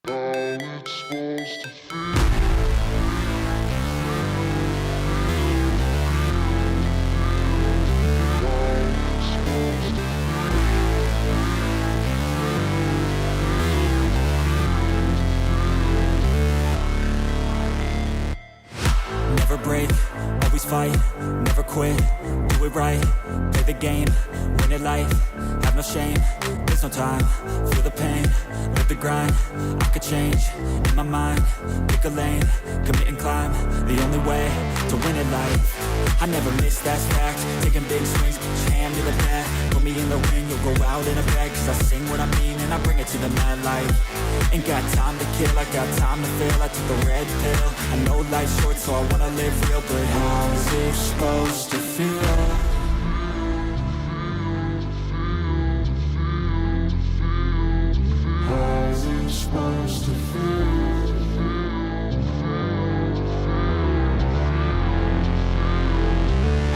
Never break, always fight, never quit, do it right, play the game, win it life, have no shame, there's no time, feel the pain, live the grind, I could change, in my mind, pick a lane, commit and climb, the only way to win it life, I never miss, that's fact, taking big swings, put your hand to the bat, put me in the ring, you'll go out in a bag, cause I sing what I mean and I bring it to the mad light, ain't got time to kill, I got time to feel, I took the red pill, I know life's short so I wanna live real, but how's it supposed to feel? How's it supposed to feel?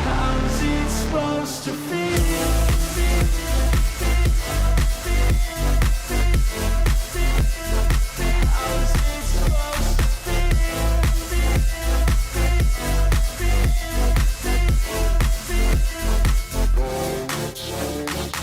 How's it supposed to feel?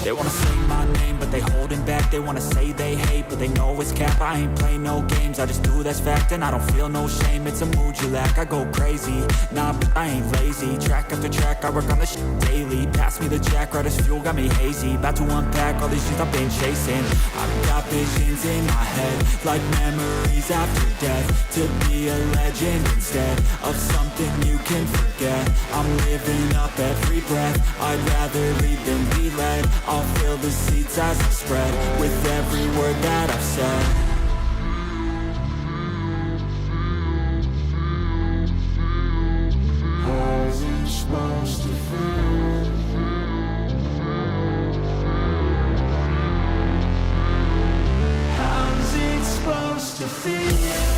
They wanna say my name, but they holding back. They wanna say they hate, but they know it's cap. I ain't play no games, I just do that's fact. And I don't feel no shame, it's a mood you lack. I go crazy, nah, but I ain't lazy. Track after track, I work on this shit daily. Pass me the jack, right as fuel, got me hazy. About to unpack all these shit I've been chasing. I've got visions in my head, like memories after death. To be a legend instead of something you can forget. I'm living up every breath, I'd rather lead than be led. I'll fill the seats as I spread with every word that I've said. How's it supposed to feel? How's it supposed to feel?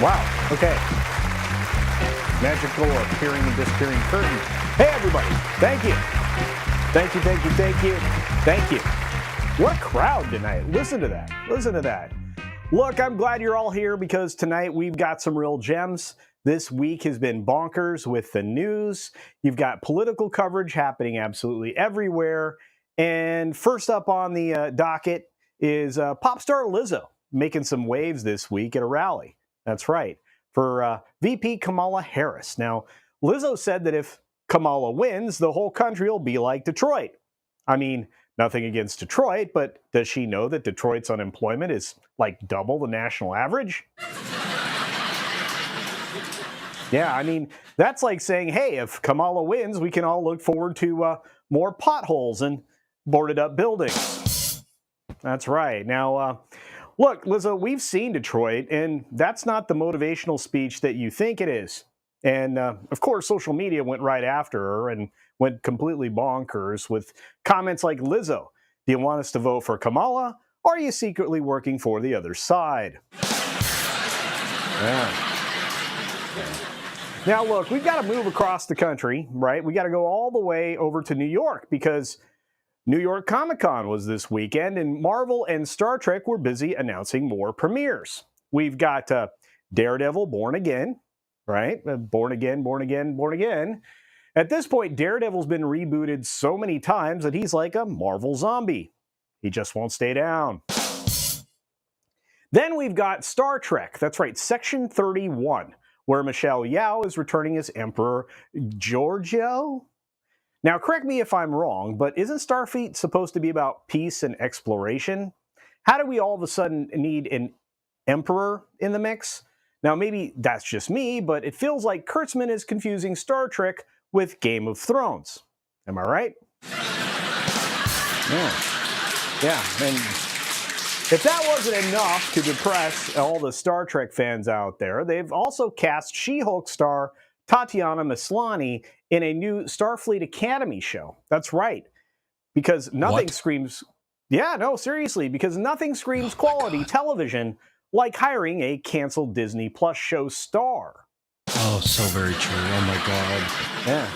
Wow, okay. Magical appearing and disappearing curtain. Hey everybody, thank you. Thank you, thank you, thank you, thank you. What a crowd tonight. Listen to that, listen to that. Look, I'm glad you're all here because tonight we've got some real gems. This week has been bonkers with the news. You've got political coverage happening absolutely everywhere. And first up on the docket is pop star Lizzo making some waves this week at a rally. That's right, for VP Kamala Harris. Now, Lizzo said that if Kamala wins, the whole country will be like Detroit. I mean, nothing against Detroit, but does she know that Detroit's unemployment is like double the national average? Yeah, I mean, that's like saying, hey, if Kamala wins, we can all look forward to more potholes and boarded up buildings. That's right. Now, look, Lizzo, we've seen Detroit, and that's not the motivational speech that you think it is. And, of course, social media went right after her and went completely bonkers with comments like, Lizzo, do you want us to vote for Kamala, or are you secretly working for the other side? Yeah. Now, look, we've got to move across the country, right? We got to go all the way over to New York because New York Comic-Con was this weekend, and Marvel and Star Trek were busy announcing more premieres. We've got Daredevil Born Again, right? Born Again, Born Again, Born Again. At this point, Daredevil's been rebooted so many times that he's like a Marvel zombie. He just won't stay down. Then we've got Star Trek. That's right, Section 31, where Michelle Yeoh is returning as Emperor Giorgio. Now, correct me if I'm wrong, but isn't Starfleet supposed to be about peace and exploration? How do we all of a sudden need an emperor in the mix? Now, maybe that's just me, but it feels like Kurtzman is confusing Star Trek with Game of Thrones. Am I right? Yeah. And if that wasn't enough to depress all the Star Trek fans out there, they've also cast She-Hulk star Tatiana Maslany in a new Starfleet Academy show. That's right. Because nothing screams... Yeah, no, seriously. Because nothing screams quality television like hiring a canceled Disney Plus show star. Oh, so very true. Oh, my God. Yeah.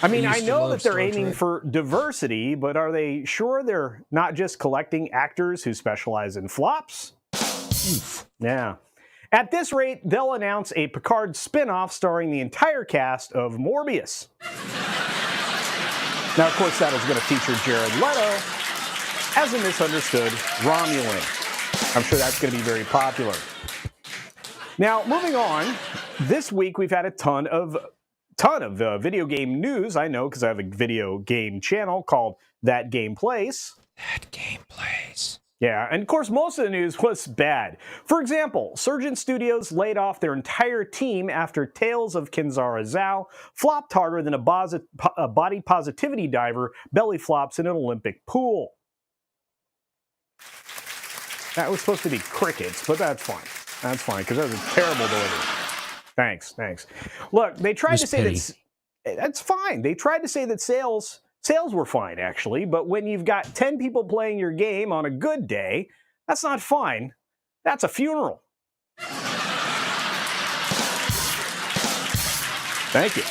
I mean, I know that they're aiming for diversity, but are they sure they're not just collecting actors who specialize in flops? Oof. Yeah. At this rate, they'll announce a Picard spin-off starring the entire cast of Morbius. Now, of course, that is going to feature Jared Leto as a misunderstood Romulan. I'm sure that's going to be very popular. Now, moving on, this week we've had a ton of video game news. I know because I have a video game channel called That Game Plays. That Game Plays. Yeah, and of course, most of the news was bad. For example, Surgeon Studios laid off their entire team after Tales of Kenzara Zhao flopped harder than a body positivity diver belly flops in an Olympic pool. That was supposed to be crickets, but that's fine. That's fine, because that was a terrible delivery. Thanks. Look, they tried to say that's fine. They tried to say that sales were fine, actually, but when you've got 10 people playing your game on a good day, that's not fine. That's a funeral. Thank you.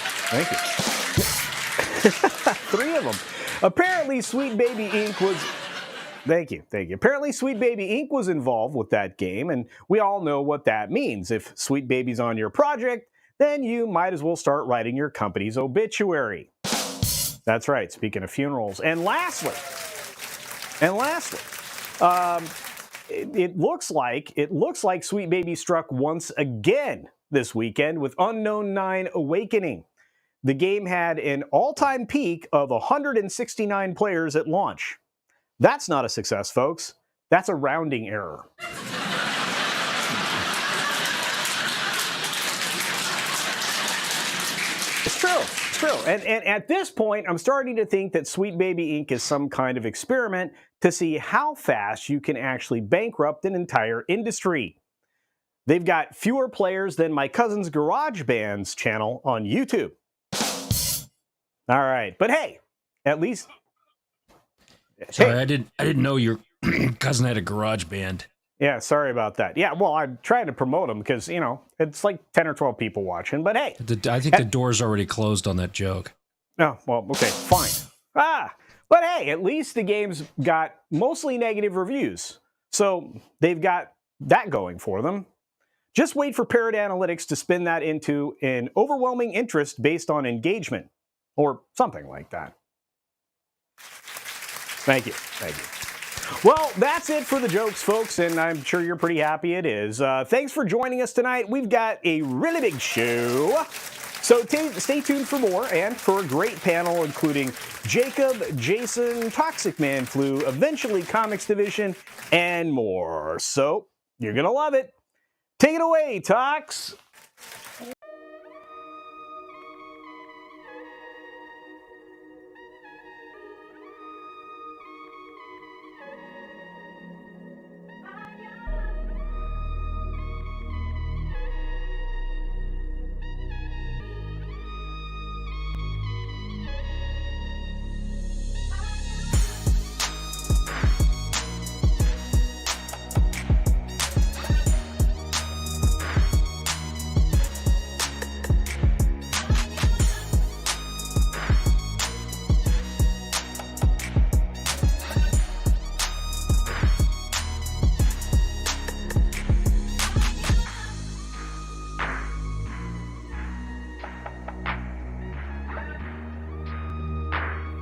3 of them. Apparently, Sweet Baby Inc. was... Thank you. Apparently, Sweet Baby Inc. was involved with that game, and we all know what that means. If Sweet Baby's on your project, then you might as well start writing your company's obituary. That's right, speaking of funerals. And lastly, it looks like Sweet Baby struck once again this weekend with Unknown 9 Awakening. The game had an all-time peak of 169 players at launch. That's not a success, folks. That's a rounding error. It's true. And at this point, I'm starting to think that Sweet Baby Inc. is some kind of experiment to see how fast you can actually bankrupt an entire industry. They've got fewer players than my cousin's Garage Band's channel on YouTube. All right, but hey, at least... Sorry, I didn't know your cousin had a garage band. Yeah, sorry about that. Yeah, well, I'm trying to promote him because, it's like 10 or 12 people watching, but hey. I think the door's already closed on that joke. Oh, well, okay, fine. But hey, at least the game's got mostly negative reviews. So they've got that going for them. Just wait for Parrot Analytics to spin that into an overwhelming interest based on engagement or something like that. Thank you. Well, that's it for the jokes, folks, and I'm sure you're pretty happy it is. Thanks for joining us tonight. We've got a really big show, so stay tuned for more and for a great panel including Jacob, Jason, Toxic Man Flu, eventually Comix Division, and more. So you're going to love it. Take it away, Tox.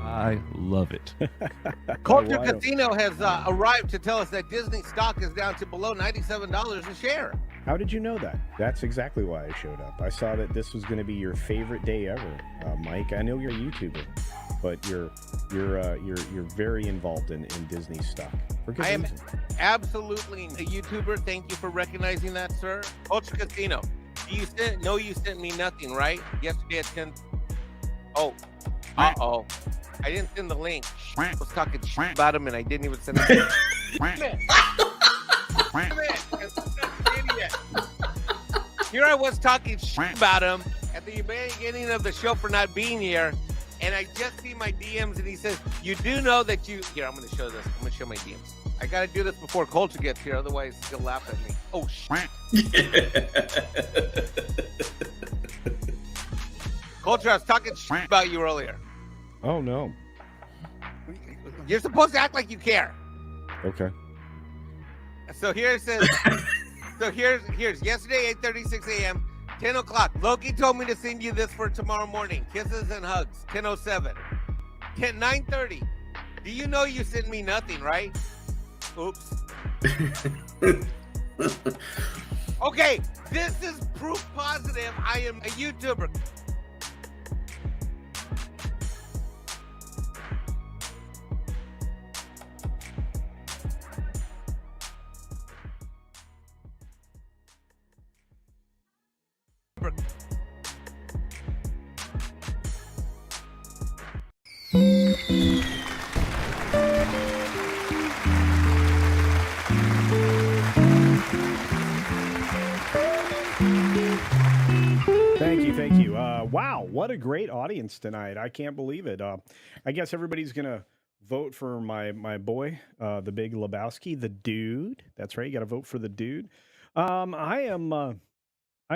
I love it. CultureCasino has arrived to tell us that Disney stock is down to below $97 a share. How did you know that? That's exactly why I showed up. I saw that this was going to be your favorite day ever, Mike. I know you're a YouTuber. but you're very involved in Disney stuff. I am absolutely a YouTuber. Thank you for recognizing that, sir. Culture Casino. You sent me nothing, right? Yesterday at 10. Oh, uh-oh. I didn't send the link. I was talking about him, and I didn't even send it. Here I was talking about him at the beginning of the show for not being here, and I just see my DMs, and he says, "You do know that you." Here, I'm going to show this. I'm going to show my DMs. I got to do this before Culture gets here, otherwise he'll laugh at me. Oh, Culture, I was talking about you earlier. Oh no. You're supposed to act like you care. Okay. So here it says. So here's yesterday 8:36 a.m. 10 o'clock. Loki told me to send you this for tomorrow morning. Kisses and hugs. 10:07. 9:30. Do you know you sent me nothing, right? Oops. Okay, this is proof positive I am a YouTuber. Thank you. Wow, what a great audience tonight. I can't believe it. I guess everybody's going to vote for my boy, the big Lebowski, the dude. That's right, you got to vote for the dude. I'm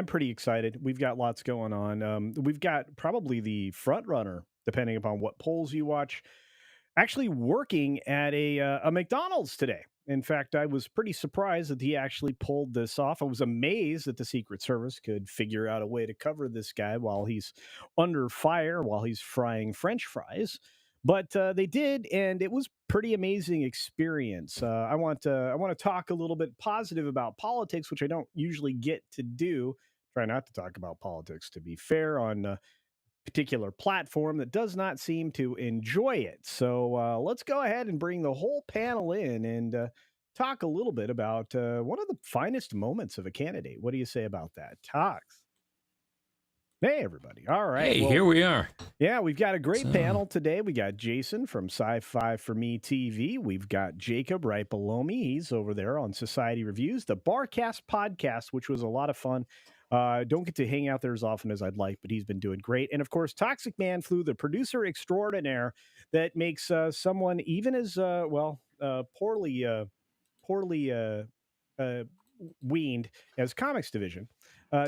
pretty excited. We've got lots going on. We've got probably the front runner, depending upon what polls you watch, actually working at a McDonald's today. In fact, I was pretty surprised that he actually pulled this off. I was amazed that the Secret Service could figure out a way to cover this guy while he's under fire, while he's frying French fries. But they did, and it was pretty amazing experience. I want to talk a little bit positive about politics, which I don't usually get to do. Try not to talk about politics, to be fair, on a particular platform that does not seem to enjoy it. So let's go ahead and bring the whole panel in and talk a little bit about one of the finest moments of a candidate. What do you say about that, Tox? Hey, everybody. All right. Hey, here we are. Yeah, we've got a great panel today. We got Jason from Sci-Fi For Me TV. We've got Jacob right below me. He's over there on Society Reviews, the Barcast podcast, which was a lot of fun. Don't get to hang out there as often as I'd like, but he's been doing great. And of course, Toxic Man Flu, the producer extraordinaire that makes someone even as poorly weaned as Comix Division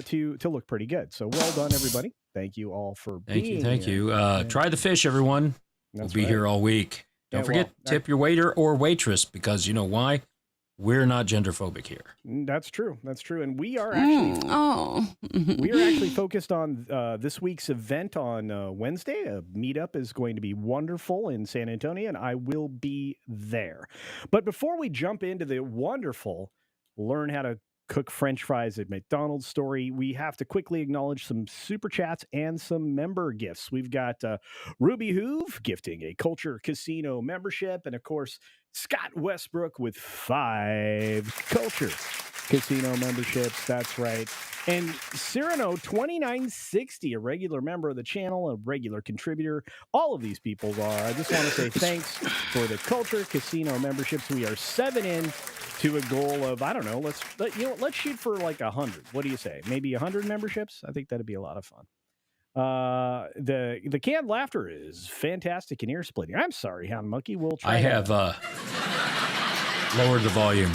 to look pretty good. So well done, everybody. Thank you all for being here. Thank you. Try the fish, everyone. We'll be here all week. Don't forget, tip your waiter or waitress, because you know why? We're not genderphobic here. That's true. That's true. And we are actually we are actually focused on this week's event on Wednesday. A meetup is going to be wonderful in San Antonio, and I will be there. But before we jump into the wonderful learn how to cook French fries at McDonald's story, we have to quickly acknowledge some super chats and some member gifts. We've got Ruby Hoove gifting a Culture Casino membership, and of course, Scott Westbrook with 5 Culture Casino memberships. That's right. And Cyrano 2960, a regular member of the channel, a regular contributor. All of these people are. I just want to say thanks for the Culture Casino memberships. We are 7 in to a goal of, I don't know, let's shoot for like 100. What do you say? Maybe 100 memberships? I think that'd be a lot of fun. The canned laughter is fantastic and ear splitting. I'm sorry, Hound Monkey. We'll try. I have lowered the volume.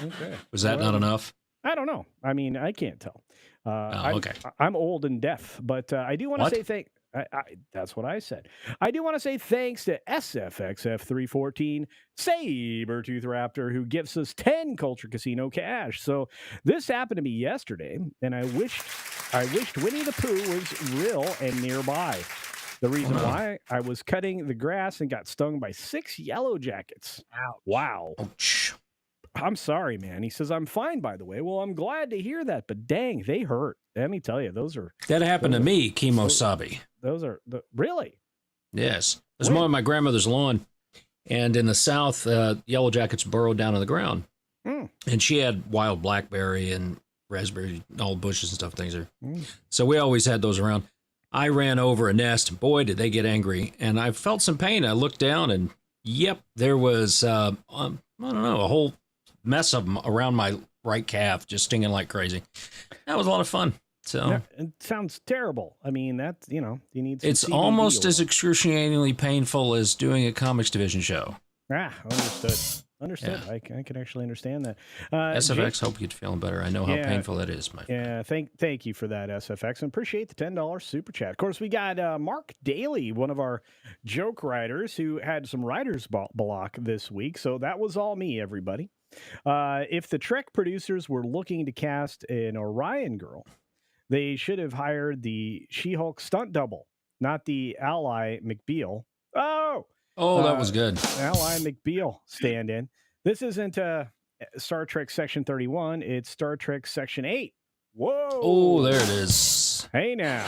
Okay. Was that not enough? I don't know. I mean, I can't tell. Okay. I'm old and deaf, but I do want to say that's what I said. I do want to say thanks to SFXF314 Sabertooth Raptor, who gives us 10 Culture Casino cash. So this happened to me yesterday, and I wished Winnie the Pooh was real and nearby. The reason why, I was cutting the grass and got stung by 6 yellow jackets. Ouch. Wow. Ouch. I'm sorry, man. He says, I'm fine, by the way. Well, I'm glad to hear that, but dang, they hurt. Let me tell you, that happened to me, Kimosabi. Those are really? Yes. It was mowing my grandmother's lawn. And in the South, yellow jackets burrowed down in the ground. Mm. And she had wild blackberry and raspberry, all bushes and stuff, things there. So we always had those around. I ran over a nest, and boy, did they get angry. And I felt some pain. I looked down, and yep, there was, I don't know, a whole mess of them around my right calf, just stinging like crazy. That was a lot of fun. So yeah, it sounds terrible. I mean, that's, you need some it's CBD almost oil. as excruciatingly painful as doing a Comix Division show. Understood. Yeah. I can actually understand that. SFX, hope you're feeling better. I know how painful that is, my friend. Yeah, thank you for that, SFX, and appreciate the $10 super chat. Of course, we got Mark Daly, one of our joke writers, who had some writer's block this week. So that was all me, everybody. If the Trek producers were looking to cast an Orion girl, they should have hired the She-Hulk stunt double, not the Ally McBeal. Oh, that was good. Ally McBeal stand-in. This isn't Star Trek Section 31. It's Star Trek Section 8. Whoa. Oh, there it is. Hey, now.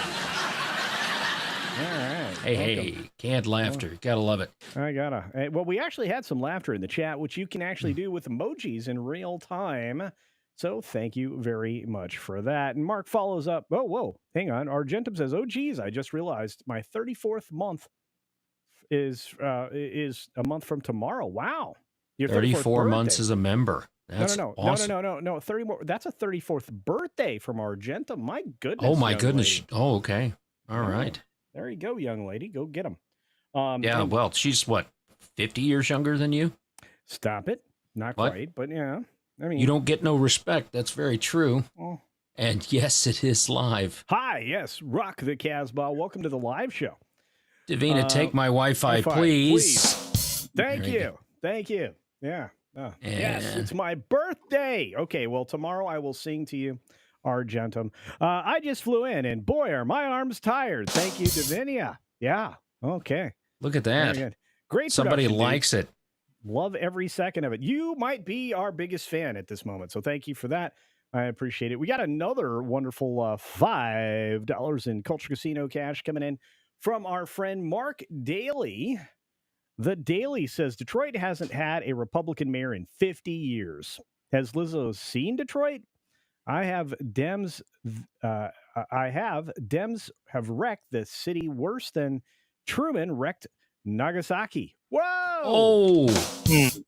All right. Hey, canned laughter. Gotta love it. I gotta. Well, we actually had some laughter in the chat, which you can actually do with emojis in real time. So thank you very much for that. And Mark follows up. Oh, whoa. Hang on. Argentum says, oh, geez, I just realized my 34th month is a month from tomorrow. Wow. Your 34 months as a member. That's awesome. No. 30 more. That's a 34th birthday from Argentum. My goodness. Oh, my goodness. Lady. Oh, okay. All right. There you go, young lady. Go get them. Yeah, well, she's what, 50 years younger than you? Stop it. Not quite, but yeah. I mean, you don't get no respect. That's very true. Oh. And yes, it is live. Hi, yes, Rock the Casbah. Welcome to the live show. Davina, take my Wi-Fi, please. Thank you. Yeah. Yes, it's my birthday. Okay, well, tomorrow I will sing to you, Argentum. I just flew in, and boy, are my arms tired. Thank you, Davinia. Yeah, okay. Look at that. Great. Somebody likes it. Love every second of it. You might be our biggest fan at this moment, so thank you for that. I appreciate it. We got another wonderful $5 in Culture Casino cash coming in from our friend Mark Daly. The Daily says Detroit hasn't had a Republican mayor in 50 years. Has Lizzo seen Detroit? I have. Dems have wrecked the city worse than Truman wrecked Nagasaki. Whoa! Oh,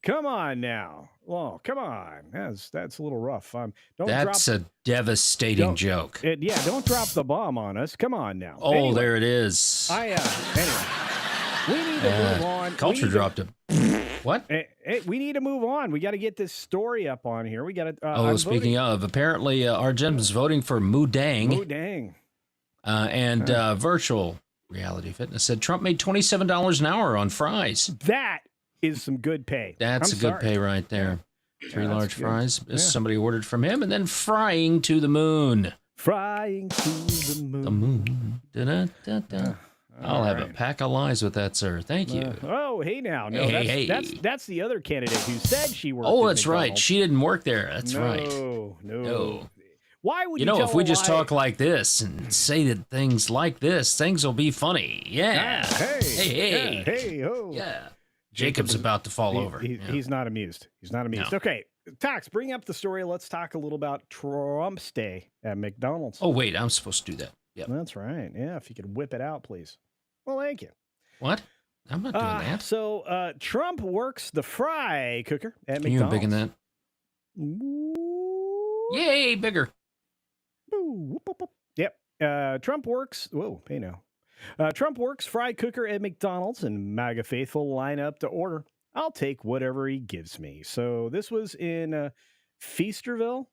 come on now. Well, come on. That's a little rough. That's a devastating joke. Don't drop the bomb on us. Come on now. Oh, anyway, there it is. Anyway, we need to move on. Culture dropped it. What? We need to move on. We got to get this story up on here. We got to. Speaking of, apparently Argentum's voting for Mudang. Mudang. And virtual reality fitness said Trump made $27 an hour on fries. That is some good pay. That's good pay right there. 3 large fries. Somebody ordered from him, and then frying to the moon. Frying to the moon. The moon. Da-da-da-da. I'll have a pack of lies with that, sir. Thank you. Hey now. No, that's the other candidate who said she worked. Oh, that's right. She didn't work there. That's right. No. Why would if we just talk like this and say that things like this, things will be funny. Yeah. Hey. Yeah. Jacob's about to fall over. He's not amused. No. Okay. Tox, bring up the story. Let's talk a little about Trump's Day at McDonald's. Oh, wait. I'm supposed to do that. Yep. That's right. Yeah. If you could whip it out, please. Well, thank you. What? I'm not doing that. So Trump works the fry cooker at Can McDonald's. you big in that? Yay, bigger. Yep. Trump works. Whoa, hey now. Trump works fry cooker at McDonald's, and MAGA faithful line up to order. I'll take whatever he gives me. So this was in Feasterville,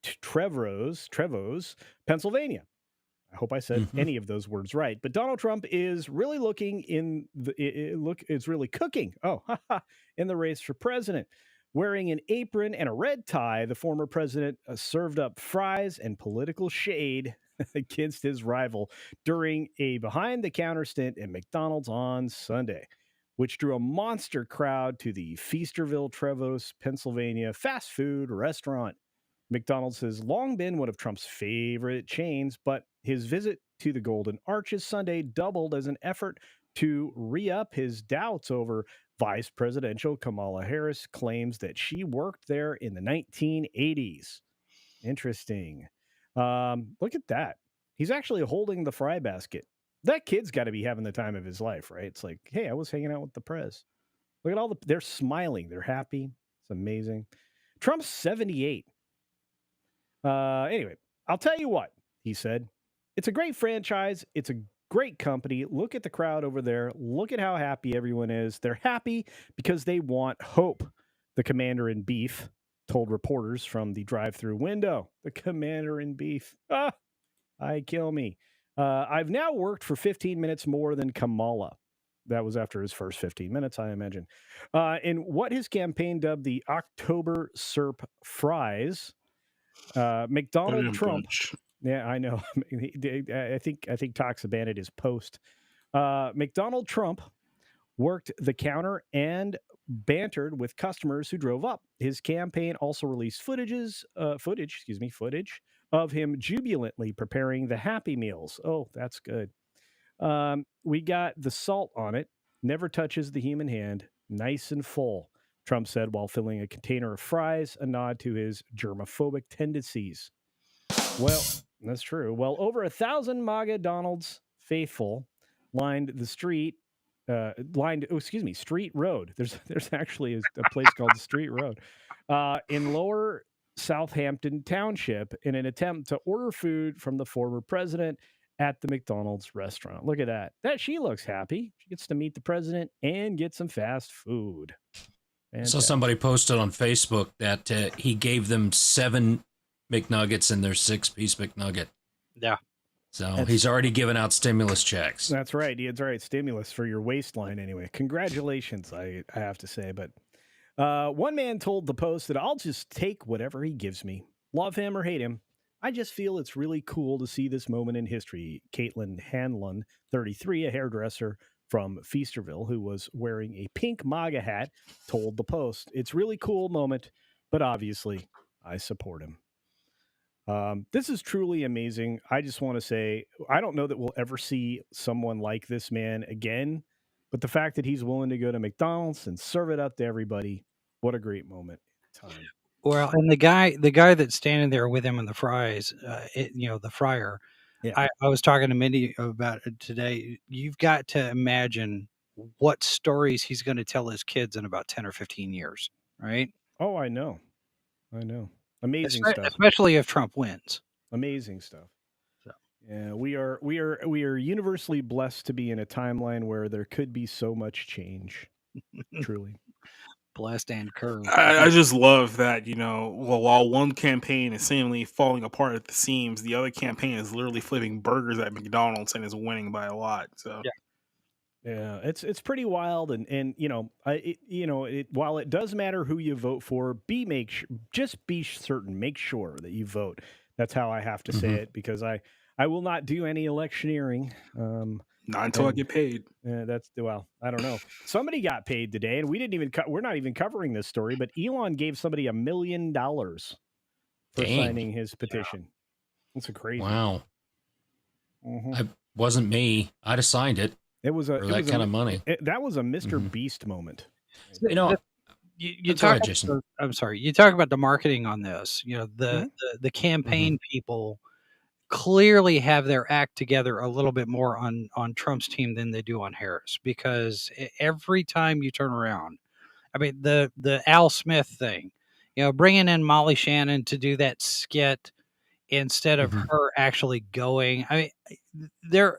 Trevose, Pennsylvania. I hope I said any of those words right. But Donald Trump is really is really cooking. In the race for president. Wearing an apron and a red tie, the former president served up fries and political shade against his rival during a behind-the-counter stint at McDonald's on Sunday, which drew a monster crowd to the Feasterville, Trevose, Pennsylvania fast food restaurant. McDonald's has long been one of Trump's favorite chains, but his visit to the Golden Arches Sunday doubled as an effort To re-up his doubts over Vice Presidential Kamala Harris claims that she worked there in the 1980s. Interesting. Look at that. He's actually holding the fry basket. That kid's got to be having the time of his life, right? It's like, hey, I was hanging out with the prez. Look at they're smiling. They're happy. It's amazing. Trump's 78. Anyway, I'll tell you what, he said. It's a great franchise. It's a great company. Look at the crowd over there. Look at how happy everyone is. They're happy because they want hope. The commander in beef told reporters from the drive-through window. The commander in beef. Kill me. I've now worked for 15 minutes more than Kamala. That was after his first 15 minutes, I imagine. In what his campaign dubbed the October Serp Fries, McDonald Trump. Yeah, I know. I think Tox abandoned his post. McDonald Trump worked the counter and bantered with customers who drove up. His campaign also released footage of him jubilantly preparing the Happy Meals. Oh, that's good. We got the salt on it. Never touches the human hand. Nice and full, Trump said while filling a container of fries, a nod to his germophobic tendencies. Well, that's true. Well, over 1,000 MAGA Donald's faithful lined the street. Street Road. There's actually a place called Street Road in Lower Southampton Township in an attempt to order food from the former president at the McDonald's restaurant. Look at that. She looks happy. She gets to meet the president and get some fast food. So somebody posted on Facebook that he gave them 7 McNuggets in their 6-piece McNugget. Yeah. So he's already given out stimulus checks. That's right. It's right. Stimulus for your waistline anyway. Congratulations, I have to say. But one man told the Post that I'll just take whatever he gives me. Love him or hate him. I just feel it's really cool to see this moment in history. Caitlin Hanlon, 33, a hairdresser from Feasterville who was wearing a pink MAGA hat, told the Post. It's really cool moment, but obviously I support him. This is truly amazing. I just want to say, I don't know that we'll ever see someone like this man again, but the fact that he's willing to go to McDonald's and serve it up to everybody, what a great moment in time. Well, and the guy that's standing there with him in the fries, the fryer. Yeah. I was talking to Mindy about it today. You've got to imagine what stories he's going to tell his kids in about 10 or 15 years, right? Oh, I know. Amazing stuff. Especially if Trump wins. Amazing stuff. So. Yeah, we are universally blessed to be in a timeline where there could be so much change. Truly. Blessed and cursed. I just love that, while one campaign is seemingly falling apart at the seams, the other campaign is literally flipping burgers at McDonald's and is winning by a lot. So yeah, it's pretty wild, and while it does matter who you vote for, just be certain, make sure that you vote. That's how I have to say it, because I will not do any electioneering. Not until I get paid. I don't know. Somebody got paid today, and we're not even covering this story, but Elon gave somebody $1 million for signing his petition. That's a crazy. Wow. It wasn't me. I'd have signed it. It was that kind of money. That was a Mr. Beast moment. You talk. I'm sorry. You talk about the marketing on this. The campaign people clearly have their act together a little bit more on Trump's team than they do on Harris, because every time you turn around, I mean, the Al Smith thing, bringing in Molly Shannon to do that skit instead of her actually going. I mean,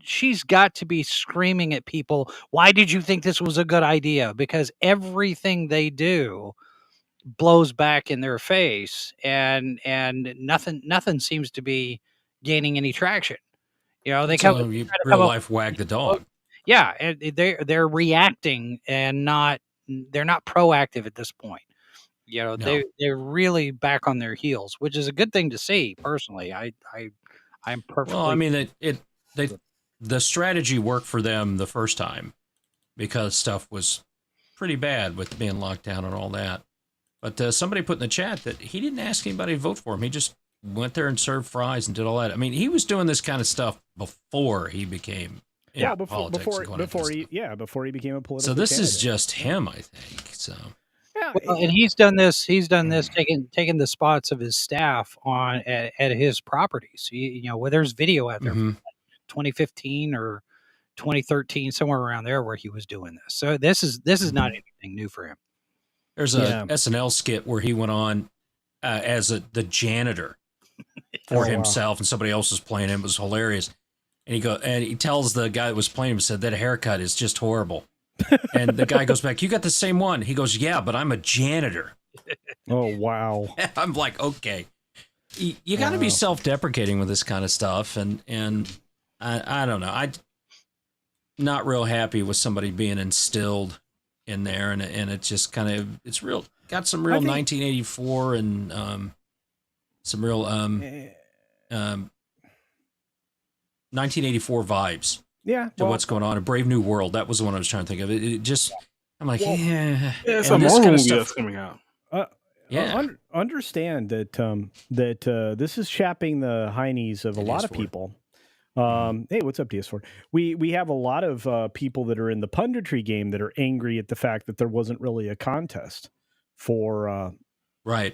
she's got to be screaming at people, why did you think this was a good idea? Because everything they do blows back in their face, and nothing seems to be gaining any traction. They come real life wag the dog. Yeah, and they're reacting and they're not proactive at this point. No. They're really back on their heels, which is a good thing to see. Personally, I'm perfectly. Well, I mean, the strategy worked for them the first time because stuff was pretty bad with being locked down and all that. But somebody put in the chat that he didn't ask anybody to vote for him. He just went there and served fries and did all that. I mean, he was doing this kind of stuff before he became in Yeah, politics. before and going after he stuff. before he became a political. So this is candidate. just him, I think. So Yeah, Well, and he's done this. He's done this, taking the spots of his staff on at his properties. Where there's video out there, mhm. from 2015 or 2013, somewhere around there, where he was doing this. So this is not anything new for him. There's a SNL skit where he went on as the janitor for himself, and somebody else was playing him. It was hilarious. And he tells the guy that was playing him, said that haircut is just horrible. And the guy goes back, "You got the same one." He goes, "Yeah, but I'm a janitor." Oh wow! I'm like, okay, you got to be self-deprecating with this kind of stuff, and I don't know. I'm not real happy with somebody being instilled in there, and it's just kind of got some real 1984 and some real 1984 vibes. Yeah, to what's going on. A Brave New World. That was the one I was trying to think of. It just, I'm like, yeah. It's a Marvel movie that's coming out. Understand that this is chapping the heinies of a lot of people. Hey, what's up, DS4? We have a lot of people that are in the punditry game that are angry at the fact that there wasn't really a contest for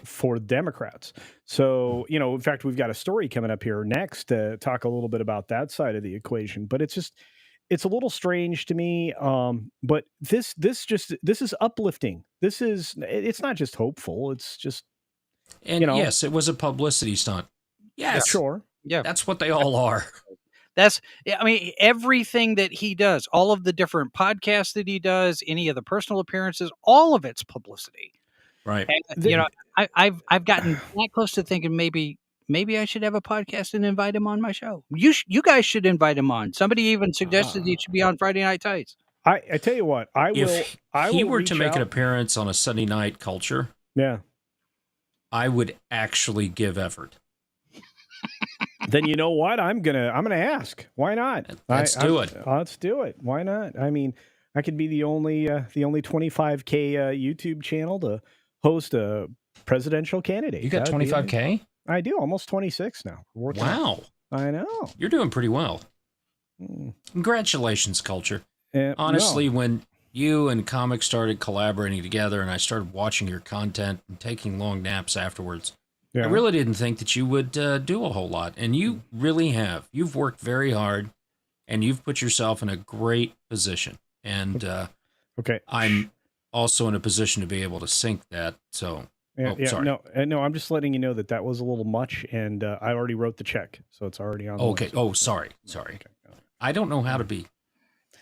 for Democrats. So, in fact, we've got a story coming up here next to talk a little bit about that side of the equation. But it's a little strange to me. But this is uplifting. It's not just hopeful. It's just, yes, it was a publicity stunt. Yes, yeah, sure. Yeah, that's what they all are. Everything that he does, all of the different podcasts that he does, any of the personal appearances, all of it's publicity. Right. And, I've gotten that close to thinking maybe I should have a podcast and invite him on my show. You guys should invite him on. Somebody even suggested he should be on Friday Night Tights. I tell you what, If he were to make an appearance on a Sunday Night Culture, I would actually give effort. Then you know what? I'm gonna ask. Why not? Let's do it. Let's do it. Why not? I mean, I could be the only 25K YouTube channel to host a presidential candidate. You got 25K? I do. Almost 26 now. Wow. I know. You're doing pretty well. Congratulations, Culture. Honestly, when you and Comix started collaborating together and I started watching your content and taking long naps afterwards, I really didn't think that you would do a whole lot. And you really have. You've worked very hard and you've put yourself in a great position. And I'm also in a position to be able to sync that. So, sorry. No, I'm just letting you know that was a little much, and I already wrote the check, so it's already on. Okay. Oh, sorry. Okay. I don't know how to be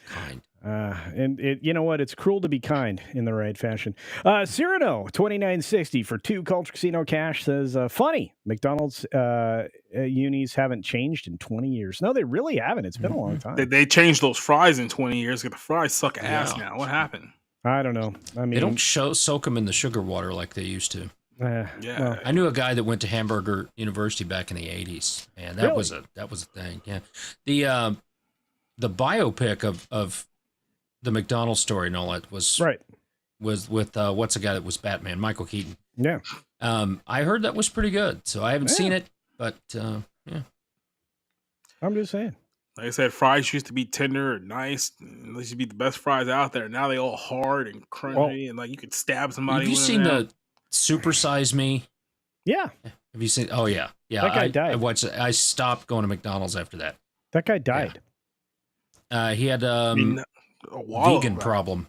kind. And you know what? It's cruel to be kind in the right fashion. Cyrano 2960 for 2 Culture Casino cash says, funny, McDonald's unis haven't changed in 20 years. No, they really haven't. It's been a long time. They changed those fries in 20 years because the fries suck ass now. What happened? I don't know. I mean, they don't soak them in the sugar water like they used to. Well, I knew a guy that went to Hamburger University back in the 80s, and that was a thing. Yeah, the biopic of the McDonald's story and all that was with what's the guy that was Batman, Michael Keaton. Yeah. I heard that was pretty good, so I haven't seen it, but I'm just saying. Like I said, fries used to be tender and nice. They used to be the best fries out there. Now they all hard and crunchy, and like you could stab somebody. Have you seen the Super Size Me? Yeah. Have you seen? Oh yeah. That guy died. I stopped going to McDonald's after that. That guy died. Yeah. He had vegan problem.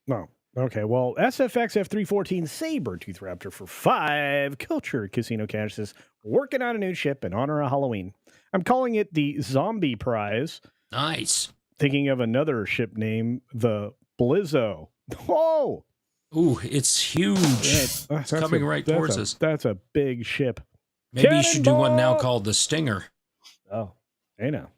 No. Okay. Well, SFX F314 Saber Tooth Raptor for 5 Culture Casino cash says, working on a new ship in honor of Halloween. I'm calling it the Zombie Prize. Nice. Thinking of another ship name, the Blizzo. Whoa! Ooh, it's huge. It's coming right towards us. That's a big ship. Maybe you should do one now called the Stinger. Oh, hey now.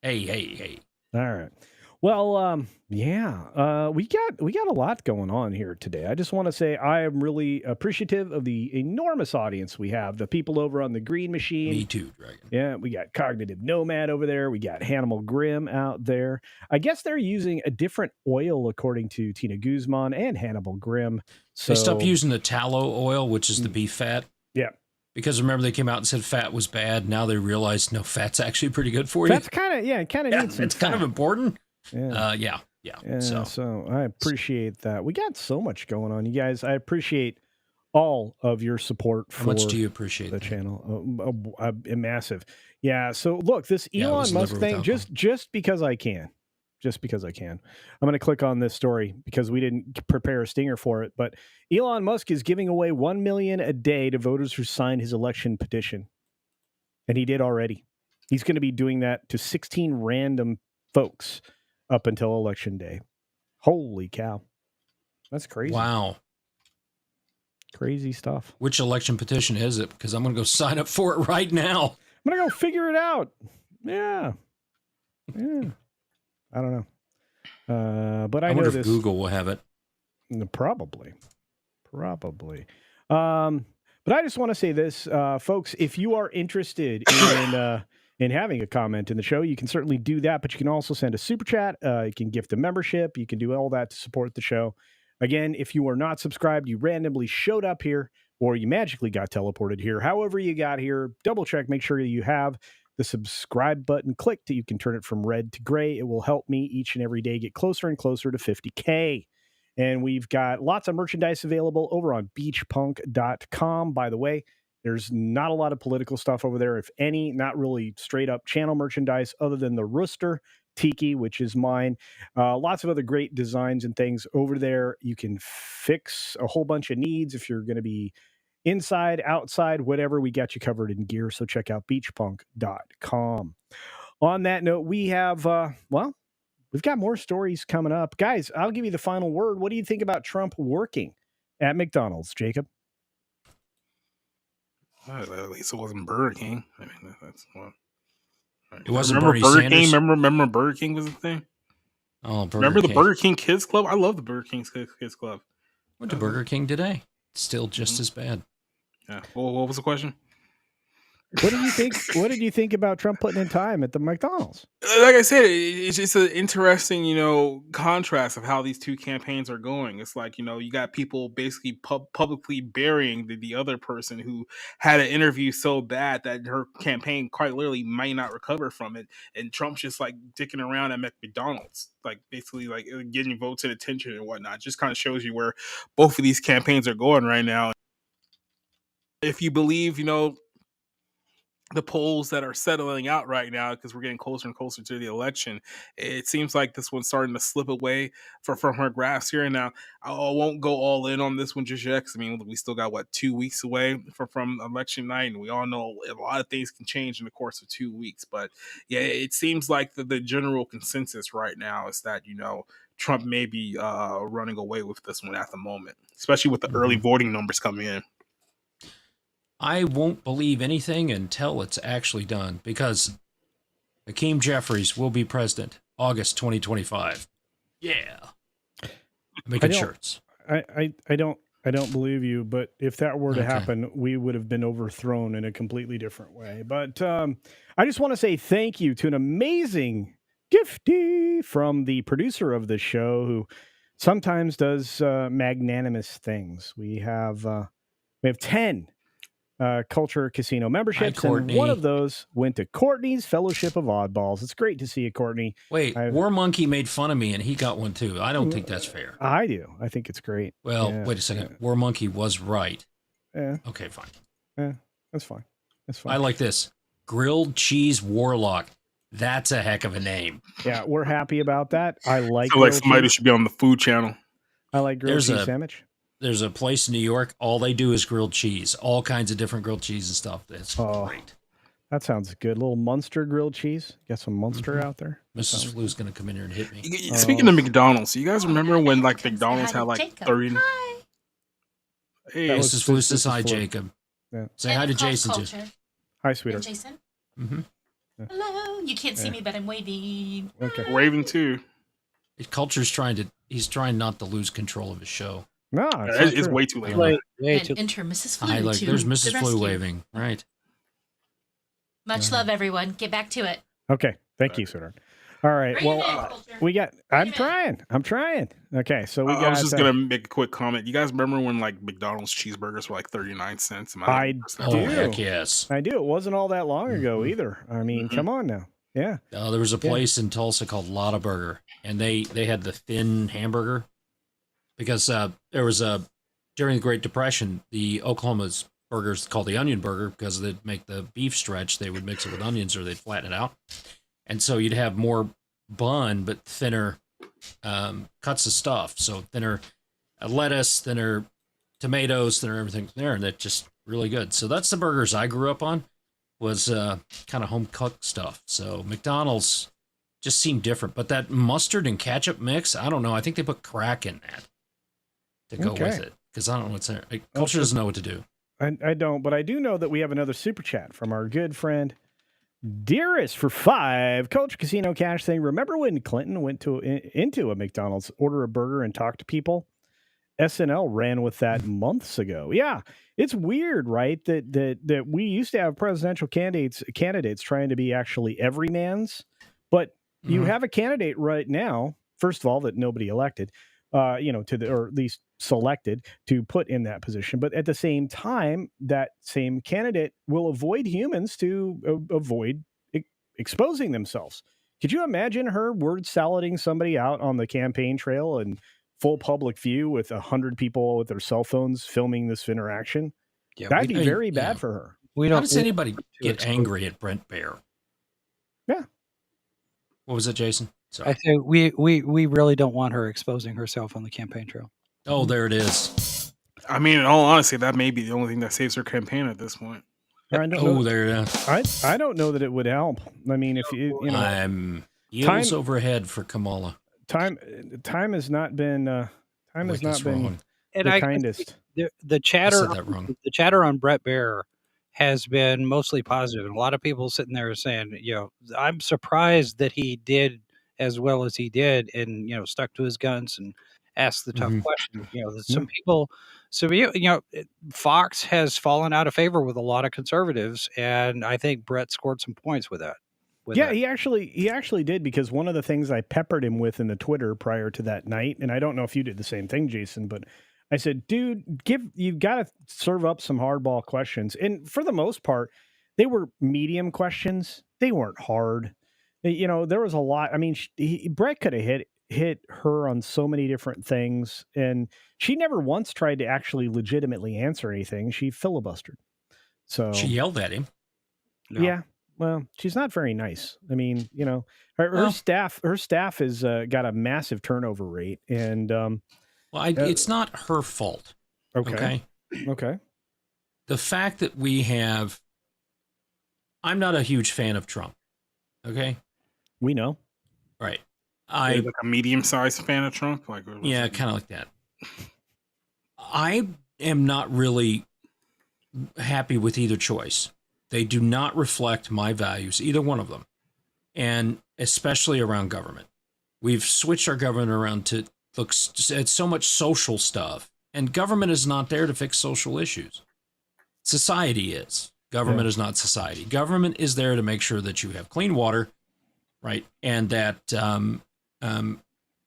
Hey. All right. Well, we got a lot going on here today. I just want to say I am really appreciative of the enormous audience we have. The people over on the Green Machine. Me too, Dragon. Yeah, we got Cognitive Nomad over there. We got Hannibal Grimm out there. I guess they're using a different oil, according to Tina Guzman and Hannibal Grimm. So they stopped using the tallow oil, which is the beef fat. Yeah. Because remember, they came out and said fat was bad. Now they realize, no, fat's actually pretty good for you. That's kind of, needs some it's kind of fat. important. Yeah. So I appreciate that. We got so much going on, you guys. I appreciate all of your support for How much do you appreciate the channel? Massive. Yeah. So look, this Yeah, it Elon was Musk liver thing, without just because I can. Just because I can. I'm going to click on this story because we didn't prepare a stinger for it. But Elon Musk is giving away $1 million a day to voters who signed his election petition. And he did already. He's going to be doing that to 16 random folks up until election day. Holy cow. That's crazy. Wow. Crazy stuff. Which election petition is it? Because I'm going to go sign up for it right now. I'm going to go figure it out. Yeah. I don't know. But I wonder know if this. Google will have it. Probably. But I just want to say this, folks, if you are interested in having a comment in the show, you can certainly do that, but you can also send a super chat. You can gift a membership. You can do all that to support the show. Again, if you are not subscribed, you randomly showed up here or you magically got teleported here. However you got here, double check, make sure you have the subscribe button clicked. You can turn it from red to gray. It will help me each and every day get closer and closer to 50K. And we've got lots of merchandise available over on beachpunk.com. By the way, there's not a lot of political stuff over there, if any, not really straight up channel merchandise other than the Rooster Tiki, which is mine. Lots of other great designs and things over there. You can fix a whole bunch of needs if you're going to be inside, outside, whatever. We got you covered in gear. So check out beachpunk.com. On that note, we have, we've got more stories coming up. Guys, I'll give you the final word. What do you think about Trump working at McDonald's, Jacob? At least it wasn't Burger King. I mean, that's what. It wasn't Remember Bernie Burger King? Sanders? Remember Burger King was a thing? Oh, Burger Remember King. the Burger King Kids Club? I love the Burger King Kids Club. Went to Burger King today. Still just as bad. Yeah. Well, what was the question? What did you think? What did you think about Trump putting in time at the McDonald's? Like I said, it's just an interesting, contrast of how these two campaigns are going. It's like, you got people basically publicly burying the other person who had an interview so bad that her campaign quite literally might not recover from it. And Trump's just like dicking around at McDonald's, like basically like getting votes and attention and whatnot. Just kind of shows you where both of these campaigns are going right now. If you believe, the polls that are settling out right now, because we're getting closer and closer to the election, it seems like this one's starting to slip away from her grasp here. Now, I won't go all in on this one just yet, because I mean, we still got 2 weeks away from election night, and we all know a lot of things can change in the course of 2 weeks. But yeah, it seems like the general consensus right now is that Trump may be running away with this one at the moment, especially with the early voting numbers coming in. I won't believe anything until it's actually done, because Hakeem Jeffries will be president August 2025. Yeah. Making shirts. I don't believe you, but if that were to happen, we would have been overthrown in a completely different way. But I just want to say thank you to an amazing gifty from the producer of the show, who sometimes does magnanimous things. We have 10 Culture Casino memberships, and one of those went to Courtney's Fellowship of Oddballs. It's great to see you, Courtney. Wait, War Monkey made fun of me, and he got one too. I don't think that's fair. I do. I think it's great. Well, wait a second. War Monkey was right. Yeah. Okay, fine. Yeah, that's fine. That's fine. I like this. Grilled Cheese Warlock. That's a heck of a name. Yeah, we're happy about that. I like. So like somebody who should be on the Food Channel. I like grilled cheese sandwich. There's a place in New York, all they do is grilled cheese. All kinds of different grilled cheese and stuff. That's great. That sounds good. Little Munster grilled cheese. Got some Munster out there. Mrs. Flu's going to come in here and hit me. Speaking of McDonald's, you guys remember when McDonald's had 30... Hi. Hey, Mrs. Flu says hi, Jacob. Yeah. Say hi to Jason, too. Hi, sweetheart. Jason. Mm-hmm. Yeah. Hello. You can't see me, but I'm waving. Okay. Waving too. Culture's he's trying not to lose control of his show. No, it's way too late. And enter Mrs. Flu. There's Mrs. Flu waving. Right. Much love, everyone. Get back to it. Okay. Thank you, sweetheart. All right. Bring Well, it in, Culture. we got. I'm trying. Okay. So we got. I was just gonna make a quick comment. You guys remember when like McDonald's cheeseburgers were like 39 cents? I Oh, do. heck yes. I do. It wasn't all that long ago either. I mean, come on now. Yeah. There was a place in Tulsa called Lotta Burger, and they had the thin hamburger because there was during the Great Depression, the Oklahoma's burgers called the onion burger because they'd make the beef stretch. They would mix it with onions or they'd flatten it out. And so you'd have more bun, but thinner cuts of stuff. So thinner lettuce, thinner tomatoes, thinner everything there. And that's just really good. So that's the burgers I grew up on, was kind of home cooked stuff. So McDonald's just seemed different. But that mustard and ketchup mix, I don't know. I think they put crack in that to go with it. Because I don't know what's there. Culture doesn't know what to do. I don't, but I do know that we have another super chat from our good friend Dearest for 5 Culture Casino Cash saying, remember when Clinton went into a McDonald's, order a burger and talk to people? SNL ran with that months ago. Yeah, it's weird, right? That we used to have presidential candidates trying to be actually everyman's, but you have a candidate right now, first of all, that nobody elected, or at least selected to put in that position. But at the same time, that same candidate will avoid humans to avoid exposing themselves. Could you imagine her word salading somebody out on the campaign trail and full public view with 100 people with their cell phones filming this interaction? Yeah, that'd be very bad for her. How does anybody get angry at Brent Baer? Yeah. What was it, Jason? Sorry. I say we really don't want her exposing herself on the campaign trail. Oh, there it is. I mean, in all honesty, that may be the only thing that saves her campaign at this point. There it is. I don't know that it would help. I mean, if I'm heels overhead for Kamala. Time has not been the kindest. The chatter on Brett Baer has been mostly positive, and a lot of people sitting there saying, I'm surprised that he did as well as he did, and stuck to his guns and asked the tough questions. Some people. So Fox has fallen out of favor with a lot of conservatives, and I think Brett scored some points with that. He actually did, because one of the things I peppered him with in the Twitter prior to that night, and I don't know if you did the same thing, Jason, but I said, dude, you've got to serve up some hardball questions. And for the most part, they were medium questions. They weren't hard. There was a lot. I mean, Brett could have hit her on so many different things, and she never once tried to actually legitimately answer anything. She filibustered. So she yelled at him. No. Yeah. Well, she's not very nice. I mean, her staff has got a massive turnover rate, and it's not her fault. Okay. The fact that I'm not a huge fan of Trump. Okay. We know. Right. Like a medium-sized fan of Trump? Kind of like that. I am not really happy with either choice. They do not reflect my values, either one of them, and especially around government. We've switched our government around to look at so much social stuff, and government is not there to fix social issues. Society is. Government is not society. Government is there to make sure that you have clean water, right, and that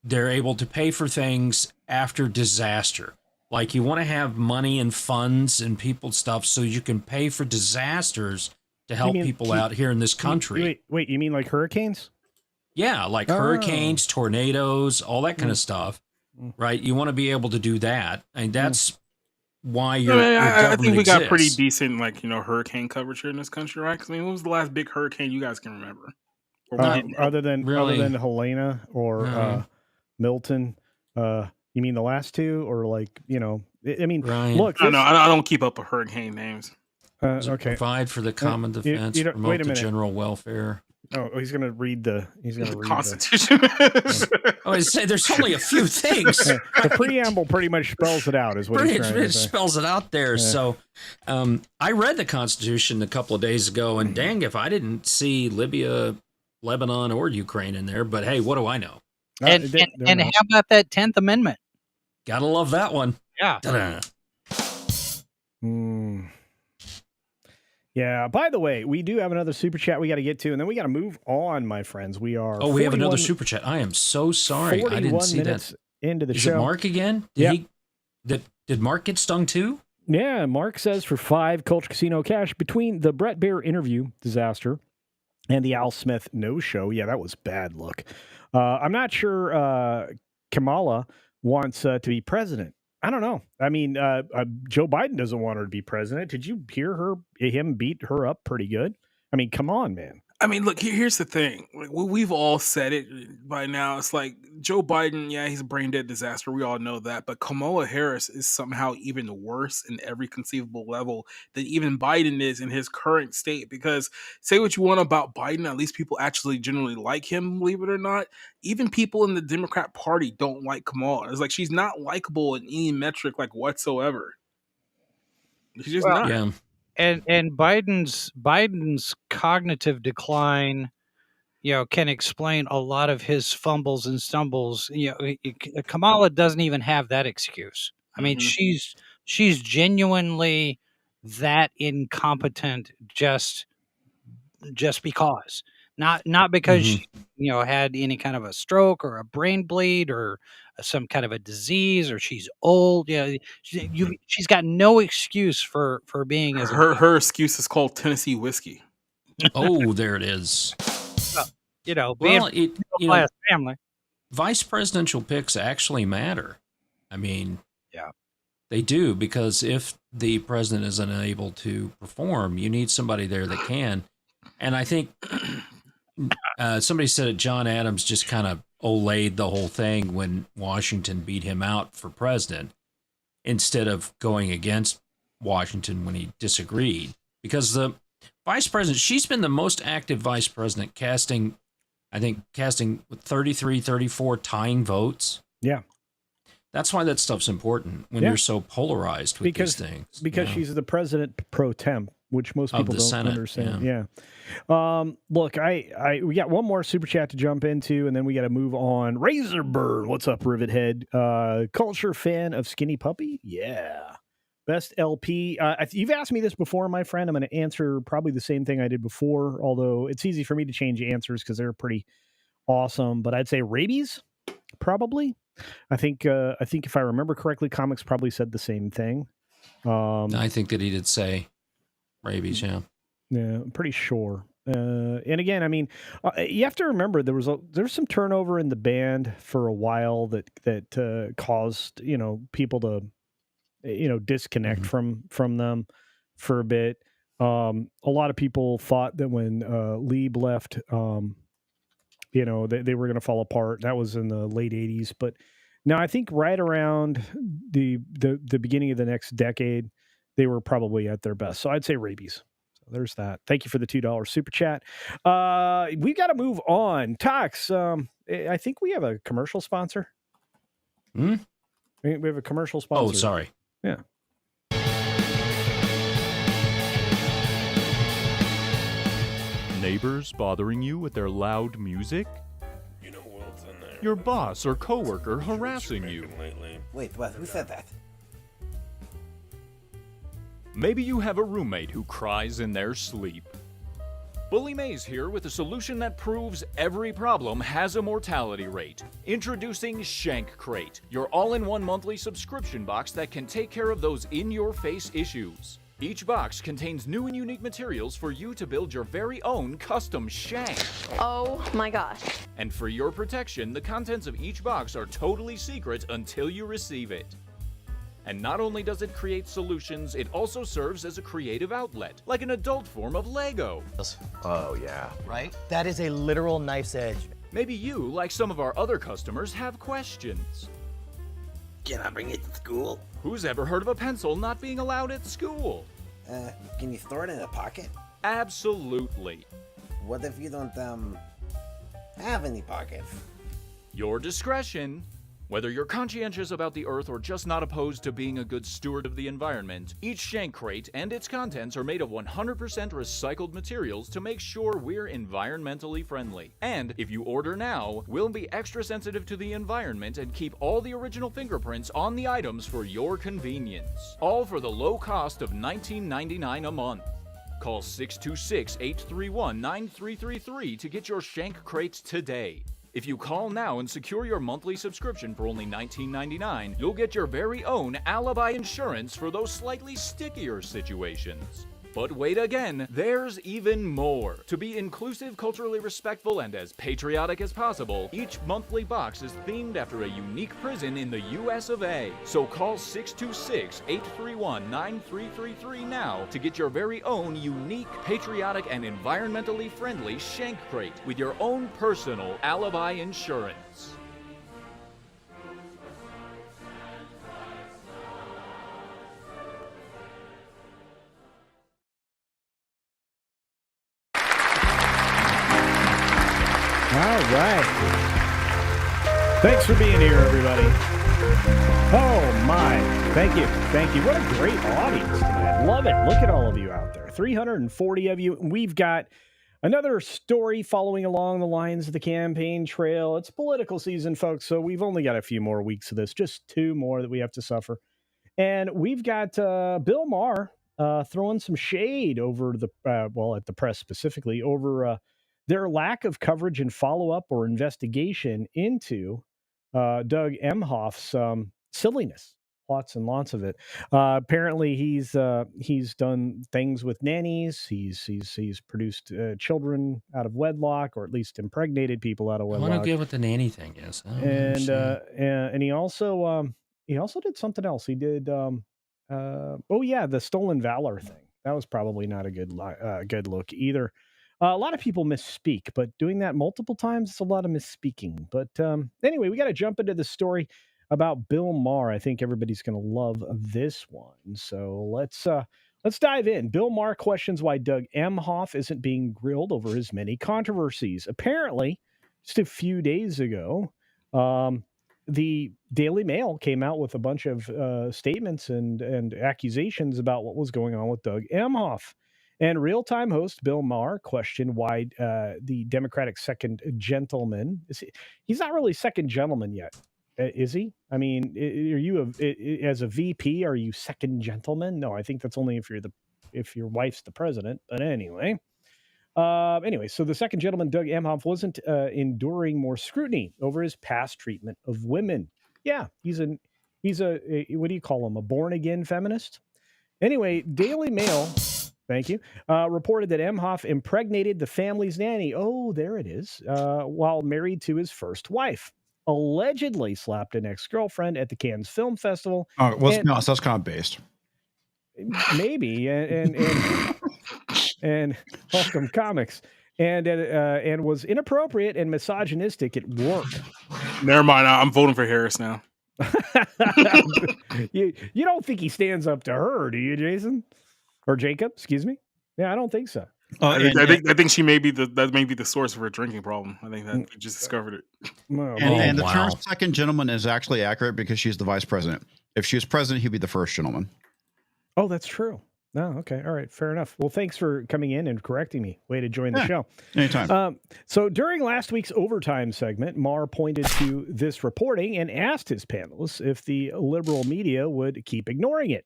they're able to pay for things after disaster. Like, you want to have money and funds and people stuff so you can pay for disasters to help people out here in this country. Wait, you mean like hurricanes? Yeah, like hurricanes, tornadoes, all that kind of stuff, right? You want to be able to do that. And that's why I think we got pretty decent, hurricane coverage here in this country, right? Because, what was the last big hurricane you guys can remember? Other than Helena or Milton, you mean the last two, or look. No, I don't keep up with hurricane names. Okay. Provide for the common defense, promote the general welfare. Oh, he's going to read the Constitution. There's only a few things. The preamble pretty much spells it out, is what he's trying to say. Spells it out there. Yeah. So I read the Constitution a couple of days ago, and dang if I didn't see Libya, Lebanon, or Ukraine in there. But hey, what do I know? And how about that 10th Amendment? Gotta love that one. Yeah. Yeah. By the way, we do have another super chat we got to get to, and then we got to move on, my friends. We are. Oh, we have another super chat. I am so sorry. I didn't see that. Into the Is show. it Mark again? Did Mark get stung too? Yeah. Mark says for 5 Culture Casino cash between the Brett Baer interview disaster and the Al Smith no show. Yeah, that was bad luck. I'm not sure Kamala wants to be president. I don't know. I mean, Joe Biden doesn't want her to be president. Did you hear him beat her up pretty good? I mean, come on, man. I mean, look, here's the thing. Like, we've all said it by now. It's like Joe Biden, yeah, he's a brain dead disaster. We all know that. But Kamala Harris is somehow even worse in every conceivable level than even Biden is in his current state. Because say what you want about Biden, at least people actually generally like him, believe it or not. Even people in the Democrat Party don't like Kamala. It's like she's not likable in any metric like whatsoever. She's just not. Yeah. And Biden's cognitive decline, can explain a lot of his fumbles and stumbles. Kamala doesn't even have that excuse. I mean, she's genuinely that incompetent just because. Not because she, had any kind of a stroke or a brain bleed or some kind of a disease or she's old. She's got no excuse for being as her excuse is called Tennessee whiskey. Oh, there it is. Being class family. Vice presidential picks actually matter. I mean, yeah, they do, because if the president is unable to perform, you need somebody there that can. And I think somebody said it, John Adams just kind of olayed the whole thing when Washington beat him out for president instead of going against Washington when he disagreed. Because the vice president, she's been the most active vice president, casting 33, 34 tying votes. Yeah. That's why that stuff's important when you're so polarized with these things. Because she's the president pro tem, which most people don't Senate, understand. Yeah. Look, we got one more super chat to jump into, and then we got to move on. Razorburn, what's up, Rivethead? Culture fan of Skinny Puppy? Yeah. Best LP. You've asked me this before, my friend. I'm going to answer probably the same thing I did before, although it's easy for me to change answers because they're pretty awesome. But I'd say Rabies, probably. I think if I remember correctly, Comix probably said the same thing. I think that he did say Rabies, yeah. Yeah, I'm pretty sure. And again, I mean, you have to remember there was some turnover in the band for a while that caused people to disconnect from them for a bit. A lot of people thought that when Lieb left, they were going to fall apart. That was in the late 80s. But now I think right around the beginning of the next decade, they were probably at their best. So I'd say Rabies. So there's that. Thank you for the $2 super chat. We've got to move on. Tox, I think we have a commercial sponsor. We have a commercial sponsor. Oh, sorry. Yeah. Neighbors bothering you with their loud music? You know what's in there? Your boss or coworker harassing you? Wait, what? Who said that? Maybe you have a roommate who cries in their sleep. Bully Mays here with a solution that proves every problem has a mortality rate. Introducing Shank Crate, your all-in-one monthly subscription box that can take care of those in-your-face issues. Each box contains new and unique materials for you to build your very own custom shank. Oh my gosh. And for your protection, the contents of each box are totally secret until you receive it. And not only does it create solutions, it also serves as a creative outlet, like an adult form of Lego. Oh, yeah. Right? That is a literal knife's edge. Maybe you, like some of our other customers, have questions. Can I bring it to school? Who's ever heard of a pencil not being allowed at school? Can you store it in a pocket? Absolutely. What if you don't, have any pockets? Your discretion. Whether you're conscientious about the earth or just not opposed to being a good steward of the environment, each Shank Crate and its contents are made of 100% recycled materials to make sure we're environmentally friendly. And if you order now, we'll be extra sensitive to the environment and keep all the original fingerprints on the items for your convenience. All for the low cost of $19.99 a month. Call 626-831-9333 to get your Shank Crate today. If you call now and secure your monthly subscription for only $19.99, you'll get your very own alibi insurance for those slightly stickier situations. But wait again, there's even more. To be inclusive, culturally respectful, and as patriotic as possible, each monthly box is themed after a unique prison in the US of A. So call 626-831-9333 now to get your very own unique, patriotic, and environmentally friendly Shank Crate with your own personal alibi insurance. All right. Thanks for being here, everybody. Oh, my. Thank you. Thank you. What a great audience tonight. Love it. Look at all of you out there. 340 of you. We've got another story following along the lines of the campaign trail. It's political season, folks, so we've only got a few more weeks of this, just 2 more that we have to suffer. And we've got Bill Maher throwing some shade over the, at the press specifically, over their lack of coverage and follow-up or investigation into Doug Emhoff's silliness. Lots and lots of it. Apparently, he's done things with nannies. He's produced children out of wedlock, or at least impregnated people out of wedlock. I want to get what the nanny thing is. And he also did something else. He did the stolen valor thing. That was probably not a good look either. A lot of people misspeak, but doing that multiple times, it's a lot of misspeaking. But anyway, we got to jump into the story about Bill Maher. I think everybody's going to love this one. So let's dive in. Bill Maher questions why Doug Emhoff isn't being grilled over his many controversies. Apparently, just a few days ago, the Daily Mail came out with a bunch of statements and accusations about what was going on with Doug Emhoff. And real-time host Bill Maher questioned why the Democratic second gentleman, he's not really second gentleman yet, is he? I mean, are you as a VP, are you second gentleman? No, I think that's only if your wife's the president. But anyway, so the second gentleman, Doug Emhoff, wasn't enduring more scrutiny over his past treatment of women. Yeah, he's a what do you call him? A born-again feminist? Anyway, Daily Mail. Thank you. Reported that Emhoff impregnated the family's nanny. Oh, there it is. While married to his first wife. Allegedly slapped an ex-girlfriend at the Cannes Film Festival. So that's kind of based. Maybe. And welcome Comix. And was inappropriate and misogynistic at work. Never mind. I'm voting for Harris now. You don't think he stands up to her, do you, Jason? Or Jacob, excuse me. Yeah, I don't think so. I think she may be the source of her drinking problem. I think that we just discovered it. And the term second gentleman is actually accurate because she's the vice president. If she was president, he'd be the first gentleman. Oh, that's true. No, okay. All right. Fair enough. Well, thanks for coming in and correcting me. Way to join the show. Anytime. So during last week's overtime segment, Maher pointed to this reporting and asked his panelists if the liberal media would keep ignoring it.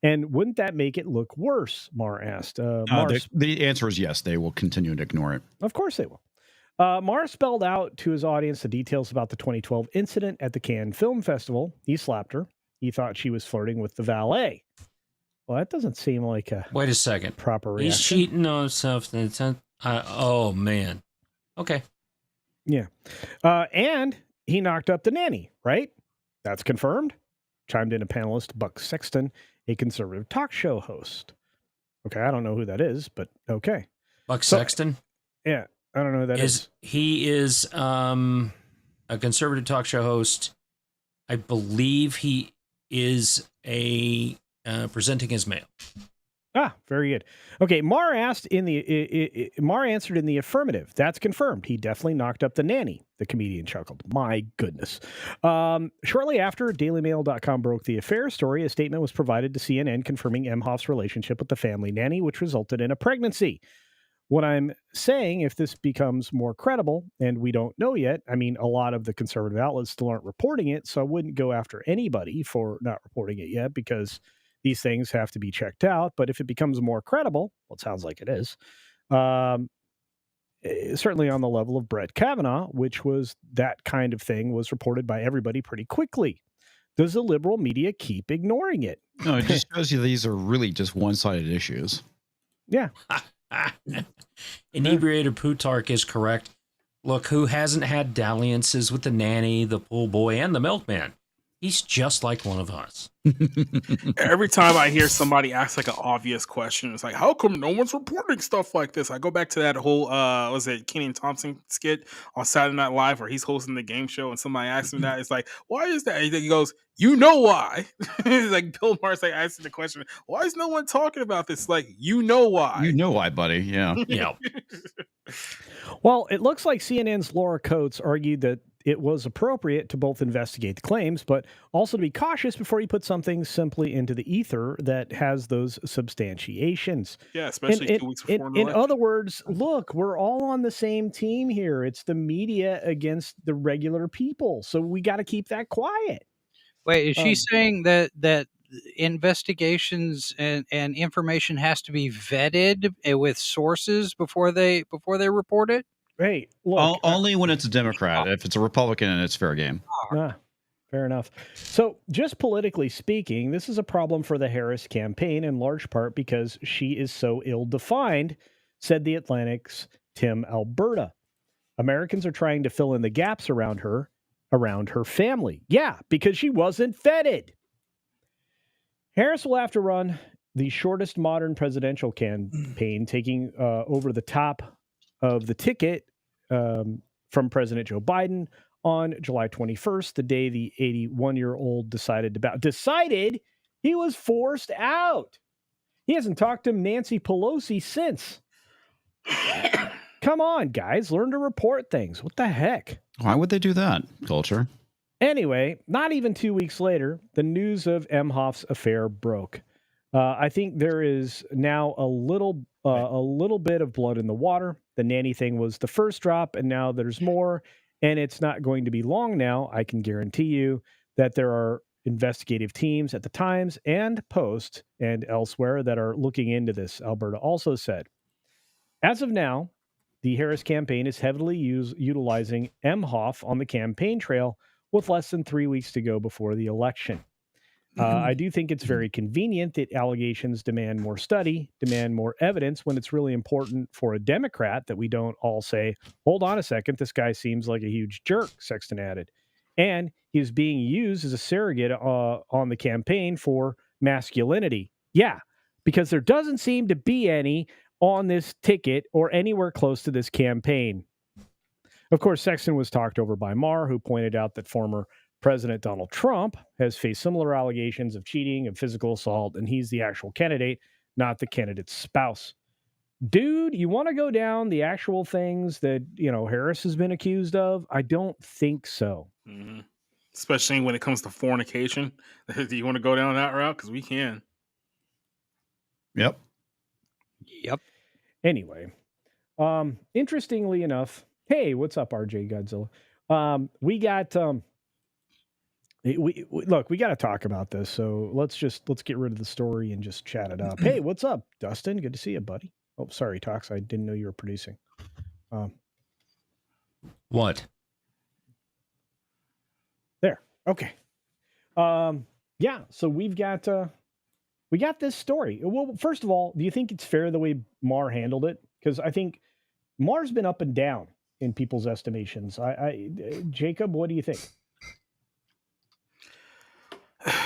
And wouldn't that make it look worse? Maher asked. The answer is yes. They will continue to ignore it. Of course they will. Maher spelled out to his audience the details about the 2012 incident at the Cannes Film Festival. He slapped her. He thought she was flirting with the valet. Well, that doesn't seem like a wait a second proper reaction. He's cheating on himself. Oh man. Okay. Yeah. And he knocked up the nanny. Right. That's confirmed. Chimed in a panelist, Buck Sexton, a conservative talk show host. Okay, I don't know who that is, but okay. Buck Sexton? Yeah, I don't know who that is. He is a conservative talk show host. I believe he is presenting his mail. Ah, very good. Okay, Maher answered in the affirmative. That's confirmed. He definitely knocked up the nanny. The comedian chuckled. My goodness. Shortly after DailyMail.com broke the affair story, a statement was provided to CNN confirming Emhoff's relationship with the family nanny, which resulted in a pregnancy. What I'm saying, if this becomes more credible, and we don't know yet, I mean, a lot of the conservative outlets still aren't reporting it, so I wouldn't go after anybody for not reporting it yet, because these things have to be checked out. But if it becomes more credible, well, it sounds like it is, certainly on the level of Brett Kavanaugh, which was that kind of thing was reported by everybody pretty quickly. Does the liberal media keep ignoring it? No, it just shows you these are really just one-sided issues. Yeah. Inebriated Plutarch is correct. Look, who hasn't had dalliances with the nanny, the pool boy, and the milkman? He's just like one of us. Every time I hear somebody ask like an obvious question, it's like, how come no one's reporting stuff like this? I go back to that whole was it Kenan Thompson skit on Saturday Night Live where he's hosting the game show and somebody asks him that. It's like, why is that? He goes, you know why? It's like Bill Maher's like asking the question, why is no one talking about this? Like, you know why. You know why, buddy. Yeah. Yeah. Well, it looks like CNN's Laura Coates argued that it was appropriate to both investigate the claims, but also to be cautious before you put something simply into the ether that has those substantiations. Yeah, especially 2 weeks before an in election. other words, look, we're all on the same team here. It's the media against the regular people. So we got to keep that quiet. Wait, is she saying that investigations and information has to be vetted with sources before they report it? Hey, look, only when it's a Democrat. If it's a Republican, it's fair game. Fair enough. So just politically speaking, this is a problem for the Harris campaign in large part because she is so ill-defined, said The Atlantic's Tim Alberta. Americans are trying to fill in the gaps around her family. Yeah, because she wasn't vetted. Harris will have to run the shortest modern presidential campaign, taking over the top of the ticket from President Joe Biden on July 21st, the day the 81-year-old decided he was forced out. He hasn't talked to Nancy Pelosi since. Come on, guys, learn to report things. What the heck? Why would they do that, Culture? Anyway, not even 2 weeks later, the news of Emhoff's affair broke. I think there is now a little bit of blood in the water. The nanny thing was the first drop, and now there's more. And it's not going to be long now, I can guarantee you, that there are investigative teams at the Times and Post and elsewhere that are looking into this, Alberta also said. As of now, the Harris campaign is heavily utilizing Emhoff on the campaign trail with less than 3 weeks to go before the election. I do think it's very convenient that allegations demand more study, demand more evidence when it's really important for a Democrat that we don't all say, hold on a second, this guy seems like a huge jerk, Sexton added. And he's being used as a surrogate on the campaign for masculinity. Yeah, because there doesn't seem to be any on this ticket or anywhere close to this campaign. Of course, Sexton was talked over by Maher, who pointed out that former President Donald Trump has faced similar allegations of cheating and physical assault, and he's the actual candidate, not the candidate's spouse. Dude, you want to go down the actual things that, Harris has been accused of? I don't think so. Mm-hmm. Especially when it comes to fornication. Do you want to go down that route? Because we can. Yep. Anyway, interestingly enough, hey, what's up, RJ Godzilla? We got... Look, we got to talk about this. So let's get rid of the story and just chat it up. Hey, what's up, Dustin? Good to see you, buddy. Oh, sorry, Tox. I didn't know you were producing. What? There. Okay. Yeah. So we got this story. Well, first of all, do you think it's fair the way Maher handled it? Because I think Maher's been up and down in people's estimations. Jacob, what do you think?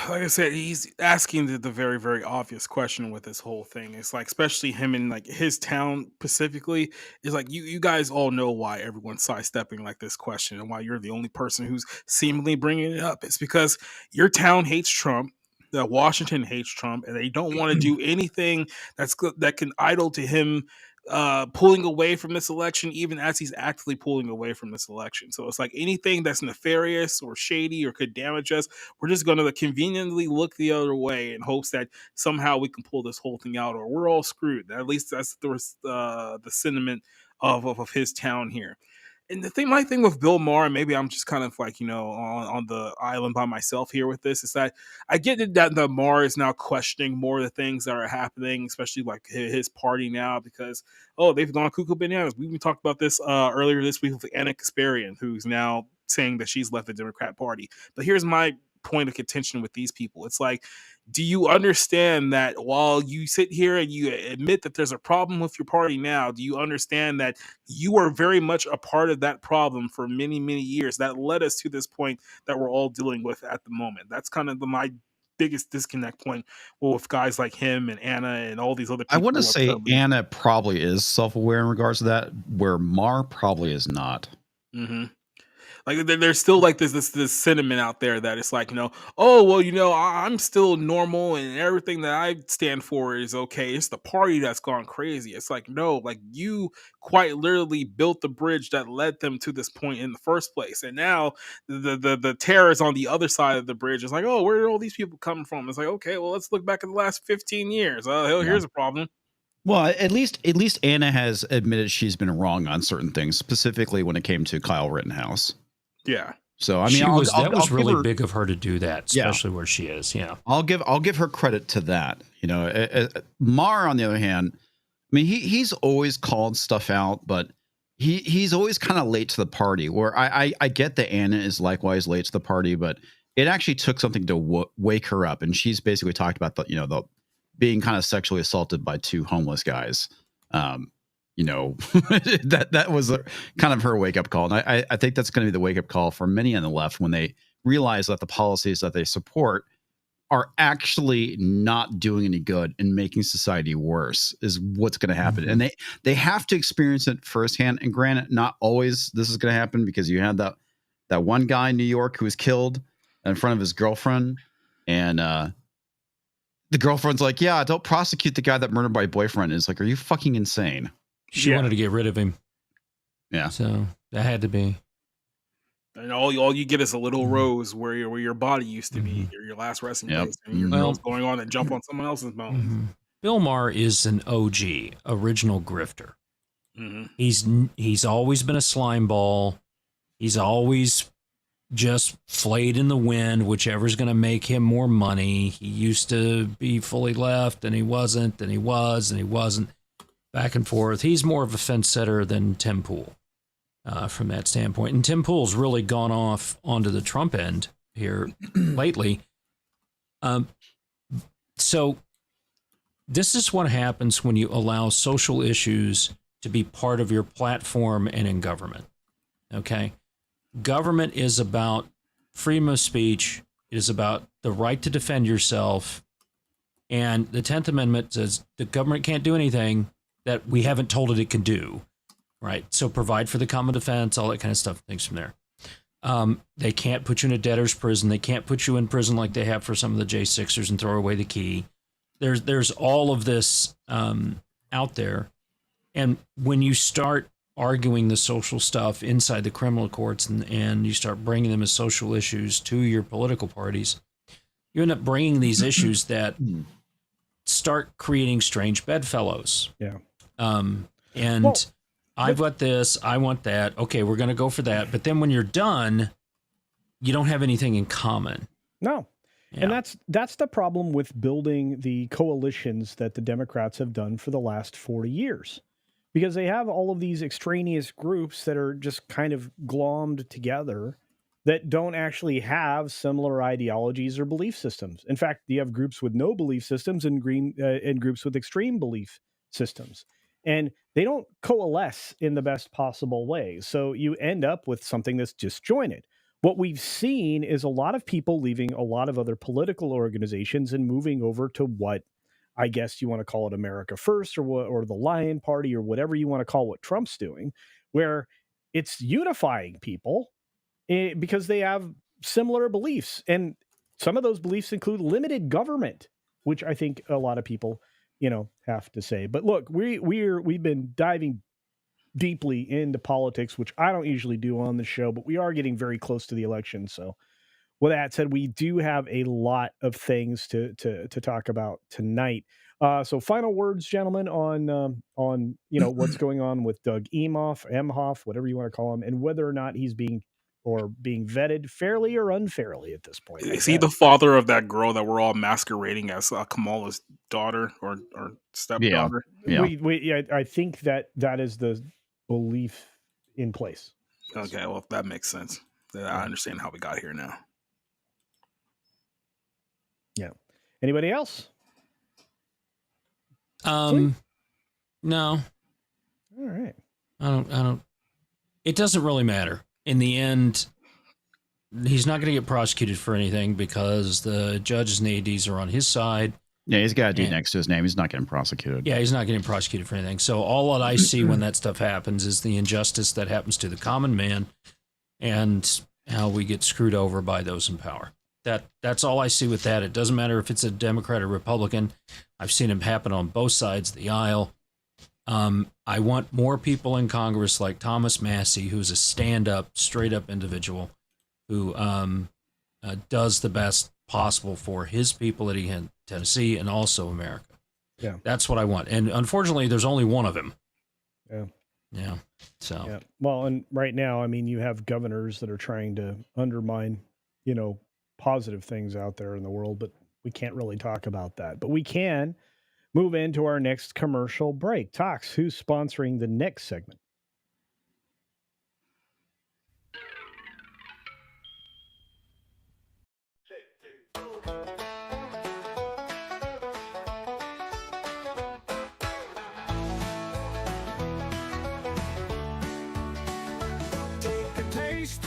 Like I said, he's asking the very, very obvious question with this whole thing. It's like, especially him in like his town specifically, is like you guys all know why everyone's sidestepping like this question and why you're the only person who's seemingly bringing it up. It's because your town hates Trump, that Washington hates Trump, and they don't want to do anything that can idle to him pulling away from this election, even as he's actively pulling away from this election. So it's like anything that's nefarious or shady or could damage us, we're just going to conveniently look the other way in hopes that somehow we can pull this whole thing out, or we're all screwed. At least that's the sentiment of his town here. And my thing with Bill Maher, and maybe I'm just kind of like, on the island by myself here with this, is that I get that the Maher is now questioning more of the things that are happening, especially like his party now, because, they've gone cuckoo bananas. We talked about this earlier this week with Anna Kasparian, who's now saying that she's left the Democrat Party. But here's my point of contention with these people. It's like, do you understand that while you sit here and you admit that there's a problem with your party now, do you understand that you are very much a part of that problem for many, many years that led us to this point that we're all dealing with at the moment? That's kind of my biggest disconnect point with guys like him and Anna and all these other people. I want to say Anna probably is self-aware in regards to that, where Maher probably is not. Mm-hmm. Like there's still like this sentiment out there that it's like, oh well, I'm still normal and everything that I stand for is okay. It's the party that's gone crazy. It's like, no, like you quite literally built the bridge that led them to this point in the first place, and now the terror is on the other side of the bridge. It's like, oh, where are all these people coming from? It's like, okay, well, let's look back at the last 15 years. Here's a problem. Well, at least Anna has admitted she's been wrong on certain things, specifically when it came to Kyle Rittenhouse. Yeah. So I mean, that was really big of her to do that, especially where she is. Yeah. I'll give her credit to that. Maher, on the other hand, I mean, he's always called stuff out, but he's always kind of late to the party. Where I get that Anna is likewise late to the party, but it actually took something to wake her up, and she's basically talked about the being kind of sexually assaulted by two homeless guys. That was kind of her wake up call. And I think that's going to be the wake up call for many on the left when they realize that the policies that they support are actually not doing any good and making society worse is what's going to happen. Mm-hmm. And they have to experience it firsthand. And granted, not always this is going to happen, because you had that one guy in New York who was killed in front of his girlfriend. And, the girlfriend's like, yeah, don't prosecute the guy that murdered my boyfriend. It's like, are you fucking insane? She wanted to get rid of him. Yeah. So that had to be. And all you get is a little rose where your body used to be, your last resting place, and your girl's going on and jump on someone else's bones. Mm-hmm. Bill Maher is an OG, original grifter. Mm-hmm. He's always been a slime ball. He's always just flayed in the wind, whichever's going to make him more money. He used to be fully left, and he wasn't, then he was, and he wasn't. Back and forth. He's more of a fence setter than Tim Pool from that standpoint. And Tim Pool's really gone off onto the Trump end here lately. So this is what happens when you allow social issues to be part of your platform and in government. Okay? Government is about freedom of speech. It is about the right to defend yourself. And the 10th Amendment says the government can't do anything that we haven't told it can do, right? So provide for the common defense, all that kind of stuff, things from there. They can't put you in a debtor's prison. They can't put you in prison like they have for some of the J6ers and throw away the key. There's all of this out there. And when you start arguing the social stuff inside the criminal courts and you start bringing them as social issues to your political parties, you end up bringing these issues that start creating strange bedfellows. Yeah. I've got this, I want that. Okay, we're going to go for that. But then when you're done, you don't have anything in common. No. Yeah. And that's the problem with building the coalitions that the Democrats have done for the last 40 years. Because they have all of these extraneous groups that are just kind of glommed together that don't actually have similar ideologies or belief systems. In fact, you have groups with no belief systems and groups with extreme belief systems. And they don't coalesce in the best possible way. So you end up with something that's disjointed. What we've seen is a lot of people leaving a lot of other political organizations and moving over to what I guess you want to call it America First or the Lion Party or whatever you want to call what Trump's doing, where it's unifying people because they have similar beliefs. And some of those beliefs include limited government, which I think a lot of people, have to say. But look, we've been diving deeply into politics, which I don't usually do on the show, but we are getting very close to the election. So with that said, we do have a lot of things to talk about tonight. So final words, gentlemen, on what's going on with Doug Emhoff, whatever you want to call him, and whether or not he's being vetted fairly or unfairly at this point. Is he the father of that girl that we're all masquerading as Kamala's daughter or stepdaughter? Yeah. I think that is the belief in place. Okay, well, that makes sense. I understand how we got here now. Yeah. Anybody else? No. All right. I don't. It doesn't really matter. In the end, he's not going to get prosecuted for anything because the judges and the ADs are on his side. Yeah, he's got a D next to his name. He's not getting prosecuted. Yeah, he's not getting prosecuted for anything. So all that I see when that stuff happens is the injustice that happens to the common man and how we get screwed over by those in power. That's all I see with that. It doesn't matter if it's a Democrat or Republican. I've seen it happen on both sides of the aisle. I want more people in Congress like Thomas Massey, who's a stand-up, straight-up individual who does the best possible for his people in Tennessee and also America. Yeah, that's what I want. And unfortunately, there's only one of him. Yeah. So. Yeah. Well, and right now, I mean, you have governors that are trying to undermine, positive things out there in the world, but we can't really talk about that. But we can move into our next commercial break. Tox, who's sponsoring the next segment? Take a taste.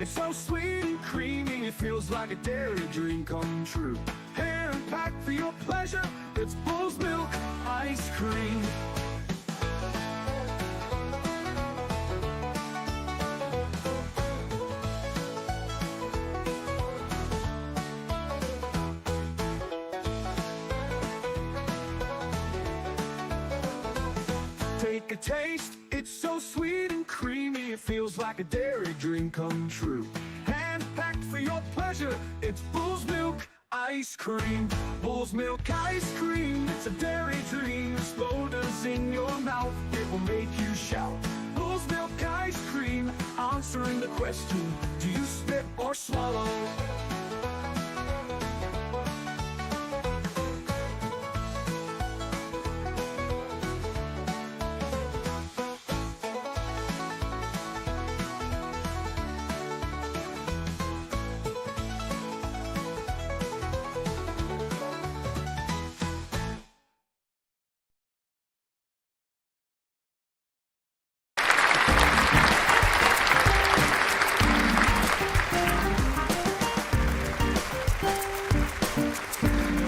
It's so sweet and creamy, it feels like a dairy dream come true. Hand-packed for your pleasure, it's Bull's Milk Ice Cream. Take a taste, it's so sweet and creamy, it feels like a dairy dream come true. Hand-packed for your pleasure, it's Bull's Milk Ice Cream. Bull's Milk Ice Cream, it's a dairy dream. Exploders in your mouth, it will make you shout. Bull's Milk Ice Cream, answering the question, do you spit or swallow?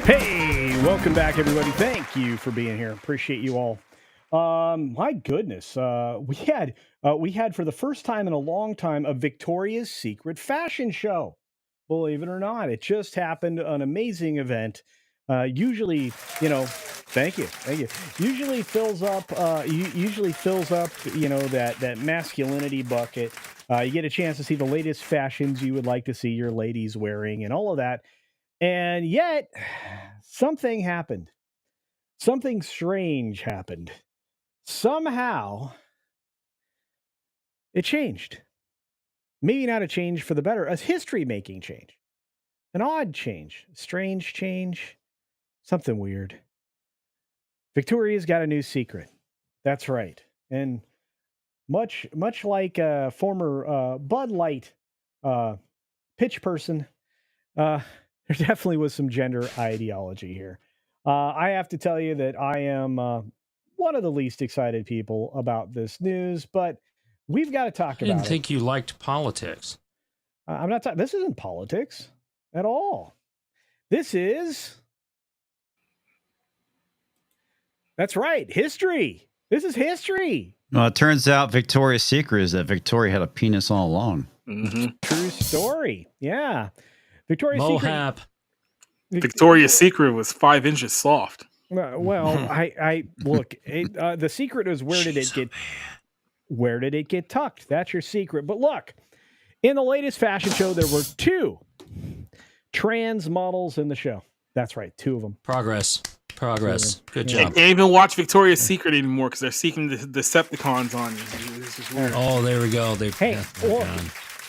Hey, welcome back, everybody. Thank you for being here. Appreciate you all. My goodness, we had for the first time in a long time a Victoria's Secret fashion show. Believe it or not, it just happened. An amazing event. Usually, thank you. Usually fills up. That masculinity bucket. You get a chance to see the latest fashions you would like to see your ladies wearing, and all of that. And yet, something happened. Something strange happened. Somehow, it changed. Maybe not a change for the better, a history-making change. An odd change. A strange change. Something weird. Victoria's got a new secret. That's right. And much like a former Bud Light pitch person, there definitely was some gender ideology here. I have to tell you that I am one of the least excited people about this news, but we've got to talk about it. I didn't think you liked politics. I'm not talking. This isn't politics at all. This is. That's right. History. This is history. Well, it turns out Victoria's secret is that Victoria had a penis all along. Mm-hmm. True story. Yeah. Victoria's Mohap. Secret. Victoria's Secret was 5 inches soft. Well, I look. The secret is where did it get tucked? That's your secret. But look, in the latest fashion show, there were 2 trans models in the show. That's right, 2 of them. Progress. Progress. Good Can't job. even watch Victoria's Secret anymore because they're seeking the Decepticons on you. This is weird. Oh, there we go.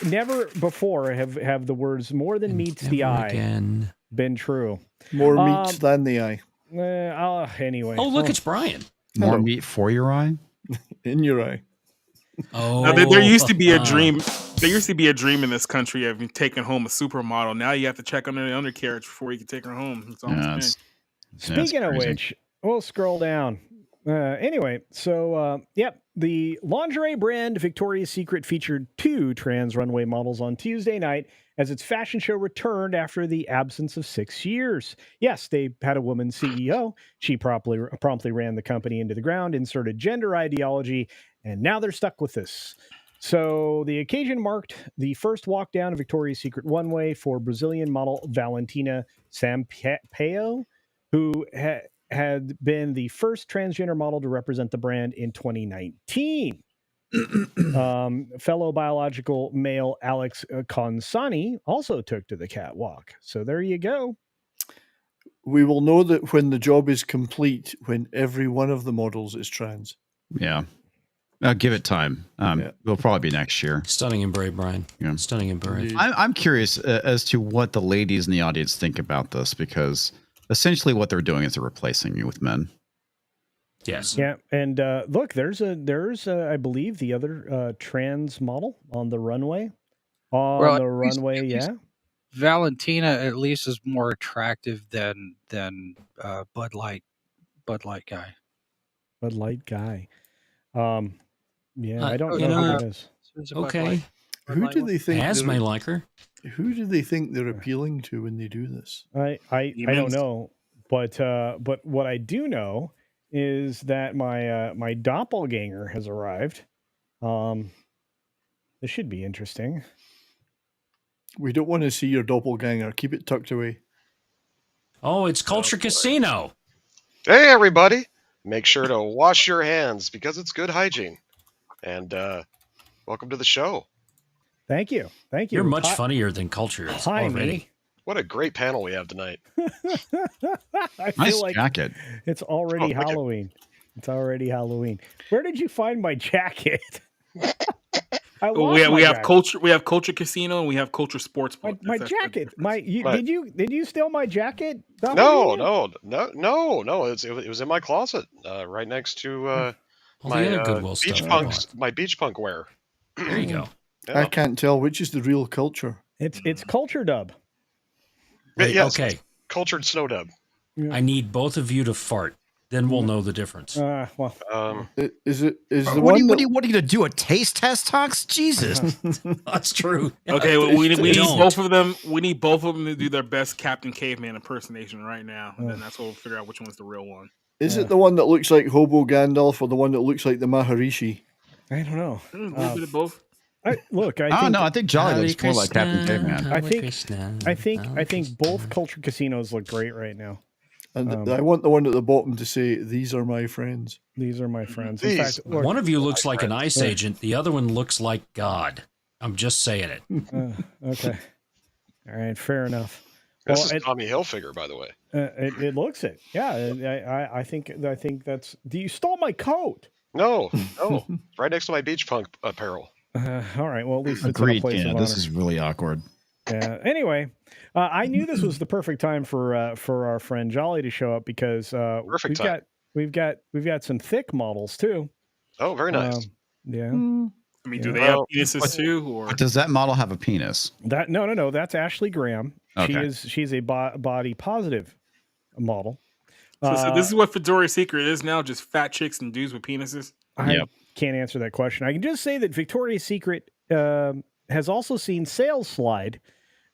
Never before have the words "more than meets the eye" again been true. More meats than the eye. Anyway. Oh, look, it's Brian. More meat for your eye? In your eye. Oh, now, there used to be a dream. There used to be a dream in this country of taking home a supermodel. Now you have to check under the undercarriage before you can take her home. That's all I'm saying. Speaking of which, we'll scroll down. Anyway, so the lingerie brand Victoria's Secret featured 2 trans runway models on Tuesday night as its fashion show returned after the absence of 6 years. Yes, they had a woman CEO. She promptly ran the company into the ground, inserted gender ideology, and now they're stuck with this. So the occasion marked the first walk down of Victoria's Secret runway for Brazilian model Valentina Sampaio, who had been the first transgender model to represent the brand in 2019. Fellow biological male Alex Consani also took to the catwalk. So there you go. We will know that when the job is complete, when every one of the models is trans. Yeah. Give it time. It'll probably be next year. Stunning and brave, Brian. Yeah. Stunning and brave. I'm curious as to what the ladies in the audience think about this, because essentially what they're doing is they're replacing you with men. Yes. Yeah, and look, there's I believe the other trans model on the runway. Valentina at least is more attractive than Bud Light guy. Bud Light guy. I don't know who that is. Okay. Who do they think? Asthma like her. Who do they think they're appealing to when they do this? I don't know, but what I do know is that my doppelganger has arrived. This should be interesting. We don't want to see your doppelganger. Keep it tucked away. Oh, it's Culture Casino. Hey, everybody. Make sure to wash your hands because it's good hygiene. And welcome to the show. Thank you. You're much funnier than Culture is already. Me. What a great panel we have tonight. I Nice feel like jacket. it's already Halloween. It's already Halloween. Where did you find my jacket? We have Culture. We have Culture Casino and we have Culture Sports. My jacket. Did you steal my jacket? No. It was in my closet, right next to my beach punk wear. There you go. I can't tell which is the real Culture. It's Culture Dub. Yes, okay. Cultured Snow Dub. I need both of you to fart. Then we'll know the difference. Is the what one? are you going to do? A taste test, Talks? Jesus, that's true. Okay, well, we need both of them. We need both of them to do their best Captain Caveman impersonation right now, and then that's what we'll figure out which one's the real one. Is it the one that looks like Hobo Gandalf or the one that looks like the Maharishi? I don't know. A little bit of both. I think Jolly looks more like Captain Caveman. I think both Culture Casinos look great right now. And I want the one at the bottom to say, "These are my friends." These are my friends. In fact, one of you looks like an ICE agent. The other one looks like God. I'm just saying it. Okay. All right. Fair enough. This is Tommy Hilfiger, by the way. It looks it. Yeah. I think that's. You stole my coat. No. Right next to my beach punk apparel. All right. Well, at least it's Agreed. in a place of honor. This is really awkward. Yeah. Anyway, I knew this was the perfect time for our friend Jolly to show up because we've got some thick models too. Oh, very nice. Yeah. I mean, do they have penises too? Or does that model have a penis? No. That's Ashley Graham. Okay. She's a body positive model. So this is what Victoria's Secret is now: just fat chicks and dudes with penises. I can't answer that question. I can just say that Victoria's Secret has also seen sales slide.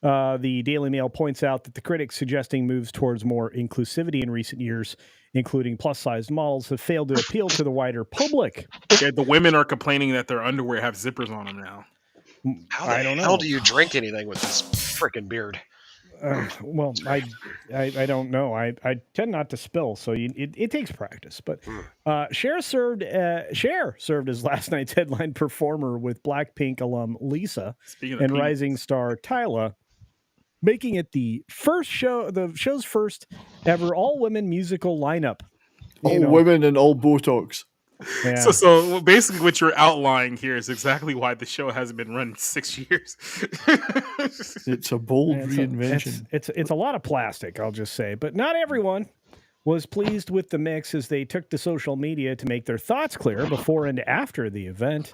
The Daily Mail points out that the critics suggesting moves towards more inclusivity in recent years, including plus-sized models, have failed to appeal to the wider public. Yeah, the women are complaining that their underwear have zippers on them now. How the hell do you drink anything with this freaking beard? Well, I don't know. I tend not to spill, so it takes practice. But Cher served as last night's headline performer with Blackpink alum Lisa and rising star Tyla. making it the show's first ever all-women musical lineup. All women and all Botox. Yeah. So basically, what you're outlining here is exactly why the show hasn't been run in 6 years. It's a bold reinvention. It's a lot of plastic, I'll just say. But not everyone was pleased with the mix as they took to social media to make their thoughts clear before and after the event.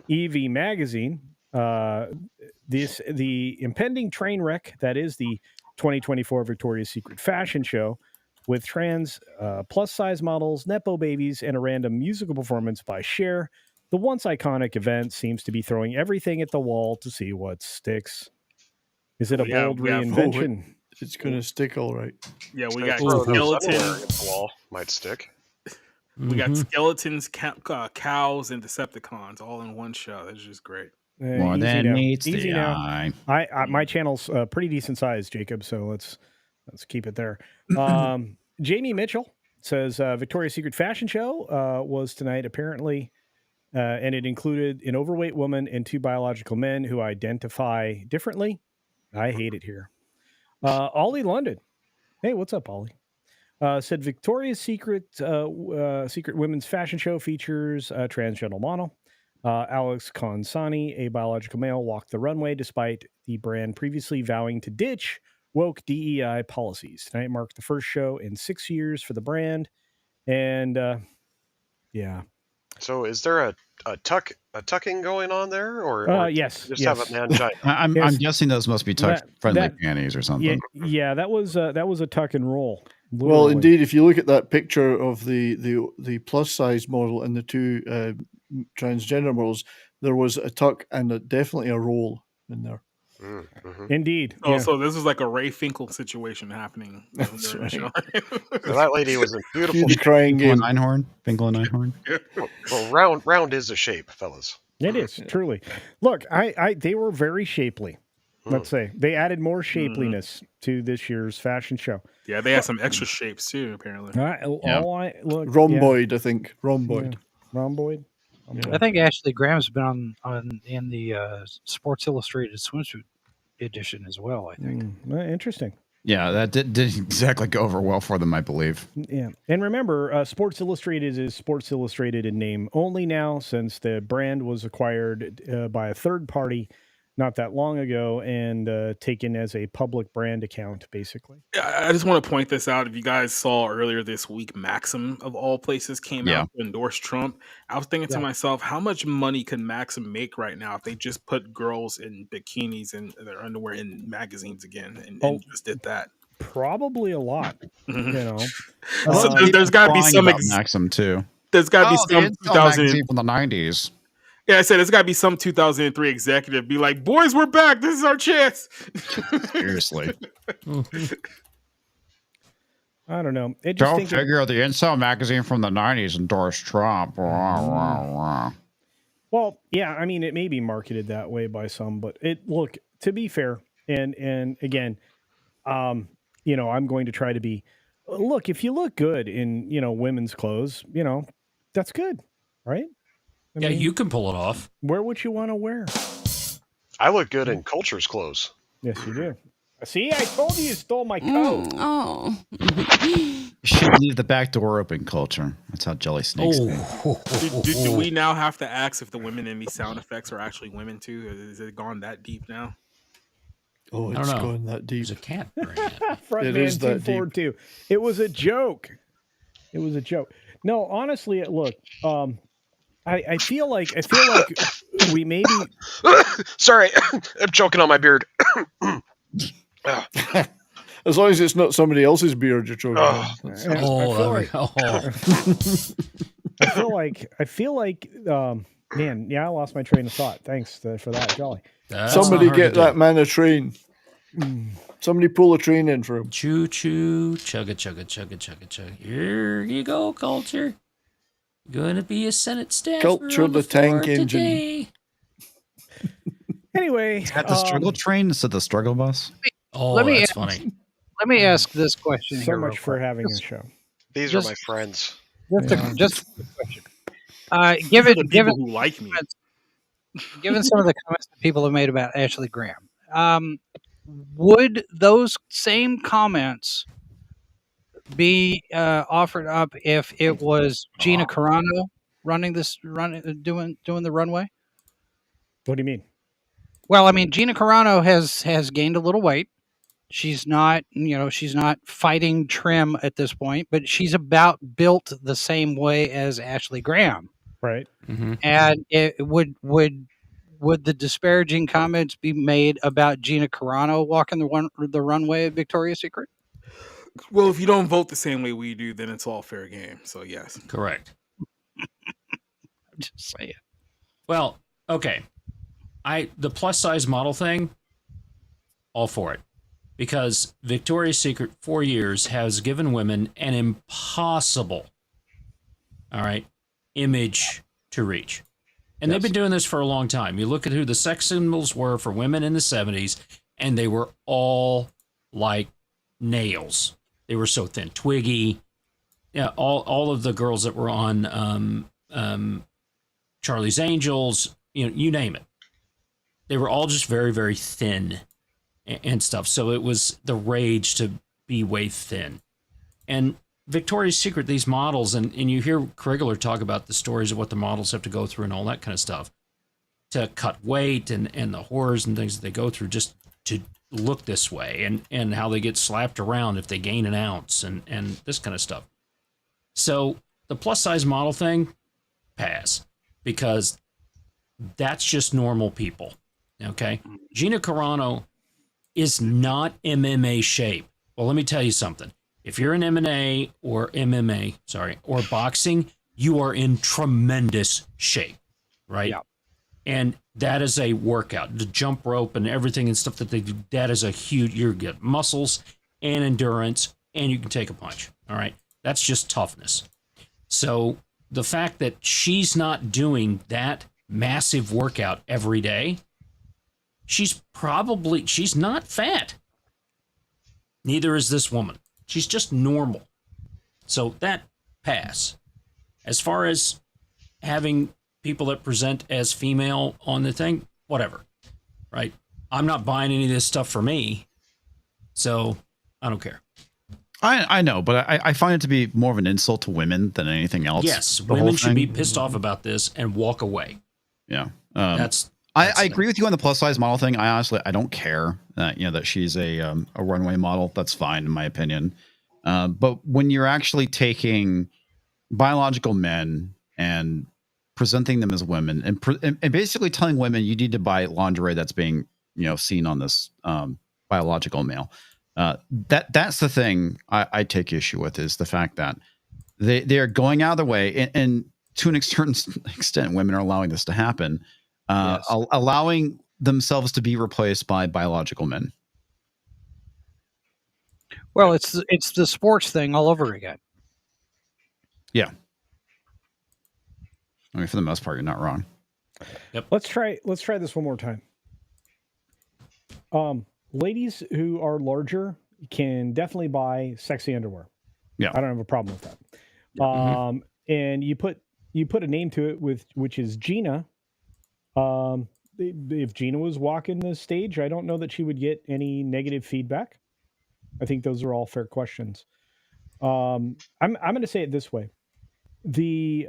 EV Magazine, the impending train wreck that is the 2024 Victoria's Secret fashion show, with trans plus-size models, nepo babies, and a random musical performance by Cher, the once iconic event seems to be throwing everything at the wall to see what sticks. Is it a bold reinvention? It's going to stick all right. Yeah, we got skeletons. The wall might stick. We got skeletons, cows, and Decepticons all in one show. That's just great. More than meets the eye. My channel's pretty decent size, Jacob. So let's keep it there. Jamie Mitchell says Victoria's Secret fashion show was tonight apparently, and it included an overweight woman and 2 biological men who identify differently. I hate it here. Ollie London, hey, what's up, Ollie? Said Victoria's Secret women's fashion show features a transgender model. Alex Consani, a biological male, walked the runway despite the brand previously vowing to ditch woke DEI policies. Tonight marked the first show in 6 years for the brand. And yeah. So is there a tucking going on there? Or yes. Just have a mangina? I'm guessing those must be tuck-friendly panties or something. Yeah, that was a tuck and roll. Literally. Well, indeed, if you look at that picture of the plus-size model and the 2 transgender models, there was a tuck and definitely a roll in there. Mm-hmm. Indeed. Oh, yeah. so this is like a Ray Finkel situation happening. That's right. So that lady was in beautiful shape. Crying game. Finkel and Einhorn. Well, round is a shape, fellas. It is truly. Look, they were very shapely. Let's say they added more shapeliness to this year's fashion show. Yeah, they had some extra shapes too, apparently. Rhomboid, I think. Rhomboid. Yeah. Rhomboid. I think Ashley Graham's been on in the Sports Illustrated swimsuit edition as well. I think. Interesting. Yeah, that didn't exactly go over well for them, I believe. Yeah, and remember, Sports Illustrated is Sports Illustrated in name only now, since the brand was acquired by a third party not that long ago and taken as a public brand account, basically. I just want to point this out. If you guys saw earlier this week, Maxim, of all places, came out to endorse Trump. I was thinking to myself, how much money could Maxim make right now if they just put girls in bikinis and their underwear in magazines again and just did that? Probably a lot, you know. So there's got to be some Maxim too. There's got to be some 2000 from the 90s. Yeah, I said it's got to be some 2003 executive be like, "Boys, we're back. This is our chance." Seriously. I don't know. Go figure. The Incel magazine from the 90s endorsed Trump. Well, yeah, I mean, it may be marketed that way by some, but look, to be fair, and again, you know, I'm going to try to be. Look, if you look good in women's clothes, that's good, right? I mean, you can pull it off. Where would you want to wear? I look good in Culture's clothes. Yes, you do. See, I told you stole my coat. You should leave the back door open, Culture. That's how jelly snakes think. Do we now have to ask if the women in these sound effects are actually women too? Is it gone that deep now? Oh, it's gone that deep. There's a cat. It is that deep. It was a joke. It was a joke. No, honestly, look. I feel like we maybe. Sorry, I'm choking on my beard. As long as it's not somebody else's beard you're choking on. I feel like, man, I lost my train of thought. Thanks for that, Jolly. Somebody get that man a train. Somebody pull a train in for him. Choo choo, chugga chugga chugga chugga chugga. Here you go, Culture. Going to be a Senate staffer. Culture the tank engine. Today. Anyway, is that the struggle train instead of the struggle bus? Oh, that's funny. Let me ask this question. So much for having a show. These are my friends. Just a question. Given who like me, given some of the comments that people have made about Ashley Graham, would those same comments be offered up if it was Gina Carano doing the runway? What do you mean? Well, I mean, Gina Carano has gained a little weight. She's not, she's not fighting trim at this point, but she's about built the same way as Ashley Graham. Right. Mm-hmm. And it would the disparaging comments be made about Gina Carano walking the runway at Victoria's Secret? Well, if you don't vote the same way we do, then it's all fair game. So yes, correct. I'm just saying. Well, okay. The plus size model thing, all for it. Because Victoria's Secret 4 years has given women an impossible, image to reach. And they've been doing this for a long time. You look at who the sex symbols were for women in the 70s, and they were all like nails. They were so thin. Twiggy, yeah, all of the girls that were on Charlie's Angels, you name it. They were all just very, very thin and stuff. So it was the rage to be way thin. And Victoria's Secret, these models, and you hear Krigler talk about the stories of what the models have to go through and all that kind of stuff to cut weight and the horrors and things that they go through just to look this way and how they get slapped around if they gain an ounce and this kind of stuff. So the plus size model thing, pass, because that's just normal people. Okay. Gina Carano is not MMA shape. Well, let me tell you something. If you're in MMA or boxing, you are in tremendous shape, right? Yeah. And that is a workout. The jump rope and everything and stuff that they do, that is a huge, you get muscles and endurance, and you can take a punch, all right? That's just toughness. So the fact that she's not doing that massive workout every day, she's not fat. Neither is this woman. She's just normal. So that pass. As far as having people that present as female on the thing, whatever, right? I'm not buying any of this stuff for me, so I don't care. I know, but I find it to be more of an insult to women than anything else. Yes, women should be pissed off about this and walk away. Yeah. I agree with you on the plus size model thing. I don't care that that she's a runway model. That's fine in my opinion. But when you're actually taking biological men and presenting them as women and basically telling women you need to buy lingerie that's being seen on this biological male, that's the thing I take issue with, is the fact that they're going out of their way and to an certain extent women are allowing this to happen. Yes. Allowing themselves to be replaced by biological men. Well, it's the sports thing all over again. Yeah. I mean, for the most part, you're not wrong. Yep. Let's try this one more time. Ladies who are larger can definitely buy sexy underwear. Yeah. I don't have a problem with that. Mm-hmm. And you put a name to it which is Gina. If Gina was walking the stage, I don't know that she would get any negative feedback. I think those are all fair questions. I'm going to say it this way: the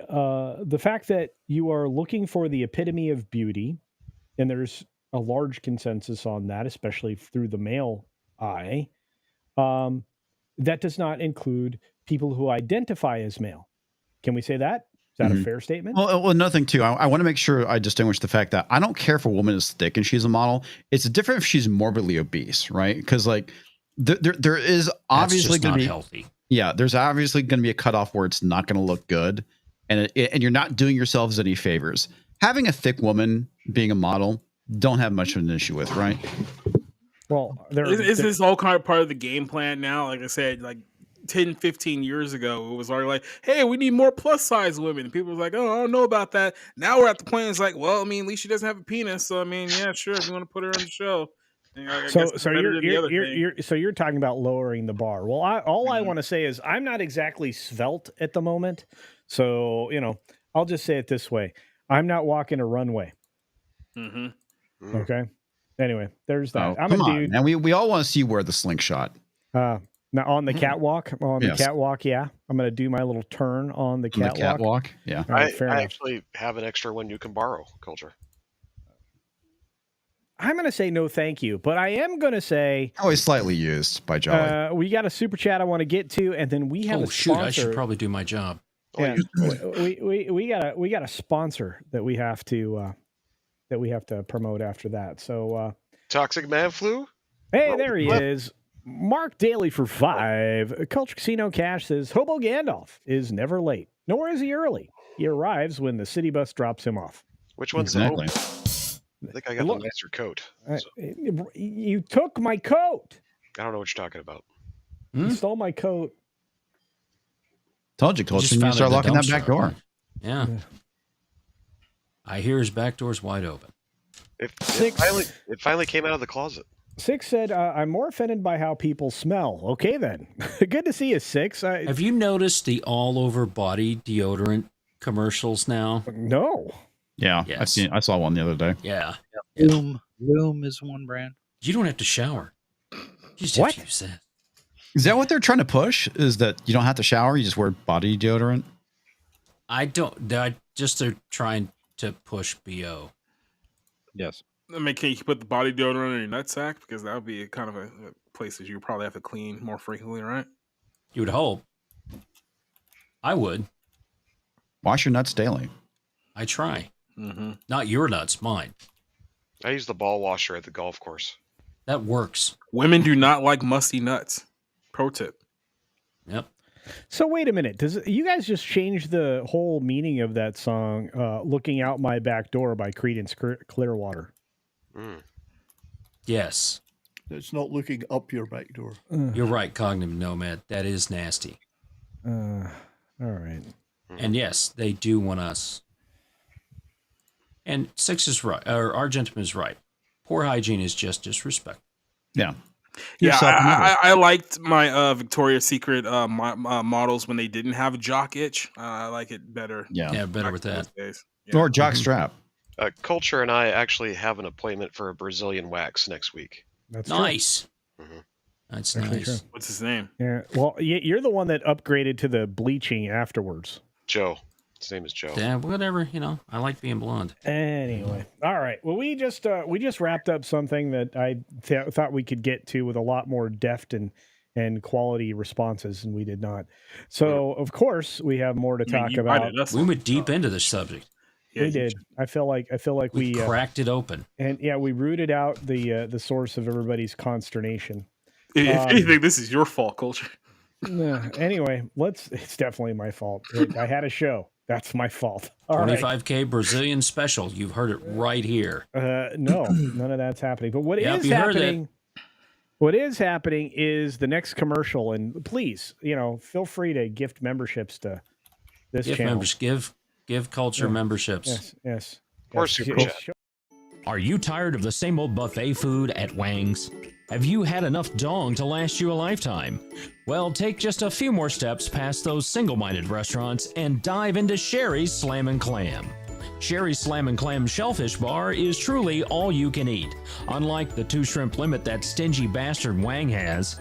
fact that you are looking for the epitome of beauty, and there's a large consensus on that, especially through the male eye, that does not include people who identify as male. Can we say that? Is that a fair statement? Well, nothing too. I want to make sure I distinguish the fact that I don't care if a woman is thick and she's a model. It's different if she's morbidly obese, right? Because like there is obviously going to be healthy. Yeah, there's obviously going to be a cutoff where it's not going to look good, and you're not doing yourselves any favors. Having a thick woman being a model, don't have much of an issue with, right? Well, is this all kind of part of the game plan now? Like I said, like 10, 15 years ago, it was already like, hey, we need more plus size women. People were like, oh, I don't know about that. Now we're at the point, it's like, well, I mean, at least she doesn't have a penis. So, I mean, yeah, sure, if you want to put her on the show. So you're talking about lowering the bar. Well, I want to say is I'm not exactly svelte at the moment. So, I'll just say it this way. I'm not walking a runway. Mm-hmm. Okay. Anyway, there's that. Oh, I'm come a on, dude. and we all want to see you wear the slingshot. Now on the catwalk, Yes. yeah, I'm gonna do my little turn on the catwalk. The catwalk, yeah. All right, fair I enough. actually have an extra one you can borrow, Culture. I'm gonna say no, thank you, but I am gonna say Always slightly used by Jolly. we got a super chat I want to get to, and then we have a sponsor. I should probably do my job. Yeah, we got a sponsor that we have to promote after that. So Toxic Man Flu? hey, there he is. Mark Daly for 5. Culture Casino Cash says Hobo Gandalf is never late, nor is he early. He arrives when the city bus drops him off. Which one's Exactly. the hope? I think I got the nicer coat. So You took my coat. I don't know what you're talking about. You stole my coat. Told you, Culture. You start locking that back door. Yeah. I hear his back door's wide open. It finally came out of the closet. 6 said, I'm more offended by how people smell. Okay, then. Good to see you, 6. Have you noticed the all-over body deodorant commercials now? No. Yeah, Yes. I saw one the other day. Yeah. Loom is one brand. You don't have to shower. You just What? have to use that. Is that what they're trying to push? Is that you don't have to shower, you just wear body deodorant? I just they're trying to push BO. Yes. I mean, can you put the body deodorant in your nutsack? Because that would be a kind of a place that you probably have to clean more frequently, right? You would hope. I would. Wash your nuts daily. I try. Mm-hmm. Not your nuts, mine. I use the ball washer at the golf course. That works. Women do not like musty nuts. Pro tip. Yep. So wait a minute. Does you guys just change the whole meaning of that song, Looking Out My Back Door by Creedence Clearwater? Yes. It's not looking up your back door. You're right, Cognitive Nomad. That is nasty. All right. And yes, they do want us. And 6 is right, or our gentleman is right. Poor hygiene is just disrespect. Yeah. Yeah, I liked my Victoria's Secret models when they didn't have a jock itch. I like it better. Yeah, better with that. Or jock strap. Culture and I actually have an appointment for a Brazilian wax next week. That's nice. Mm-hmm. That's Actually nice. true. What's his name? Yeah. Well, you're the one that upgraded to the bleaching afterwards. Joe. His name is Joe. Yeah, whatever. I like being blonde. Anyway, all right. Well, we just wrapped up something that I thought we could get to with a lot more deft and quality responses, and we did not. So, of course, we have more to talk about. We went deep into this subject. We did. I feel like we cracked it open, and we rooted out the source of everybody's consternation. If anything, this is your fault, Culture. Anyway, it's definitely my fault. I had a show. That's my fault. All right. 25K Brazilian special. You've heard it right here. No, none of that's happening. But what Yep, is you heard happening? What is happening is the next commercial, and please, feel free to gift memberships to this channel. Give Culture memberships. Yes. Or super chat. Are you tired of the same old buffet food at Wang's? Have you had enough dong to last you a lifetime? Well, take just a few more steps past those single-minded restaurants and dive into Sherry's Slam and Clam. Sherry's Slam and Clam Shellfish Bar is truly all you can eat, unlike the 2 shrimp limit that stingy bastard Wang has.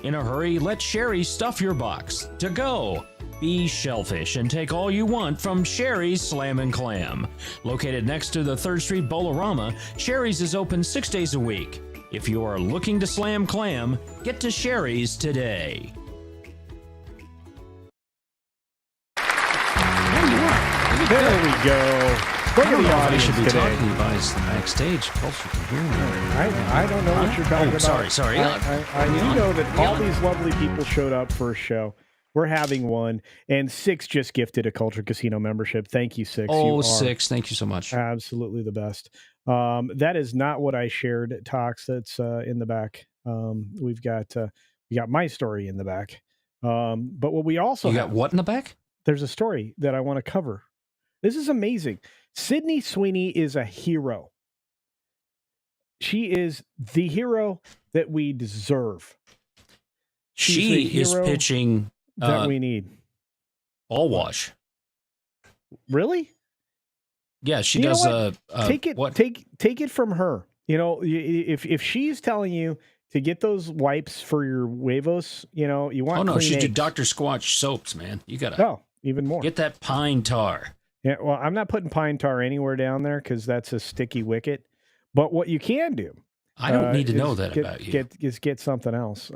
In a hurry, let Sherry stuff your box. To go! Be shellfish and take all you want from Sherry's Slam and Clam. Located next to the 3rd Street Bolorama, Sherry's is open 6 days a week. If you are looking to slam clam, get to Sherry's today. There we go. Look at the audience should be today. talking about his backstage. Culture can hear me. I don't know what you're talking about. Sorry. I do know that all these lovely people showed up for a show. We're having one, and 6 just gifted a Culture Casino membership. Thank you, 6. Oh, You are 6. Thank you so much. absolutely the best. That is not what I shared, Tox. That's in the back. We got my story in the back. But what we also You got what in the back? There's a story that I want to cover. This is amazing. Sydney Sweeney is a hero. She is the hero that we deserve. She's She the is hero pitching that we need. all wash. Really? Yeah, she You know does. what? Take it. What? Take it from her. You know, if she's telling you to get those wipes for your huevos, you know, you want. Oh no, clean she eggs. did Dr. Squatch soaps, man. You gotta even more. Get that pine tar. Yeah, well, I'm not putting pine tar anywhere down there because that's a sticky wicket. But what you can do, I don't need to know that about you. Get something else.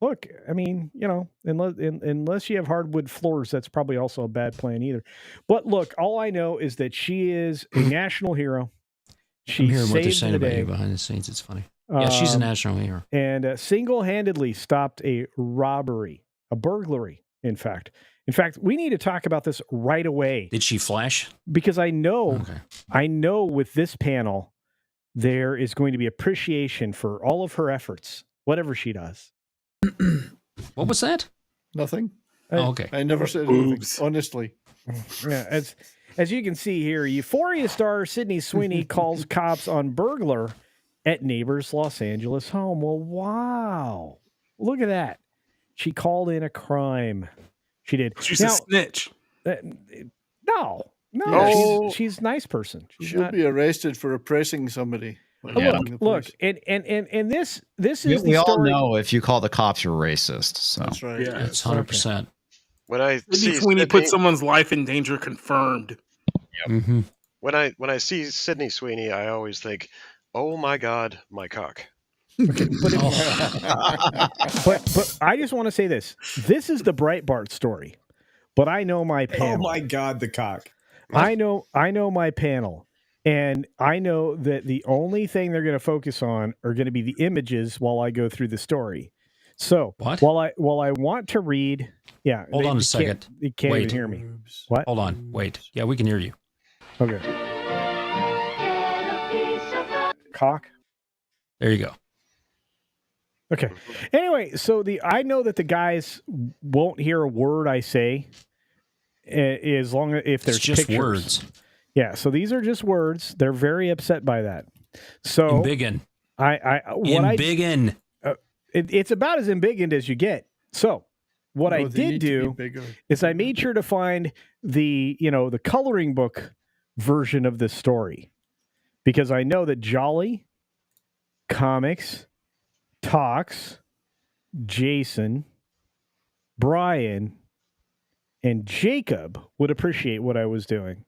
Look, I mean, you know, unless you have hardwood floors, that's probably also a bad plan either. But look, all I know is that she is a national hero. She I'm hearing what they're saved saying the about day. you behind the scenes. It's funny. Yeah, she's a national hero. And single-handedly stopped a robbery, a burglary, in fact. In fact, we need to talk about this right away. Did she flash? Because I know with this panel, there is going to be appreciation for all of her efforts, whatever she does. What was that? Nothing. Okay. I never said anything, honestly. Yeah, as you can see here, Euphoria star Sydney Sweeney calls cops on burglar at neighbor's Los Angeles home. Well, wow. Look at that. She called in a crime. She did. She's a snitch. No. No. She's a nice person. She'll be arrested for oppressing somebody. Look, and this is We the all story. know if you call the cops, you're racist. So That's right. Yeah, it's 100%. When I see Sweeney put someone's life in danger, confirmed. Mm-hmm. When I see Sydney Sweeney, I always think, "Oh my God, my cock." But I just want to say this. This is the Breitbart story, but I know my panel. Oh my God, the cock. I know my panel, and I know that the only thing they're going to focus on are going to be the images while I go through the story. So while I want to read, Hold on a second. You can't Wait. even hear me. What? Hold on. Wait. Yeah, we can hear you. Okay. Cock. There you go. Okay. Anyway, so I know that the guys won't hear a word I say, as long as if there's It's just pictures. words. Yeah. So these are just words. They're very upset by that. So Embiggen. Embiggen. It's about as embiggened as you get. So what I they did need to do be bigger. is I made sure to find the coloring book version of this story, because I know that Jolly, Comix, Talks, Jason, Brian, and Jacob would appreciate what I was doing.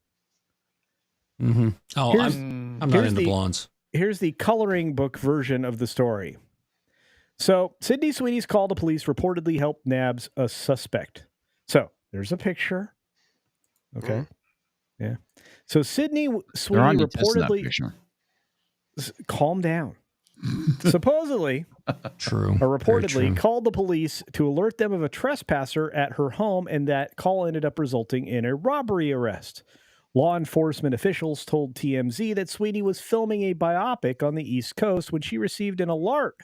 Mm-hmm. Oh, I'm not into blondes. Here's the coloring book version of the story. So, Sydney Sweeney's call to police reportedly helped nabs a suspect. So, there's a picture. Okay. Yeah. So, Sydney Sweeney reportedly... Calm down. Supposedly, true, or reportedly, true. called the police to alert them of a trespasser at her home, and that call ended up resulting in a robbery arrest. Law enforcement officials told TMZ that Sweeney was filming a biopic on the East Coast when she received an alert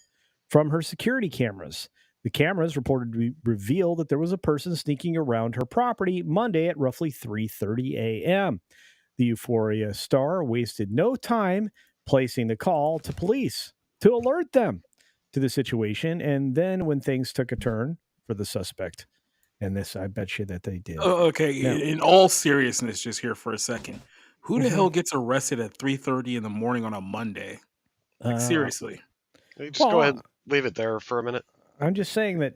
from her security cameras. The cameras reportedly revealed that there was a person sneaking around her property Monday at roughly 3:30 a.m. The Euphoria star wasted no time placing the call to police to alert them to the situation, and then when things took a turn for the suspect, and this I bet you that they did. Okay, Now- in all seriousness, just here for a second. Who the hell gets arrested at 3:30 in the morning on a Monday? Like, seriously. You just go ahead and leave it there for a minute. I'm just saying that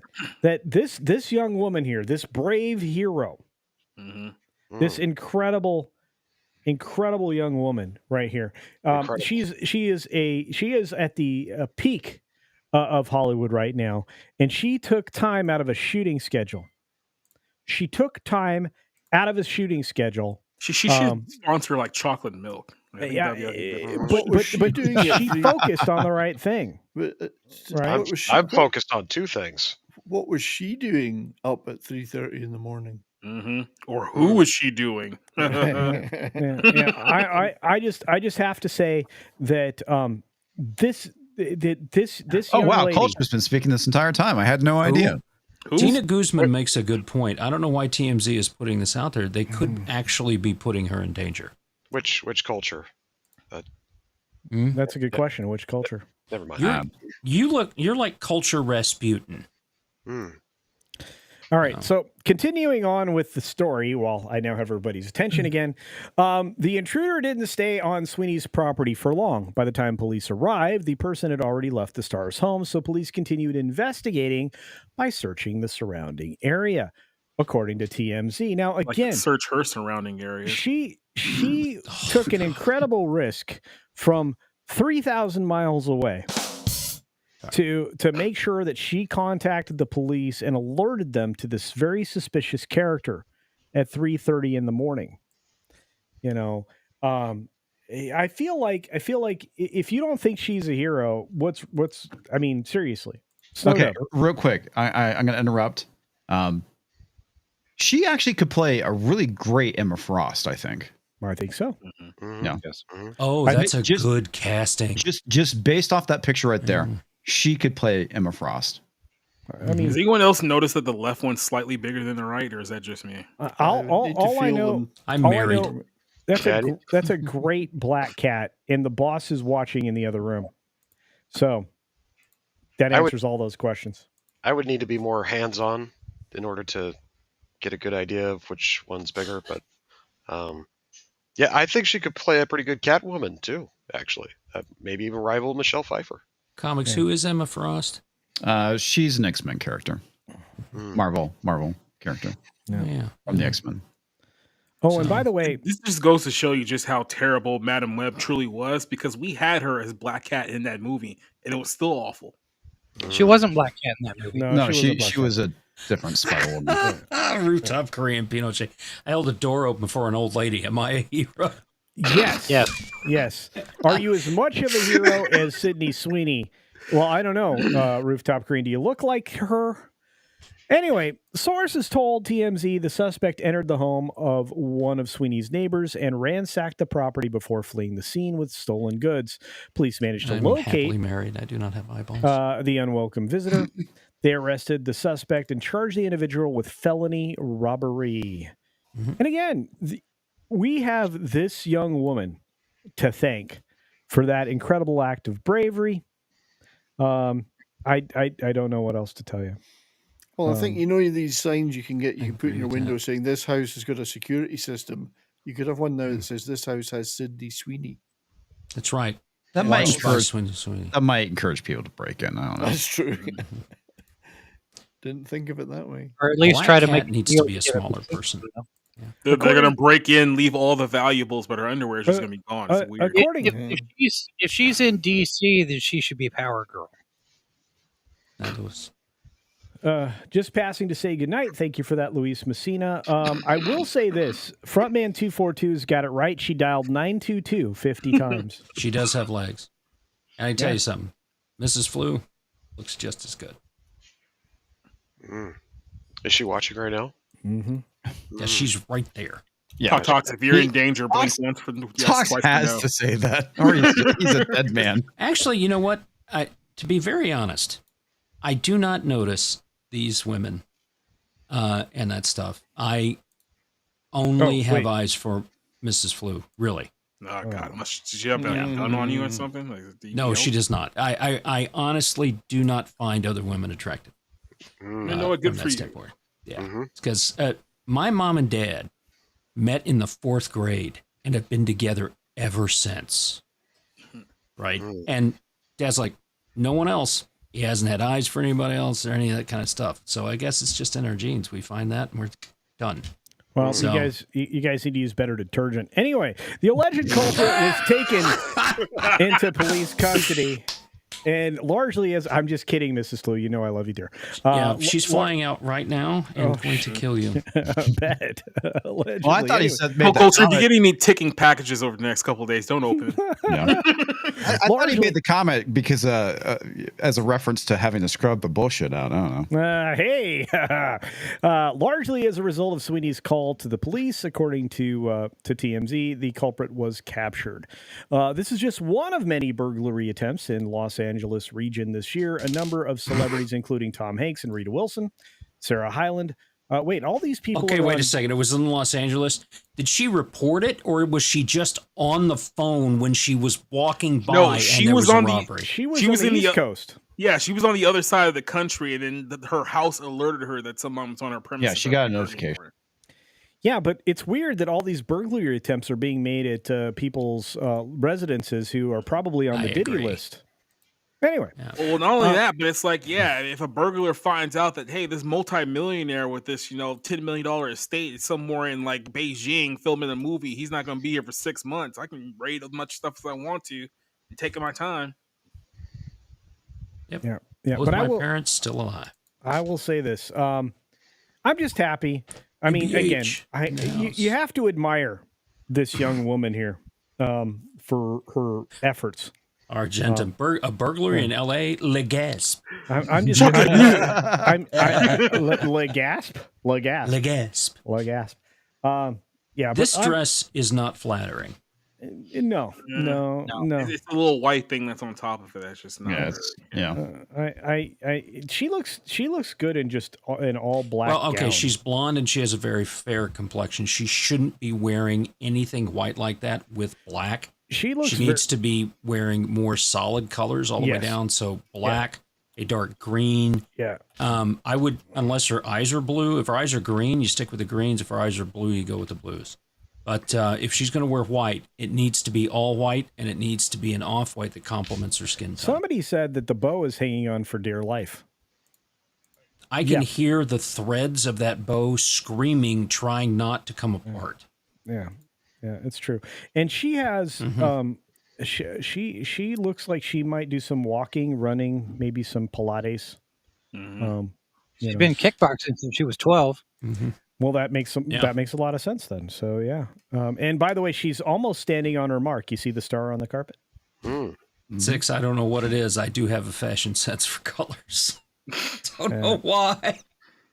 this young woman here, this brave hero, this incredible young woman right here. She is at the peak of Hollywood right now, and she took time out of a shooting schedule. She took time out of a shooting schedule. She should sponsor like chocolate milk. I think Yeah, that'd be a good but promotion. she focused on the right thing. I'm, I'm focused on two things. What was she doing up at 3:30 in the morning? Or who was she doing? I just have to say that this Oh young wow, lady, Culture's been speaking this entire time. I had no idea. Tina Guzman makes a good point. I don't know why TMZ is putting this out there. They could actually be putting her in danger. Which culture? That's a good question. Which culture? Never mind. You're like Culture Rasputin. All right, so continuing on with the story, while I now have everybody's attention again, the intruder didn't stay on Sweeney's property for long. By the time police arrived, the person had already left the Stars' home, so police continued investigating by searching the surrounding area, according to TMZ. Now, again, search her surrounding area. She took an incredible risk from 3,000 miles away to make sure that she contacted the police and alerted them to this very suspicious character at 3:30 in the morning. You know, I feel like if you don't think she's a hero, I mean, seriously. Okay, real quick, I'm going to interrupt. She actually could play a really great Emma Frost, I think. I think so. Yeah. Oh, that's a good casting. Just based off that picture right there, she could play Emma Frost. I mean, does anyone else notice that the left one's slightly bigger than the right, or is that just me? All I know, I'm married. That's a great black cat, and the boss is watching in the other room. So that answers all those questions. I would need to be more hands-on in order to get a good idea of which one's bigger, but yeah, I think she could play a pretty good Catwoman too. Actually, maybe even rival Michelle Pfeiffer. Comics. Who is Emma Frost? She's an X-Men character, Marvel character. Yeah, from the X-Men. Oh, and by the way, this just goes to show you just how terrible Madam Web truly was, because we had her as Black Cat in that movie, and it was still awful. She wasn't Black Cat in that movie. No, she was a different Spider Woman. Rooftop Korean Pinochet. I held a door open for an old lady. Am I a hero? Yes. Are you as much of a hero as Sydney Sweeney? Well, I don't know, Rooftop Korean. Do you look like her? Anyway, sources told TMZ the suspect entered the home of one of Sweeney's neighbors and ransacked the property before fleeing the scene with stolen goods. Police managed to I'm locate happily married. I do not have eyeballs. the unwelcome visitor. They arrested the suspect and charged the individual with felony robbery. And again, we have this young woman to thank for that incredible act of bravery. I don't know what else to tell you. Well, I think these signs you can put in your window saying this house has got a security system. You could have one now that says this house has Sydney Sweeney. That's right. That might encourage Sweeney. That might encourage people to break in. I don't know. That's true. Didn't think of it that way. Or at least Black try to Cat make needs to be a smaller person. They're going to break in, leave all the valuables, but her underwear is just going to be gone. It's weird. If she's in DC, then she should be Power Girl. That was. Just passing to say goodnight. Thank you for that, Luis Messina. I will say this. Frontman 242's got it right. She dialed 922 50 times. She does have legs. And I tell you something. Mrs. Flu looks just as good. Is she watching right now? Mm-hmm. Yeah, she's right there. Yeah, Talks, if you're in danger, blink once for yes, Talks twice has no. to say that, or he's a dead man. Actually, you know what? To be very honest, I do not notice these women and that stuff. I only have eyes for Mrs. Flu, really. Oh, God. Does she have a gun on you or something? Like, No, she does not. I honestly do not find other women attractive. You know what? Good for you. Yeah. Because my mom and dad met in the 4th grade and have been together ever since. Right? And Dad's like, no one else. He hasn't had eyes for anybody else or any of that kind of stuff. So I guess it's just in our genes. We find that and we're done. Well, you guys need to use better detergent. Anyway, the alleged culprit was taken into police custody. And largely as I'm just kidding, Mrs. Flu. You know I love you, dear. Yeah, she's flying out right now and going to kill you. Bad. Well, I thought he said if you're getting me ticking packages over the next couple of days, don't open it. Yeah. I thought he made the comment because as a reference to having to scrub the bullshit out. I don't know. Hey, largely as a result of Sweeney's call to the police, according to TMZ, the culprit was captured. This is just one of many burglary attempts in Los Angeles region this year. A number of celebrities, including Tom Hanks and Rita Wilson, Sarah Hyland. Wait, all these people. Okay, wait a second. It was in Los Angeles. Did she report it, or was she just on the phone when she was walking by? No, she and there was was on a the. robbery? She was on the East Coast. Yeah, she was on the other side of the country, and then her house alerted her that someone was on her premises. Yeah, she got a notification. Yeah, but it's weird that all these burglary attempts are being made at people's residences who are probably on the Diddy list. Anyway. Well, not only that, but it's like, yeah, if a burglar finds out that, hey, this multimillionaire with this, $10 million estate is somewhere in like Beijing filming a movie, he's not going to be here for 6 months. I can raid as much stuff as I want to and take my time. Yep. Yeah. Both But my parents still alive. I will say this. I'm just happy. I mean, again, you have to admire this young woman here for her efforts. Argentum, a burglary in L.A. Le Gasp. I'm just. Le Gasp. Le Gasp. Le Gasp. Le Gasp. Yeah. This dress is not flattering. No. It's a little white thing that's on top of it. That's just not. She looks good in just in all black. Well, okay, gown. she's blonde and she has a very fair complexion. She shouldn't be wearing anything white like that with black. She needs to be wearing more solid colors all the way down. So black, a dark green. Yeah. I would, unless her eyes are blue. If her eyes are green, you stick with the greens. If her eyes are blue, you go with the blues. But if she's going to wear white, it needs to be all white, and it needs to be an off-white that complements her skin tone. Somebody said that the bow is hanging on for dear life. I can hear the threads of that bow screaming, trying not to come apart. Yeah, it's true. And she has, she looks like she might do some walking, running, maybe some Pilates. She's been kickboxing since she was 12. Mm-hmm. Well, that makes a lot of sense then. So yeah. And by the way, she's almost standing on her mark. You see the star on the carpet? 6, I don't know what it is. I do have a fashion sense for colors. Don't know why.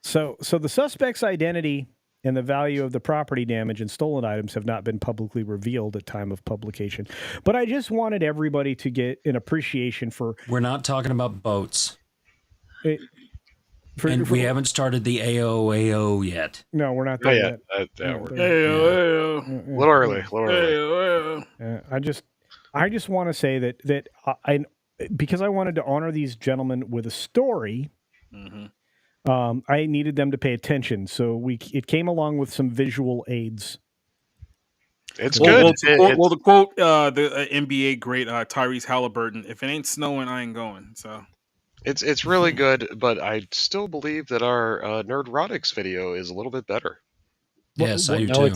So the suspect's identity and the value of the property damage and stolen items have not been publicly revealed at time of publication. But I just wanted everybody to get an appreciation for. We're not talking about boats. We haven't started the AOAO yet. No, we're not there yet. A little early. I just want to say that I because I wanted to honor these gentlemen with a story. I needed them to pay attention, so it came along with some visual aids. It's good. Well, to quote the NBA great Tyrese Halliburton, "If it ain't snowing, I ain't going." So. It's really good, but I still believe that our Nerdrotics video is a little bit better. Yes, I do too.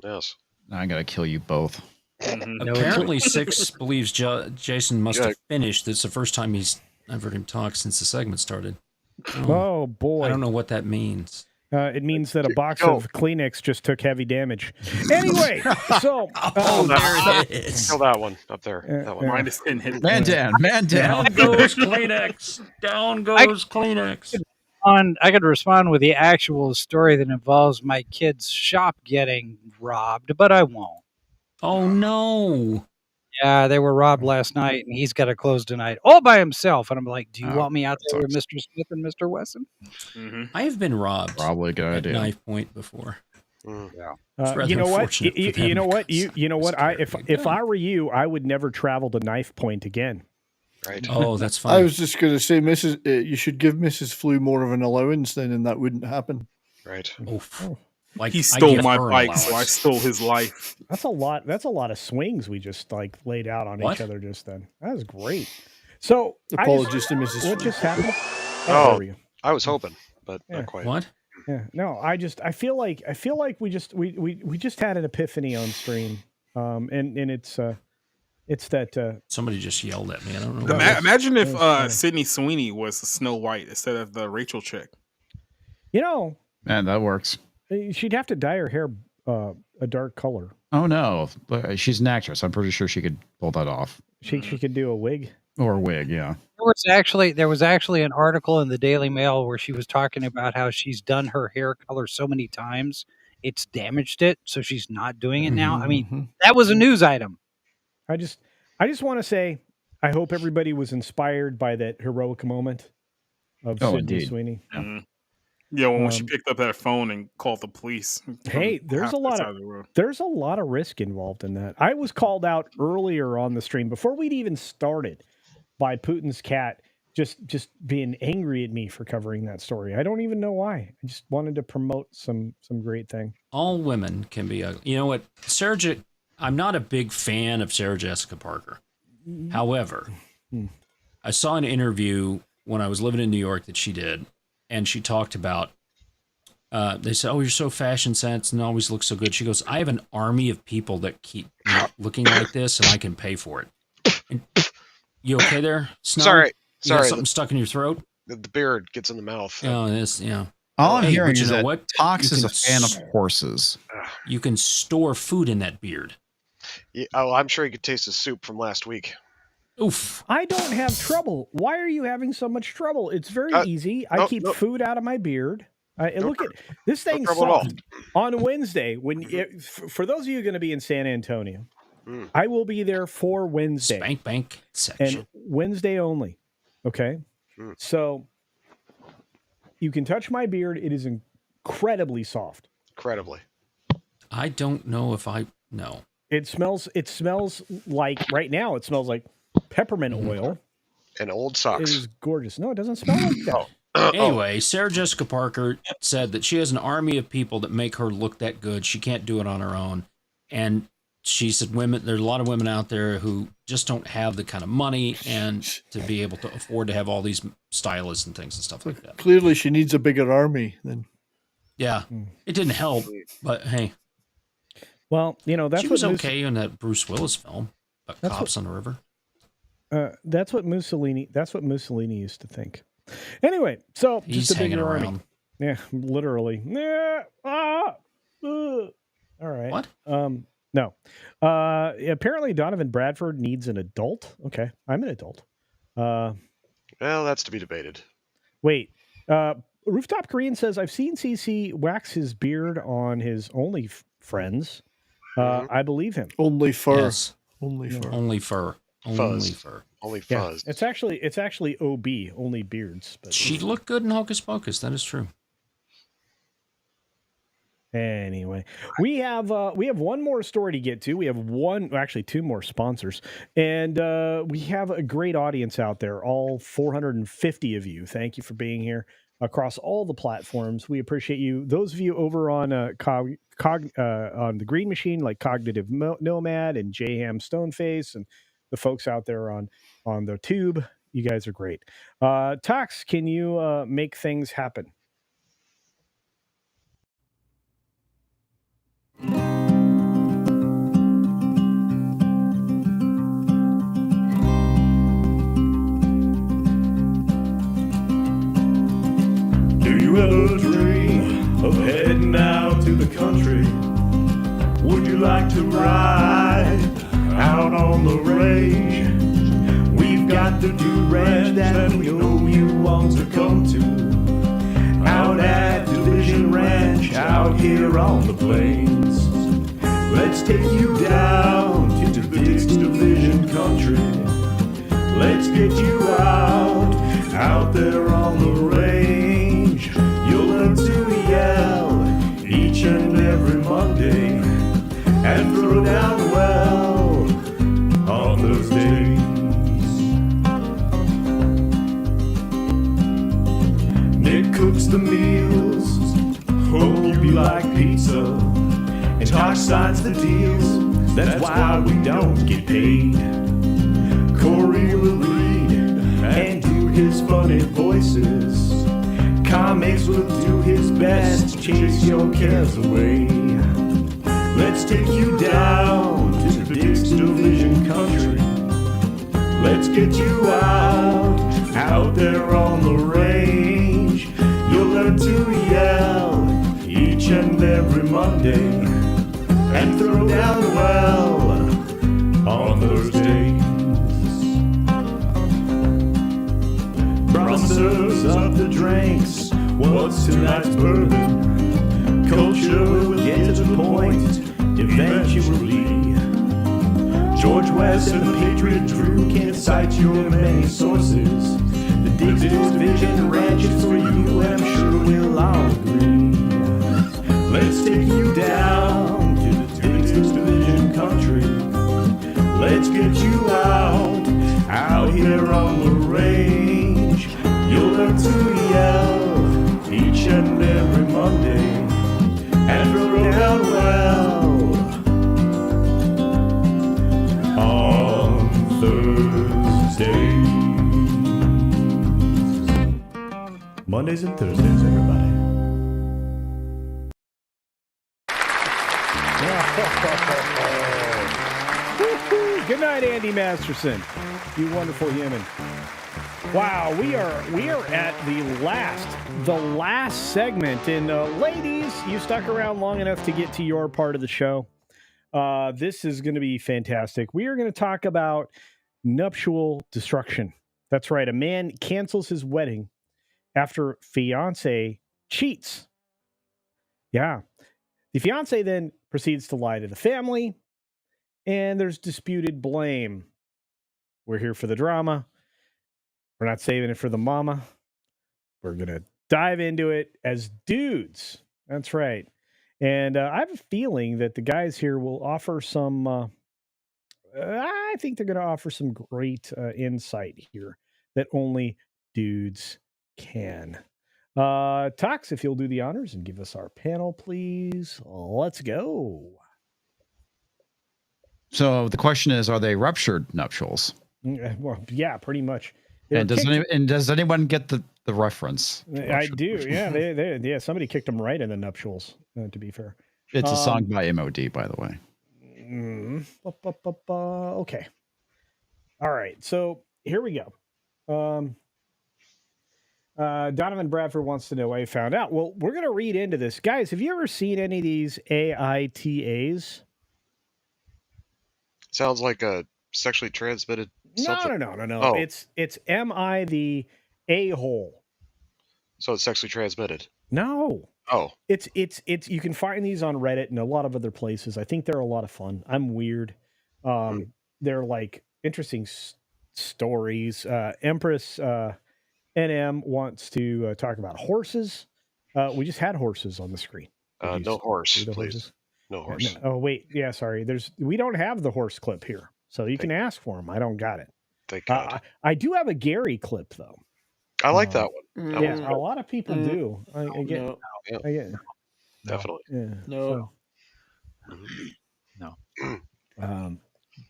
Yes. I gotta kill you both. Apparently, 6 believes Jason must have finished. That's the first time I've heard him talk since the segment started. Oh boy! I don't know what that means. It means that a box of Kleenex just took heavy damage. Anyway, so there it is. Kill that one up there. That one. Minus 10 hit. Man down. Down goes Kleenex. Down goes Kleenex. I could respond with the actual story that involves my kid's shop getting robbed, but I won't. Oh no! Yeah, they were robbed last night, and he's got to close tonight all by himself. And I'm like, do you want me out there with Mr. Smith and Mr. Wesson? I have been robbed. Probably a good idea. Knife point before. You know what? You know what? You know what? If I were you, I would never travel to Knife Point again. Right. Oh, that's fine. I was just going to say, you should give Mrs. Flew more of an allowance then, and that wouldn't happen. Right. Like he stole my bike, so I stole his life. That's a lot of swings we just laid out on each other just then. That was great. So apologies to Mrs. What just happened? Oh, I was hoping, but not quite. What? Yeah. No, I feel like we just had an epiphany on stream. And it's that somebody just yelled at me. I don't know. Imagine if Sydney Sweeney was Snow White instead of the Rachel chick. Man, that works. She'd have to dye her hair a dark color. Oh no, she's an actress. I'm pretty sure she could pull that off. She could do a wig or a wig. Yeah. There was actually an article in the Daily Mail where she was talking about how she's done her hair color so many times it's damaged it, so she's not doing it now. I mean, that was a news item. I just want to say I hope everybody was inspired by that heroic moment of Sydney Sweeney. Yeah, when she picked up that phone and called the police. Hey, there's a lot of risk involved in that. I was called out earlier on the stream before we'd even started by Putin's cat. just being angry at me for covering that story. I don't even know why. I just wanted to promote some great thing. All women can be ugly. You know what? I'm not a big fan of Sarah Jessica Parker. However, I saw an interview when I was living in New York that she did, and she talked about, they said, "Oh, you're so fashion sense and always look so good." She goes, "I have an army of people that keep looking like this, and I can pay for it." And, you okay there, Snow? Sorry. You got something stuck in your throat? The beard gets in the mouth. Oh, this, yeah. All I'm hearing but is that what? Tox You is a can fan of horses. You can store food in that beard. Yeah, oh, I'm sure you could taste the soup from last week. Oof. I don't have trouble. Why are you having so much trouble? It's very easy. I keep food out of my beard. Look at this thing soft. On Wednesday, for those of you going to be in San Antonio, I will be there for Wednesday. Spank bank section. And Wednesday only. Okay. So you can touch my beard. It is incredibly soft. Incredibly. I don't know if I know. It smells like, right now, it smells like peppermint oil. And old socks. It is gorgeous. No, it doesn't smell like that. Anyway, Sarah Jessica Parker said that she has an army of people that make her look that good. She can't do it on her own. And she said there's a lot of women out there who just don't have the kind of money and to be able to afford to have all these stylists and things and stuff like that. Clearly she needs a bigger army then. Yeah. It didn't help, but hey. Well, that's she what was okay in that Bruce Willis film, Cops on the River. That's what Mussolini used to think. Anyway, so he's just a hanging bigger around. army. Yeah, literally. All right. What? No. Apparently Donovan Bradford needs an adult. Okay, I'm an adult. Well, that's to be debated. Wait. Rooftop Korean says, I've seen CC wax his beard on his OnlyFriends. I believe him. Only fur. Yes. Only fur. Only fur. Only fur. Only Yeah, fuzz. it's actually OB, only beards. But She looked good in Hocus Pocus. That is true. Anyway, we have one more story to get to. We have two more sponsors, and we have a great audience out there. All 450 of you. Thank you for being here across all the platforms. We appreciate you. Those of you over on on the Green Machine, like Cognitive Nomad and J-Ham Stoneface, and the folks out there on the tube. You guys are great. Tox, can you make things happen? Do you ever dream of heading out to the country? Would you like to ride out on the range? We've got the dude ranch that we know you want to come to. Out at Division Ranch, out here on the plains. Let's take you down to the Division country. Let's get you out there on the range. You'll learn to yell each and every Monday and throw down well on Thursdays. Nick cooks the meals, hope you like pizza, and Tosh signs the deals, that's why we don't get paid. Corey will read and do his funny voices. Comix will do his best to chase your cares away. Let's take you down to the Division country. Let's get you out there on the range. You'll learn to yell each and every Monday and throw down well on Thursdays. Bronzers up the drinks. What's tonight's bourbon? Culture will get to the point eventually. George West and the Patriot Drew can't cite your many sources. The Division Ranch is for you, and I'm sure we'll all agree. Let's take you down to the Division country. Let's get you out here on the range. age. You'll learn to yell each and every Monday and throw down well on Thursdays. Mondays and Thursdays, everybody. Good night, Andy Masterson. You wonderful human. Wow, we are at the last segment, and ladies, you stuck around long enough to get to your part of the show. This is going to be fantastic. We are going to talk about nuptial destruction. That's right. A man cancels his wedding after fiance cheats. Yeah. The fiance then proceeds to lie to the family, and there's disputed blame. We're here for the drama. We're not saving it for the mama. We're going to dive into it as dudes. That's right. And I have a feeling that the guys here will offer some, I think they're going to offer some great insight here that only dudes can. Tox, if you'll do the honors and give us our panel, please. Let's go. So the question is, are they ruptured nuptials? Well, yeah, pretty much. And does anyone get the reference? I do. Yeah, yeah. Somebody kicked them right in the nuptials. To be fair, it's a song by MOD, by the way. Okay. All right. So here we go. Donovan Bradford wants to know why he found out. Well, we're going to read into this, guys. Have you ever seen any of these AITAs? Sounds like a sexually transmitted. Something. No. Oh. It's MI the a-hole. So it's sexually transmitted. No. Oh. It's you can find these on Reddit and a lot of other places. I think they're a lot of fun. I'm weird. They're like interesting stories. Empress NM wants to talk about horses. We just had horses on the screen. No horse, please. Horses? No horse. No. Oh wait, yeah, sorry. We don't have the horse clip here, so you can ask for them. I don't got it. Thank God. I do have a Gary clip though. I like that one. That Yeah, a lot of people do. I get. Definitely. Yeah. No. No.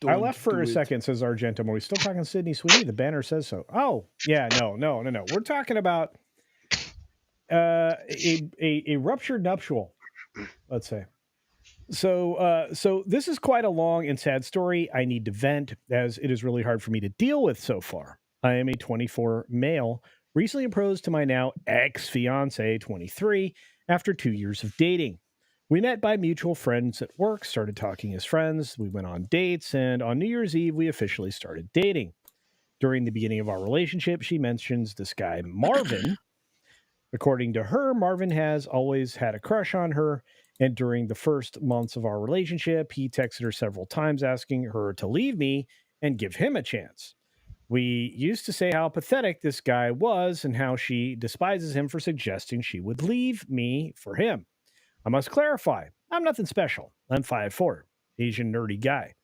I left for a second, says Argentum. Are we still talking Sydney Sweeney? The banner says so. Oh, yeah, no. We're talking about a ruptured nuptial, let's say. So this is quite a long and sad story. I need to vent, as it is really hard for me to deal with so far. I am a 24 male, recently proposed to my now ex-fiance, 23, after 2 years of dating. We met by mutual friends at work, started talking as friends. We went on dates, and on New Year's Eve, we officially started dating. During the beginning of our relationship, she mentions this guy, Marvin. According to her, Marvin has always had a crush on her, and during the first months of our relationship, he texted her several times asking her to leave me and give him a chance. We used to say how pathetic this guy was and how she despises him for suggesting she would leave me for him. I must clarify, I'm nothing special. I'm 5'4", Asian nerdy guy.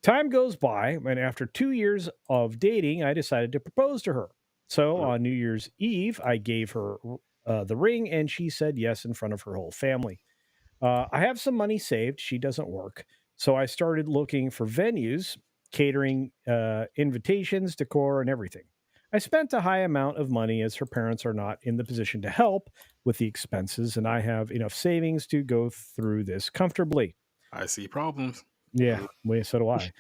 Time goes by, and after 2 years of dating, I decided to propose to her. So on New Year's Eve, I gave her the ring, and she said yes in front of her whole family. I have some money saved. She doesn't work. So I started looking for venues, catering, invitations, decor, and everything. I spent a high amount of money as her parents are not in the position to help with the expenses, and I have enough savings to go through this comfortably. I see problems. Yeah, so do I.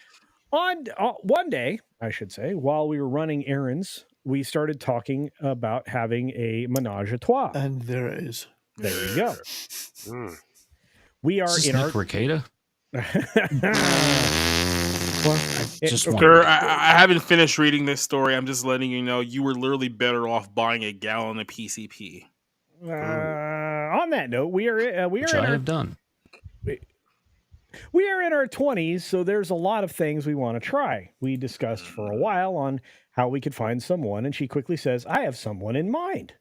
On one day, I should say, while we were running errands, we started talking about having a menage a trois. And there it is. There you go. We are in our... Ricada? Sir, I haven't finished reading this story. I'm just letting you know you were literally better off buying a gallon of PCP. On that note, we are Which I have done. We are in our 20s, so there's a lot of things we want to try. We discussed for a while on how we could find someone, and she quickly says, I have someone in mind.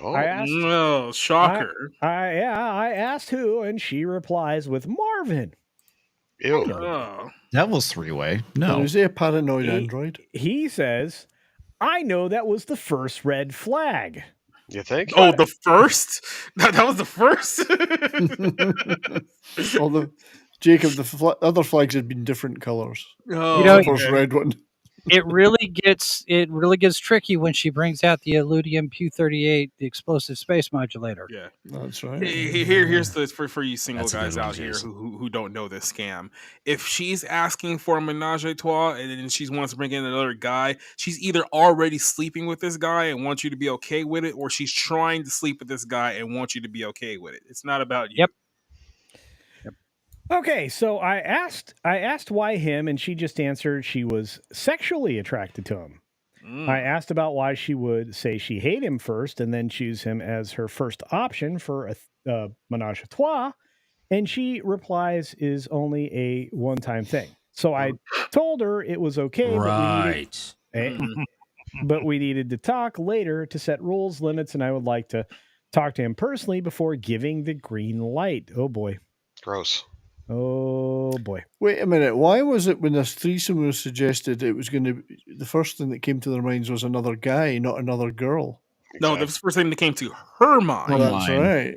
Oh, no, shocker. I asked who, and she replies with Marvin. Ew. Devil's three-way. No. Is he a paranoid android? He says, I know that was the first red flag. You think? Oh, the first? That was the first? Although, Jacob, the other flags had been different colors. Oh, The first red one. It really gets tricky when she brings out the Illudium Q38, the explosive space modulator. Yeah, that's right. Here's the for you single That's a good guys one, out here Jason. who don't know this scam. If she's asking for a menage a trois and then she wants to bring in another guy, she's either already sleeping with this guy and wants you to be okay with it, or she's trying to sleep with this guy and wants you to be okay with it. It's not about you. Yep. Okay, so I asked why him, and she just answered she was sexually attracted to him. I asked about why she would say she hate him first and then choose him as her first option for a menage a trois, and she replies is only a one-time thing. So I told her it was okay, Right. but we needed to talk later to set rules, limits, and I would like to talk to him personally before giving the green light. Oh boy. Gross. Oh boy. Wait a minute. Why was it when this threesome was suggested, it was going to be the first thing that came to their minds was another guy, not another girl? No, the first thing that came to her mind. Well, that's right.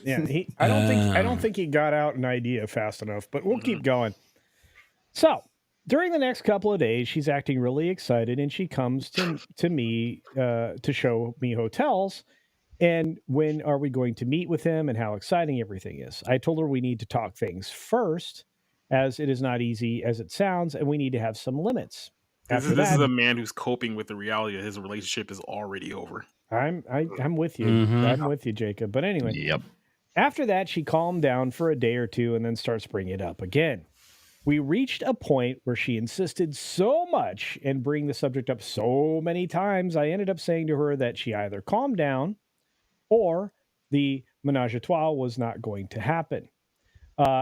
Yeah. I don't think he got out an idea fast enough, but we'll keep going. So during the next couple of days, she's acting really excited, and she comes to me to show me hotels. And when are we going to meet with him and how exciting everything is? I told her we need to talk things first, as it is not easy as it sounds, and we need to have some limits. This is a man who's coping with the reality that his relationship is already over. I'm with you. Mhm. I'm with you, Jacob. But anyway, Yep. after that, she calmed down for a day or two and then starts bringing it up again. We reached a point where she insisted so much and bring the subject up so many times, I ended up saying to her that she either calmed down or the menage a trois was not going to happen.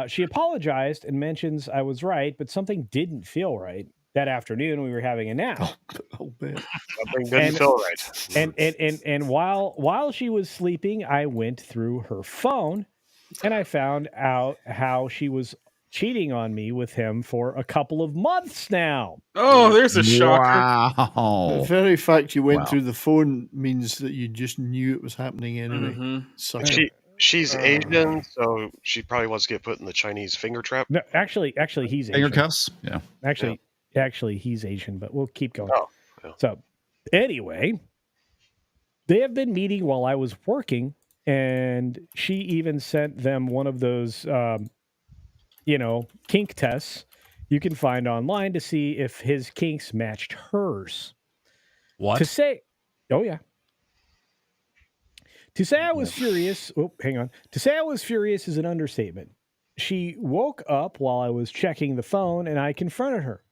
She apologized and mentions I was right, but something didn't feel right. That afternoon, we were having a nap. Something didn't feel right. And while she was sleeping, I went through her phone and I found out how she was cheating on me with him for a couple of months now. Oh, there's a shocker. Wow. The very fact you went Wow. through the phone means that you just knew it was happening anyway. Mhm. Sucker. She's Asian, so she probably wants to get put in the Chinese finger trap. No, actually, he's Finger Asian. cuffs? Yeah. Actually, he's Asian, but we'll keep going. Oh, yeah. So, anyway, they have been meeting while I was working, and she even sent them one of those, kink tests you can find online to see if his kinks matched hers. What? To say I was furious. Oh, hang on. To say I was furious is an understatement. She woke up while I was checking the phone, and I confronted her.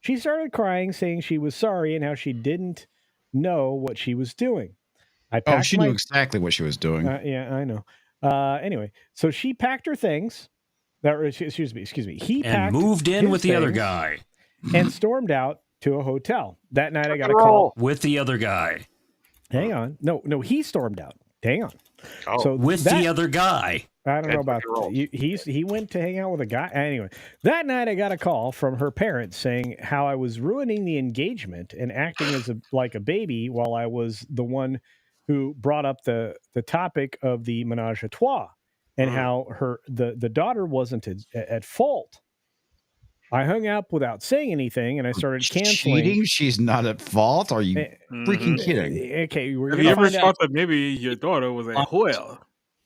She started crying, saying she was sorry and how she didn't know what she was doing. She knew exactly what she was doing. Yeah, I know. Anyway, so she packed her things. Excuse me. He And packed moved in his with the other things guy. and stormed out to a hotel. That night, I got a call. With the other guy. Hang on. No, he stormed out. Hang on. Oh. So With the other guy. I don't know about that. He went to hang out with a guy. Anyway, that night I got a call from her parents saying how I was ruining the engagement and acting as like a baby while I was the one who brought up the topic of the menage a trois and how the daughter wasn't at fault. I hung up without saying anything and I started canceling. Cheating? She's not at fault? Are you freaking kidding? Okay, Have you ever thought that maybe your daughter was a whale?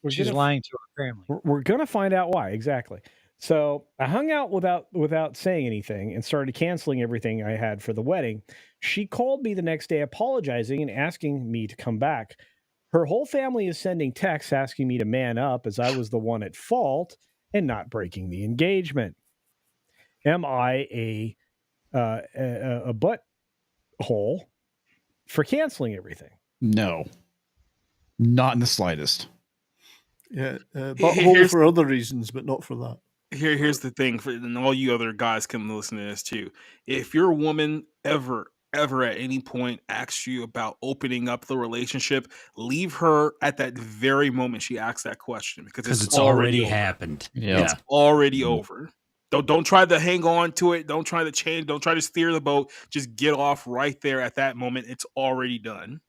She's lying to her family. We're going to find out why, exactly. So I hung out without saying anything and started canceling everything I had for the wedding. She called me the next day apologizing and asking me to come back. Her whole family is sending texts asking me to man up as I was the one at fault and not breaking the engagement. Am I a butthole for canceling everything? No. Not in the slightest. Yeah, butthole for other reasons, but not for that. Here's the thing, and all you other guys can listen to this too. If your woman ever at any point asks you about opening up the relationship, leave her at that very moment she asks that question because it's already over. happened. Yeah. It's already over. Don't try to hang on to it. Don't try to change. Don't try to steer the boat. Just get off right there at that moment. It's already done.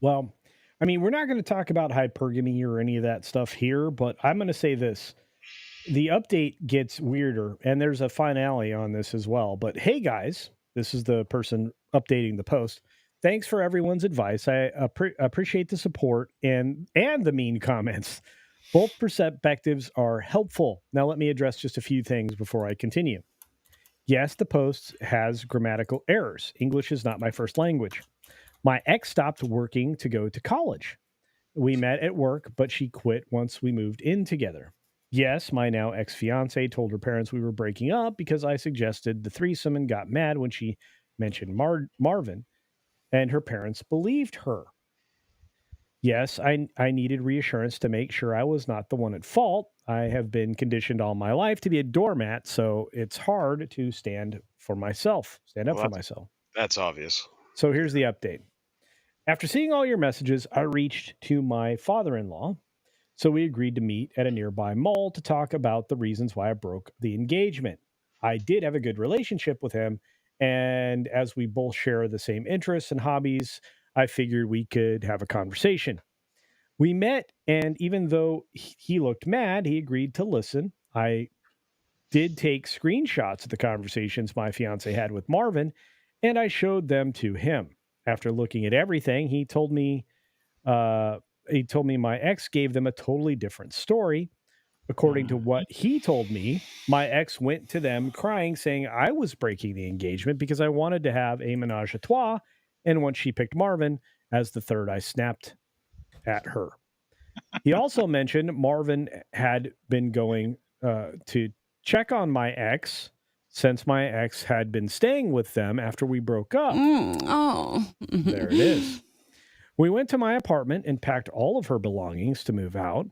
Well, I mean, we're not going to talk about hypergamy or any of that stuff here, but I'm going to say this. The update gets weirder, and there's a finale on this as well. But hey, guys, this is the person updating the post. Thanks for everyone's advice. I appreciate the support and the mean comments. Both perspectives are helpful. Now, let me address just a few things before I continue. Yes, the post has grammatical errors. English is not my first language. My ex stopped working to go to college. We met at work, but she quit once we moved in together. Yes, my now ex-fiance told her parents we were breaking up because I suggested the threesome and got mad when she mentioned Marvin, and her parents believed her. Yes, I needed reassurance to make sure I was not the one at fault. I have been conditioned all my life to be a doormat, so it's hard to stand up for myself. That's obvious. So here's the update. After seeing all your messages, I reached to my father-in-law, so we agreed to meet at a nearby mall to talk about the reasons why I broke the engagement. I did have a good relationship with him, and as we both share the same interests and hobbies, I figured we could have a conversation. We met, and even though he looked mad, he agreed to listen. I did take screenshots of the conversations my fiance had with Marvin, and I showed them to him. After looking at everything, he told me my ex gave them a totally different story. According to what he told me, my ex went to them crying, saying I was breaking the engagement because I wanted to have a menage a trois. And once she picked Marvin as the third, I snapped at her. He also mentioned Marvin had been going to check on my ex since my ex had been staying with them after we broke up. There it is. We went to my apartment and packed all of her belongings to move out.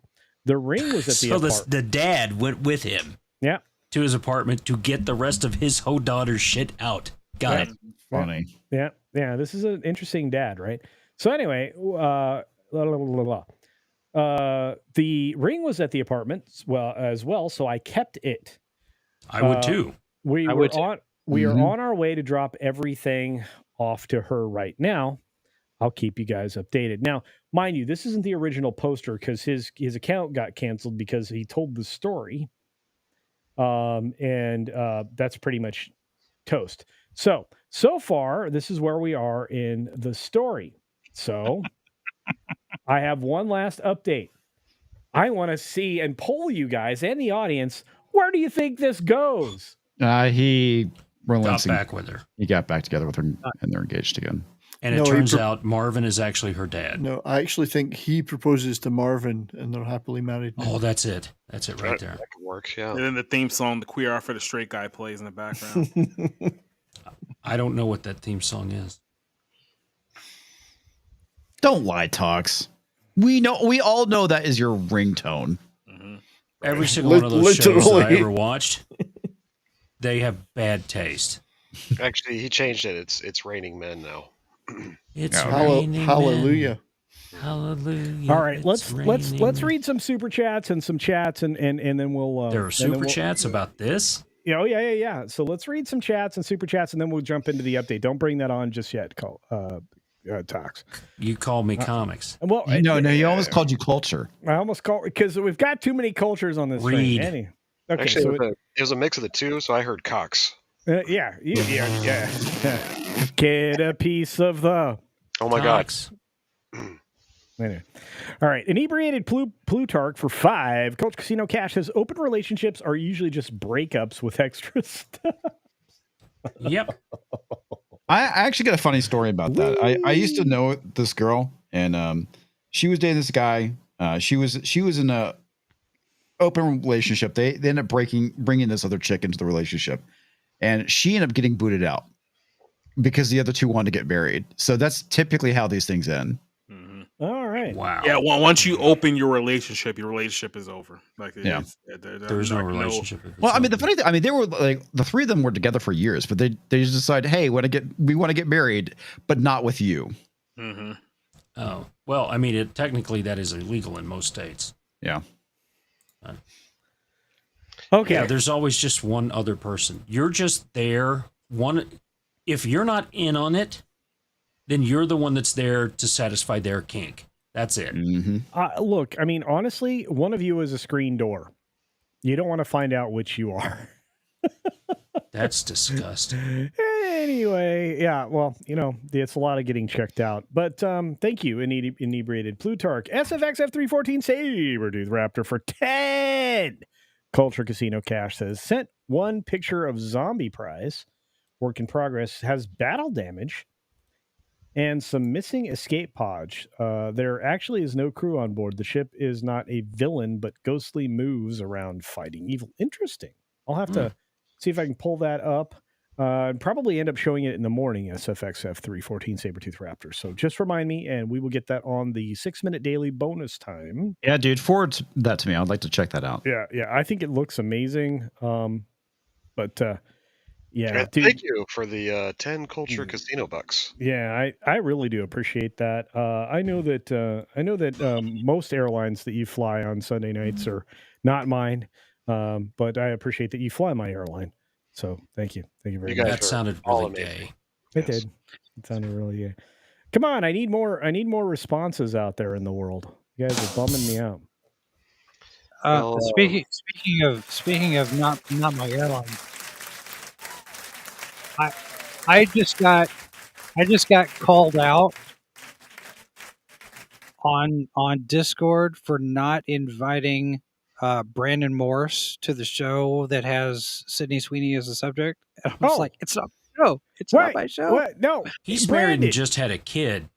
The ring was at the apartment. So the dad went with him. Yeah. To his apartment to get the rest of his whole daughter's shit out. Got it. Funny. Yeah. This is an interesting dad, right? So anyway, the ring was at the apartment as well, so I kept it. I would too. We are on our way to drop everything off to her right now. I'll keep you guys updated. Now, mind you, this isn't the original poster because his account got canceled because he told the story. And that's pretty much toast. So far, this is where we are in the story. So I have one last update. I want to see and poll you guys and the audience. Where do you think this goes? He got back with her. He got back together with her, and they're engaged again. And it turns out Marvin is actually her dad. No, I actually think he proposes to Marvin, and they're happily married now. Oh, that's it. That's it right there. That could work, yeah. And then the theme song, "The Queer Eye for the Straight Guy," plays in the background. I don't know what that theme song is. Don't lie, Talks. We all know that is your ringtone. Every single one of those shows that I ever watched, they have bad taste. Actually, he changed it. It's Raining Men now. It's raining hallelujah. Men. Hallelujah. All right, let's read some super chats and some chats and then we'll there are super chats about this? Yeah, yeah. So let's read some chats and super chats and then we'll jump into the update. Don't bring that on just yet, Talks. You call me Comics. Well, no, he almost called you Culture. I almost called because we've got too many cultures on this Read. thing. Okay, Actually, so it was a mix of the two, so I heard Cox. yeah. Get a piece of the. Oh my Cox. God. Anyway. All right. Inebriated Plutarch for 5. Culture Casino Cash says open relationships are usually just breakups with extra stuff. Yep. I actually got a funny story about that. I used to know this girl, and she was dating this guy. She was in a open relationship. They ended up bringing this other chick into the relationship, and she ended up getting booted out because the other two wanted to get married. So that's typically how these things end. All right. Wow. Yeah. Once you open your relationship is over. Like, Yeah. There's no relationship. Well, I mean, the funny thing, they were like the three of them were together for years, but they just decided, hey, we want to get married, but not with you. Mm-hmm. Oh, well, I mean, technically that is illegal in most states. Yeah. Okay. Yeah, there's always just one other person. You're just there. If you're not in on it, then you're the one that's there to satisfy their kink. That's it. Look, I mean, honestly, one of you is a screen door. You don't want to find out which you are. That's disgusting. Anyway, yeah, well, it's a lot of getting checked out. But thank you, Inebriated Plutarch, SFXF314 Sabertooth Raptor for 10 Culture Casino cash says, sent one picture of zombie prize, work in progress, has battle damage, and some missing escape pods. There actually is no crew on board. The ship is not a villain, but ghostly moves around fighting evil. Interesting. I'll have to see if I can pull that up. And probably end up showing it in the morning, SFXF314 Sabertooth Raptor. So just remind me, and we will get that on the 6-minute daily bonus time. Yeah, dude, forward that to me. I'd like to check that out. Yeah, I think it looks amazing. But yeah, And dude, thank you for the 10 Culture Casino bucks. yeah, I really do appreciate that. I know that most airlines that you fly on Sunday nights are not mine, but I appreciate that you fly my airline. So thank you very much. That sounded really gay. It did. It sounded really gay. Come on, I need more responses out there in the world. You guys are bumming me out. Speaking of not my airline, I just got called out on Discord for not inviting Brandon Morse to the show that has Sydney Sweeney as a subject. And I was like, it's not my show. It's not my show. What? No, He's married and just had a kid.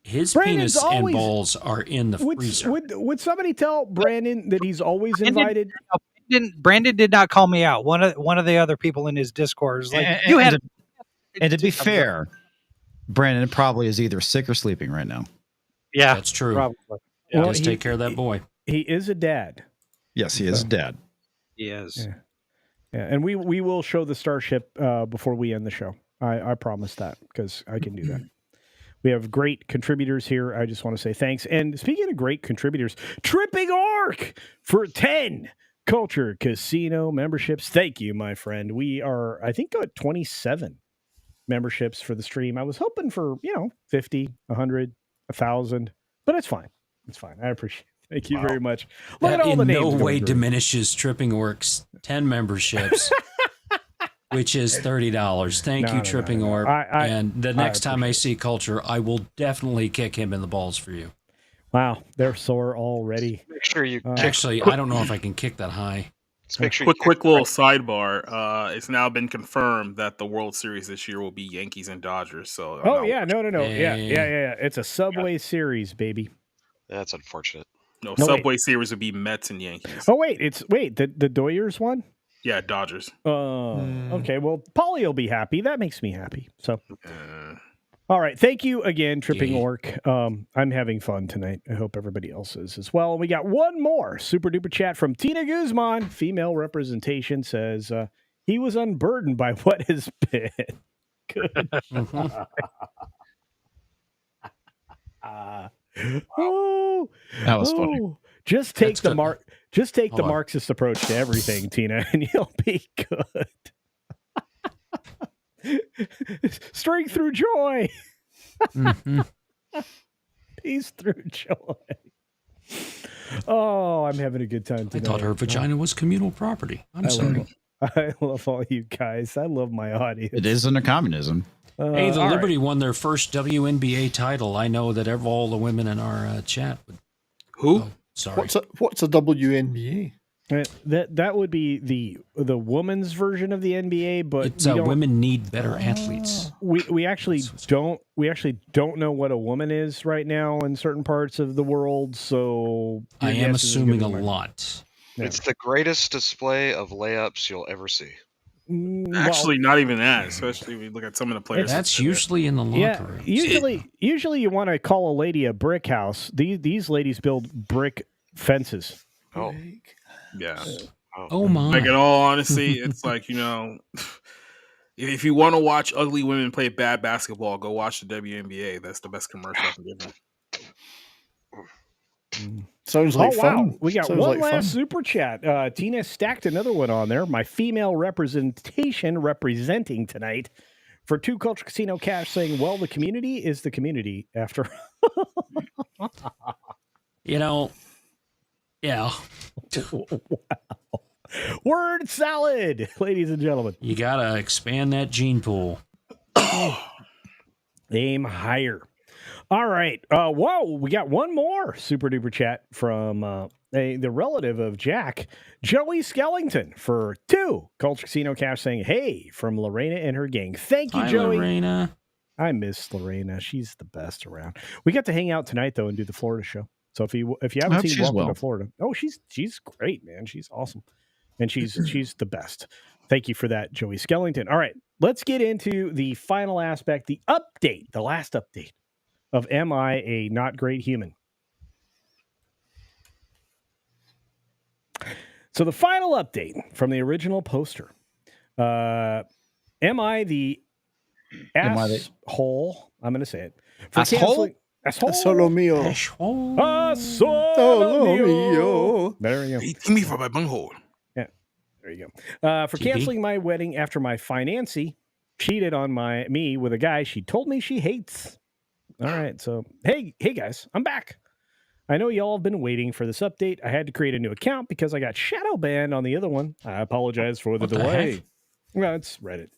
His Brandon's penis always- and balls are in the freezer. Would somebody tell Brandon that he's always invited? Brandon did not call me out. One of the other people in his Discord was like, And to be fair, Brandon probably is either sick or sleeping right now. Yeah, that's true. Probably. Yeah. Well, Just take care of that boy. He is a dad. Yes, he is dead. He is. Yeah, and we will show the starship before we end the show. I promise that, because I can do that. We have great contributors here. I just want to say thanks. And speaking of great contributors, Tripping Orc for 10 Culture Casino memberships. Thank you, my friend. We are, I think, at 27 memberships for the stream. I was hoping for 50, 100, 1,000, but it's fine. It's fine. I appreciate it. Thank you very much. Look That at all the in names no going way through. diminishes Tripping Orc's 10 memberships, which is $30. Thank you, Tripping Orc. And the next time I see Culture, I will definitely kick him in the balls for you. Wow, they're sore already. Make sure you Actually, I don't know if I can kick that high. make sure Quick little sidebar. It's now been confirmed that the World Series this year will be Yankees and Dodgers. So Oh, yeah. No. Yeah. It's a Subway Series, baby. That's unfortunate. No, No, Subway Series would be Mets and Yankees. Oh, wait. The Doyers one? Yeah, Dodgers. Okay. Well, Paulie will be happy. That makes me happy. So, all right. Thank you again, Tripping Orc. I'm having fun tonight. I hope everybody else is as well. We got one more super duper chat from Tina Guzman. Female representation says he was unburdened by what has been. Good. Oh, That was funny. Just take the Marxist approach to everything, Tina, and you'll be good. Strength through joy. Peace through joy. Oh, I'm having a good time I tonight. thought her vagina was communal property. I'm sorry. I love all you guys. I love my audience. It is under communism. Hey, the all Liberty won their first WNBA title. I know that all the women in our chat would. Who? Oh, sorry. What's a WNBA? That would be the women's version of the NBA, but It's women need better athletes. We actually don't know what a woman is right now in certain parts of the world. So I your am guess is as assuming good a as mine. lot. Yeah. It's the greatest display of layups you'll ever see. Actually, not even that. Especially when you look at some of the players. That's usually in the locker room. Usually you want to call a lady a brick house. These ladies build brick fences. Oh, yeah. Oh my! Like in all honesty, it's like if you want to watch ugly women play bad basketball, go watch the WNBA. That's the best commercial I can give you. Sounds like wow. fun. We got Sounds one like last fun. super chat. Tina stacked another one on there. My female representation representing tonight for 2 Culture Casino Cash saying, well, the community is the community after. You know, yeah. Wow. Word salad, ladies and gentlemen. You got to expand that gene pool. Aim higher. All right. Whoa, we got one more super duper chat from the relative of Jack, Joey Skellington, for 2 Culture Casino Cash saying, hey, from Lorena and her gang. Thank you, Hi, Joey. Lorena. I miss Lorena. She's the best around. We got to hang out tonight, though, and do the Florida show. So if you haven't seen Welcome to Florida, she's great, man. She's awesome. And she's the best. Thank you for that, Joey Skellington. All right, let's get into the final aspect, the update, the last update of Am I a Not Great Human? So the final update from the original poster. Am I the asshole? I'm going to say it. For Asshole? Solo mio. Solo mio. There we go. Eat me for my bunghole. Yeah, there you go. For canceling my wedding after my financee cheated on me with a guy she told me she hates. All right, so hey guys, I'm back. I know y'all have been waiting for this update. I had to create a new account because I got shadow banned on the other one. I apologize for the delay. Well, it's Reddit.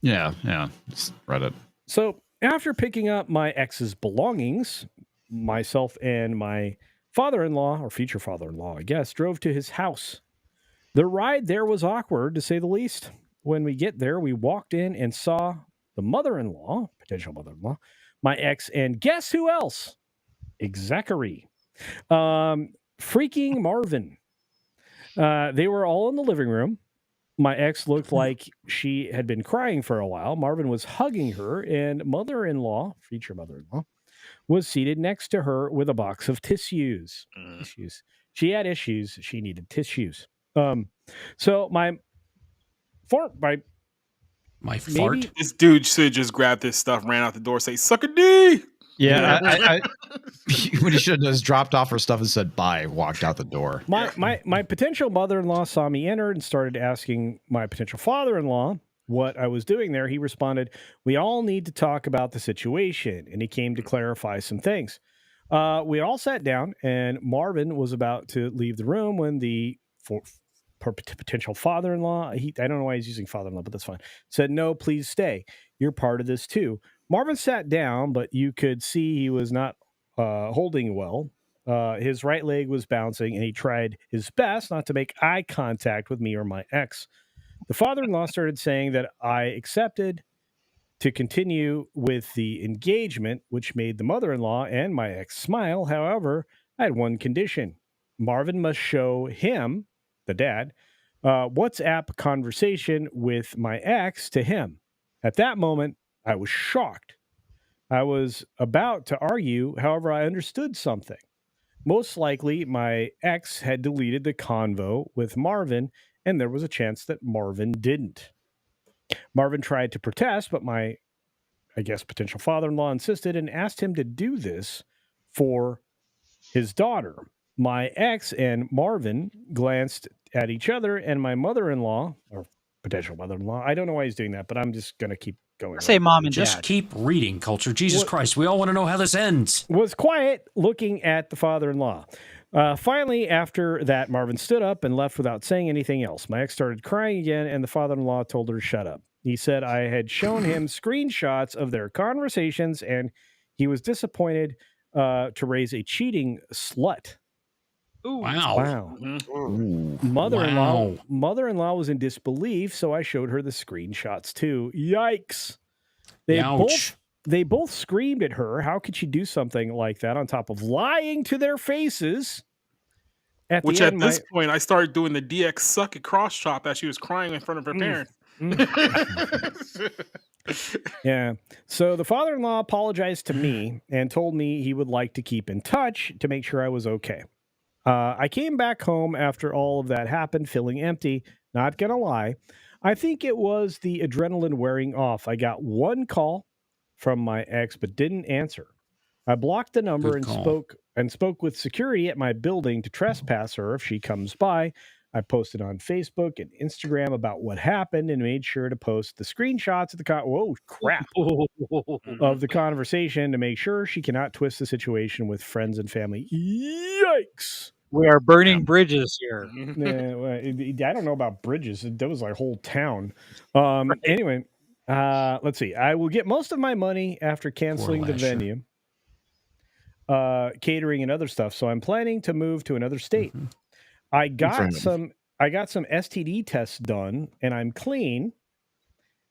Yeah, it's Reddit. So after picking up my ex's belongings, myself and my father-in-law, or future father-in-law, I guess, drove to his house. The ride there was awkward, to say the least. When we get there, we walked in and saw the mother-in-law, potential mother-in-law, my ex, and guess who else? Zachary. Freaking Marvin. They were all in the living room. My ex looked like she had been crying for a while. Marvin was hugging her, and mother-in-law, future mother-in-law, was seated next to her with a box of tissues. Tissues. She had issues. She needed tissues. So my fart. This dude should just grab this stuff, ran out the door, say "suck a D." Yeah, what he should have done is dropped off her stuff and said bye, walked out the door. My potential mother-in-law saw me enter and started asking my potential father-in-law what I was doing there. He responded, "We all need to talk about the situation," and he came to clarify some things. We all sat down, and Marvin was about to leave the room when the potential father-in-law, I don't know why he's using father-in-law, but that's fine, said, "No, please stay. You're part of this too." Marvin sat down, but you could see he was not holding well. His right leg was bouncing, and he tried his best not to make eye contact with me or my ex. The father-in-law started saying that I accepted to continue with the engagement, which made the mother-in-law and my ex smile. However, I had one condition. Marvin must show him, the dad, WhatsApp conversation with my ex to him. At that moment, I was shocked. I was about to argue, however, I understood something. Most likely, my ex had deleted the convo with Marvin, and there was a chance that Marvin didn't. Marvin tried to protest, but my, I guess, potential father-in-law insisted and asked him to do this for his daughter. My ex and Marvin glanced at each other, and my mother-in-law, or potential mother-in-law, I don't know why he's doing that, but I'm just going to keep going. Say mom and Just dad. keep reading, Culture. Jesus Christ, we all want to know how this ends. Was quiet looking at the father-in-law. Finally, after that, Marvin stood up and left without saying anything else. My ex started crying again, and the father-in-law told her to shut up. He said I had shown him screenshots of their conversations, and he was disappointed to raise a cheating slut. Ooh. Wow. Ooh. Mother-in-law was in disbelief, so I showed her the screenshots too. Yikes. They both screamed at her. How could she do something like that on top of lying to their faces? At this point, I started doing the DX suck at cross chop as she was crying in front of her parents. Yeah. So the father-in-law apologized to me and told me he would like to keep in touch to make sure I was okay. I came back home after all of that happened, feeling empty. Not gonna lie. I think it was the adrenaline wearing off. I got one call from my ex, but didn't answer. I blocked the number Good and call. spoke with security at my building to trespass her if she comes by. I posted on Facebook and Instagram about what happened and made sure to post the screenshots of the whoa crap of the conversation to make sure she cannot twist the situation with friends and family. Yikes! We are burning bridges here. I don't know about bridges. That was like a whole town. Anyway, let's see. I will get most of my money after canceling the venue, catering and other stuff. So I'm planning to move to another state. I got some STD tests done, and I'm clean.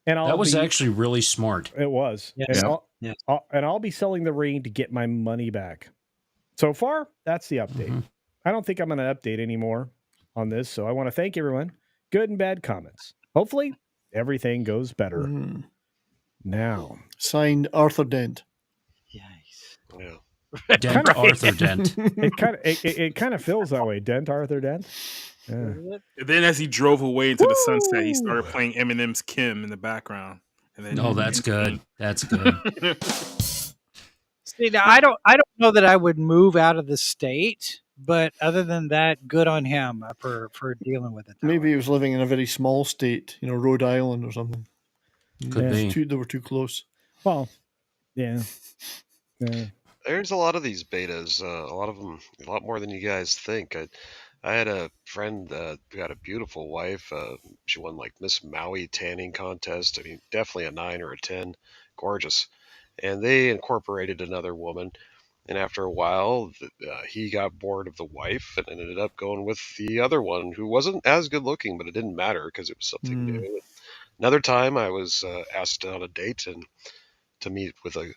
And That was actually really smart. It was. Yes. And I'll be selling the ring to get my money back. So far, that's the update. I don't think I'm going to update anymore on this. So I want to thank everyone. Good and bad comments. Hopefully, everything goes better. Now. Signed, Arthur Dent. Yeah. Dent Arthur Dent. It kind of feels that way. Dent Arthur Dent. Yeah. And then as he drove away into the sunset, he started playing Eminem's Kim in the background. And then That's good. That's good. See, now, I don't know that I would move out of the state, but other than that, good on him for dealing with it. Maybe he was living in a very small state, Rhode Island or something. Could be. They were too close. Well, yeah. There's a lot of these betas. A lot of them, a lot more than you guys think. I had a friend who had a beautiful wife. She won like Miss Maui tanning contest. I mean, definitely a 9 or a 10, gorgeous. And they incorporated another woman. And after a while, he got bored of the wife and ended up going with the other one, who wasn't as good looking, but it didn't matter because it was something new. Another time, I was asked on a date and to meet with a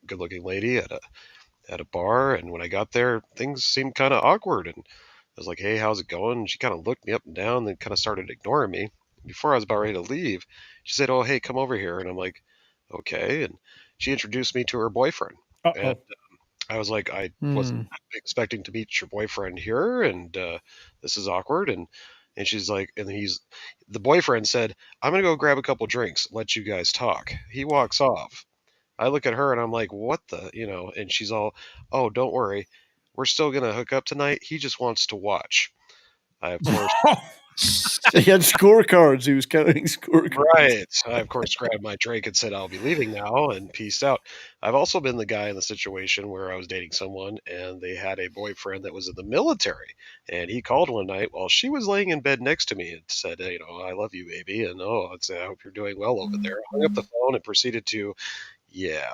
good-looking lady at a bar. And when I got there, things seemed kind of awkward. And I was like, "Hey, how's it going?" And she kind of looked me up and down, and then kind of started ignoring me. Before I was about ready to leave, she said, "Oh, hey, come over here." And I'm like, "Okay." And she introduced me to her boyfriend. And I was like, I wasn't expecting to meet your boyfriend here, and this is awkward. And she's like, the boyfriend said, "I'm going to go grab a couple drinks, let you guys talk." He walks off. I look at her and I'm like, what the, and she's all, "Oh, don't worry. We're still going to hook up tonight. He just wants to watch." I, of course, He had scorecards. He was counting scorecards. right. I, of course, grabbed my drink and said, "I'll be leaving now," and peaced out. I've also been the guy in the situation where I was dating someone and they had a boyfriend that was in the military. And he called one night while she was laying in bed next to me and said, "I love you, baby. And I'd say, I hope you're doing well over there." Hung up the phone and proceeded to,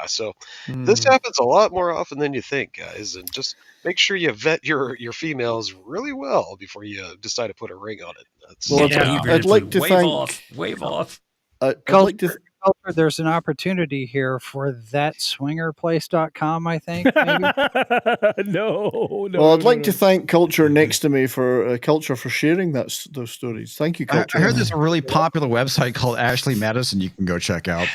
so this happens a lot more often than you think, guys. And just make sure you vet your females really well before you decide to put a ring on it. I'd like to wave off. I'd like to. There's an opportunity here for thatswingerplace.com, I think. Maybe? No. Well, I'd like to thank Culture next to me for Culture for sharing those stories. Thank you, Culture. I heard there's a really popular website called Ashley Madison you can go check out.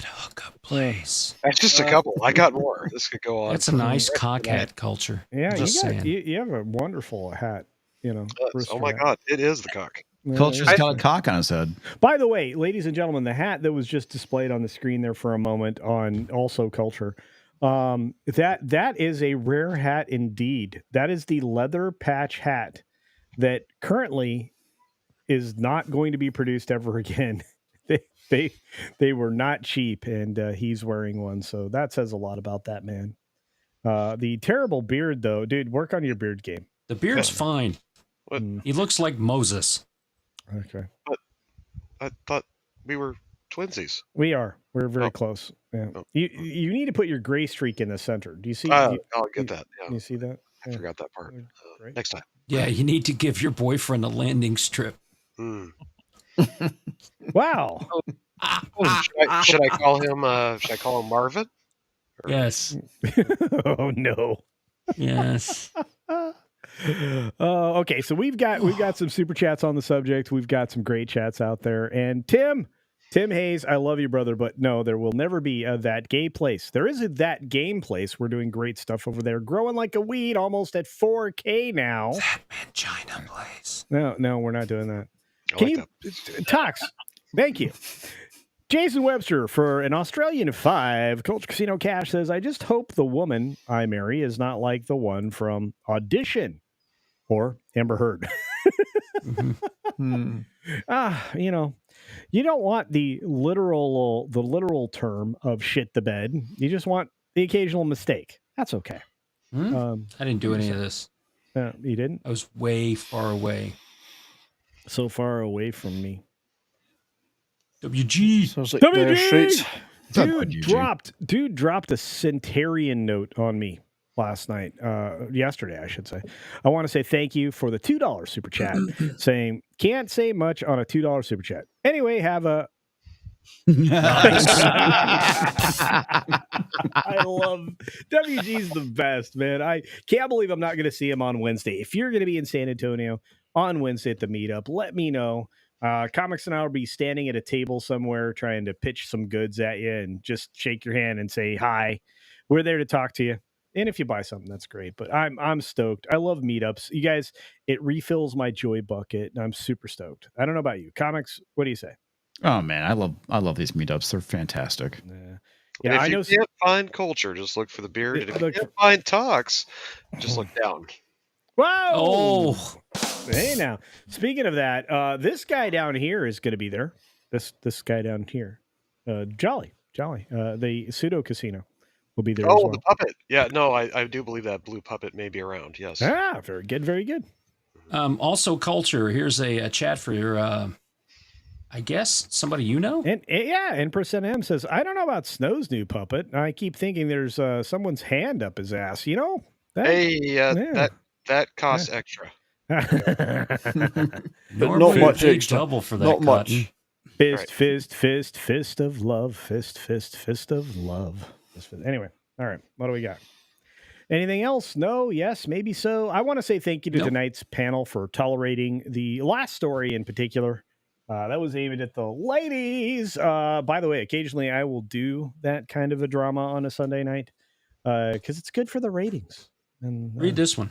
Place. That's just a couple. I got more. This could go on. That's a nice cock hat culture. Yeah, Just you have a wonderful hat. Oh my God, it is the cock. Culture's got a cock on his head. By the way, ladies and gentlemen, the hat that was just displayed on the screen there for a moment on also Culture, that is a rare hat indeed. That is the leather patch hat that currently is not going to be produced ever again. They were not cheap, and he's wearing one, so that says a lot about that man. The terrible beard, though, dude, work on your beard game. The beard's fine. He looks like Moses. Okay. But I thought we were twinsies. We are. We're very close. Yeah. You need to put your gray streak in the center. Do you see? I'll get that. Yeah. You see that? I forgot that part. Next time. Yeah, you need to give your boyfriend a landing strip. Wow. Should I call him? Should I call him Marvin? Yes. Oh no. Yes. Okay, so we've got some super chats on the subject. We've got some great chats out there. And Tim Hayes, I love you, brother, but no, there will never be a That Gay Place. There is a That Game Place. We're doing great stuff over there, growing like a weed, almost at 4K now. That Mangina Place. No, we're not doing that. Can you, Tox? Thank you. Jason Webster for an Australian 5. Culture Casino Cash says, I just hope the woman I marry is not like the one from Audition or Amber Heard. You know, you don't want the literal term of shit the bed. You just want the occasional mistake. That's okay. I didn't do any of this. You didn't? I was way far away. So far away from me. WG. Sounds like WG. Dire Straits. Dude dropped a centurion note on me last night, yesterday, I should say. I want to say thank you for the $2 super chat, saying, can't say much on a $2 super chat. Anyway, have a... I love WG's the best, man. I can't believe I'm not going to see him on Wednesday. If you're going to be in San Antonio on Wednesday at the meetup, let me know. Comix and I will be standing at a table somewhere trying to pitch some goods at you and just shake your hand and say hi. We're there to talk to you. And if you buy something, that's great. But I'm stoked. I love meetups. You guys, it refills my joy bucket, and I'm super stoked. I don't know about you. Comix, what do you say? Oh man, I love these meetups. They're fantastic. Yeah, if you can't find culture, just look for the beard. And if you can't find talks, just look down. Wow! Oh, hey now. Speaking of that, this guy down here is going to be there. This guy down here, Jolly, the pseudo casino will be there. Oh, as well. the puppet. Yeah, no, I do believe that blue puppet may be around. Yes. Ah, very good, very good. Also, culture. Here's a chat for your. I guess somebody you know? And Percent M says, I don't know about Snow's new puppet. I keep thinking there's someone's hand up his ass. You know? That costs extra. Not much extra. Double for that. Not much. Fist of love. Fist of love. Anyway, all right. What do we got? Anything else? No, yes, maybe so. I want to say thank you to tonight's panel for tolerating the last story in particular. That was aimed at the ladies. By the way, occasionally I will do that kind of a drama on a Sunday night because it's good for the ratings. And read this one.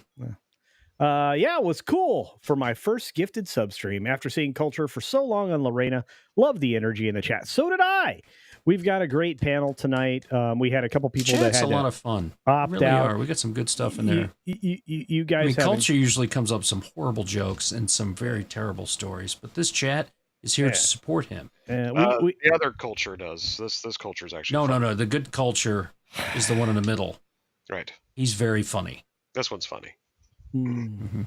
It was cool for my first gifted substream after seeing culture for so long on Lorena. Love the energy in the chat. So did I. We've got a great panel tonight. We had a couple people that had a lot of fun. Opt really out. Are. We got some good stuff in there. You guys. Culture usually comes up with some horrible jokes and some very terrible stories, but this chat is here to support him. The other culture does. This culture is actually no. The good culture is the one in the middle. Right. He's very funny. This one's funny. Mm-hmm.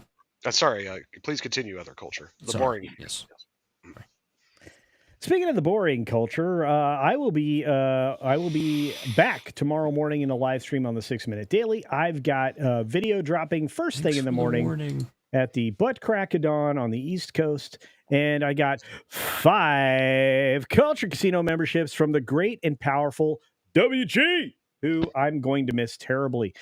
Sorry. Please continue. Other culture. Boring. Yes. Speaking of the boring culture, I will be back tomorrow morning in a live stream on the 6 Minute Daily. I've got video dropping first thing in the morning at the Butt Crack of Dawn on the East Coast. And I got 5 Culture Casino memberships from the great and powerful WG, who I'm going to miss terribly.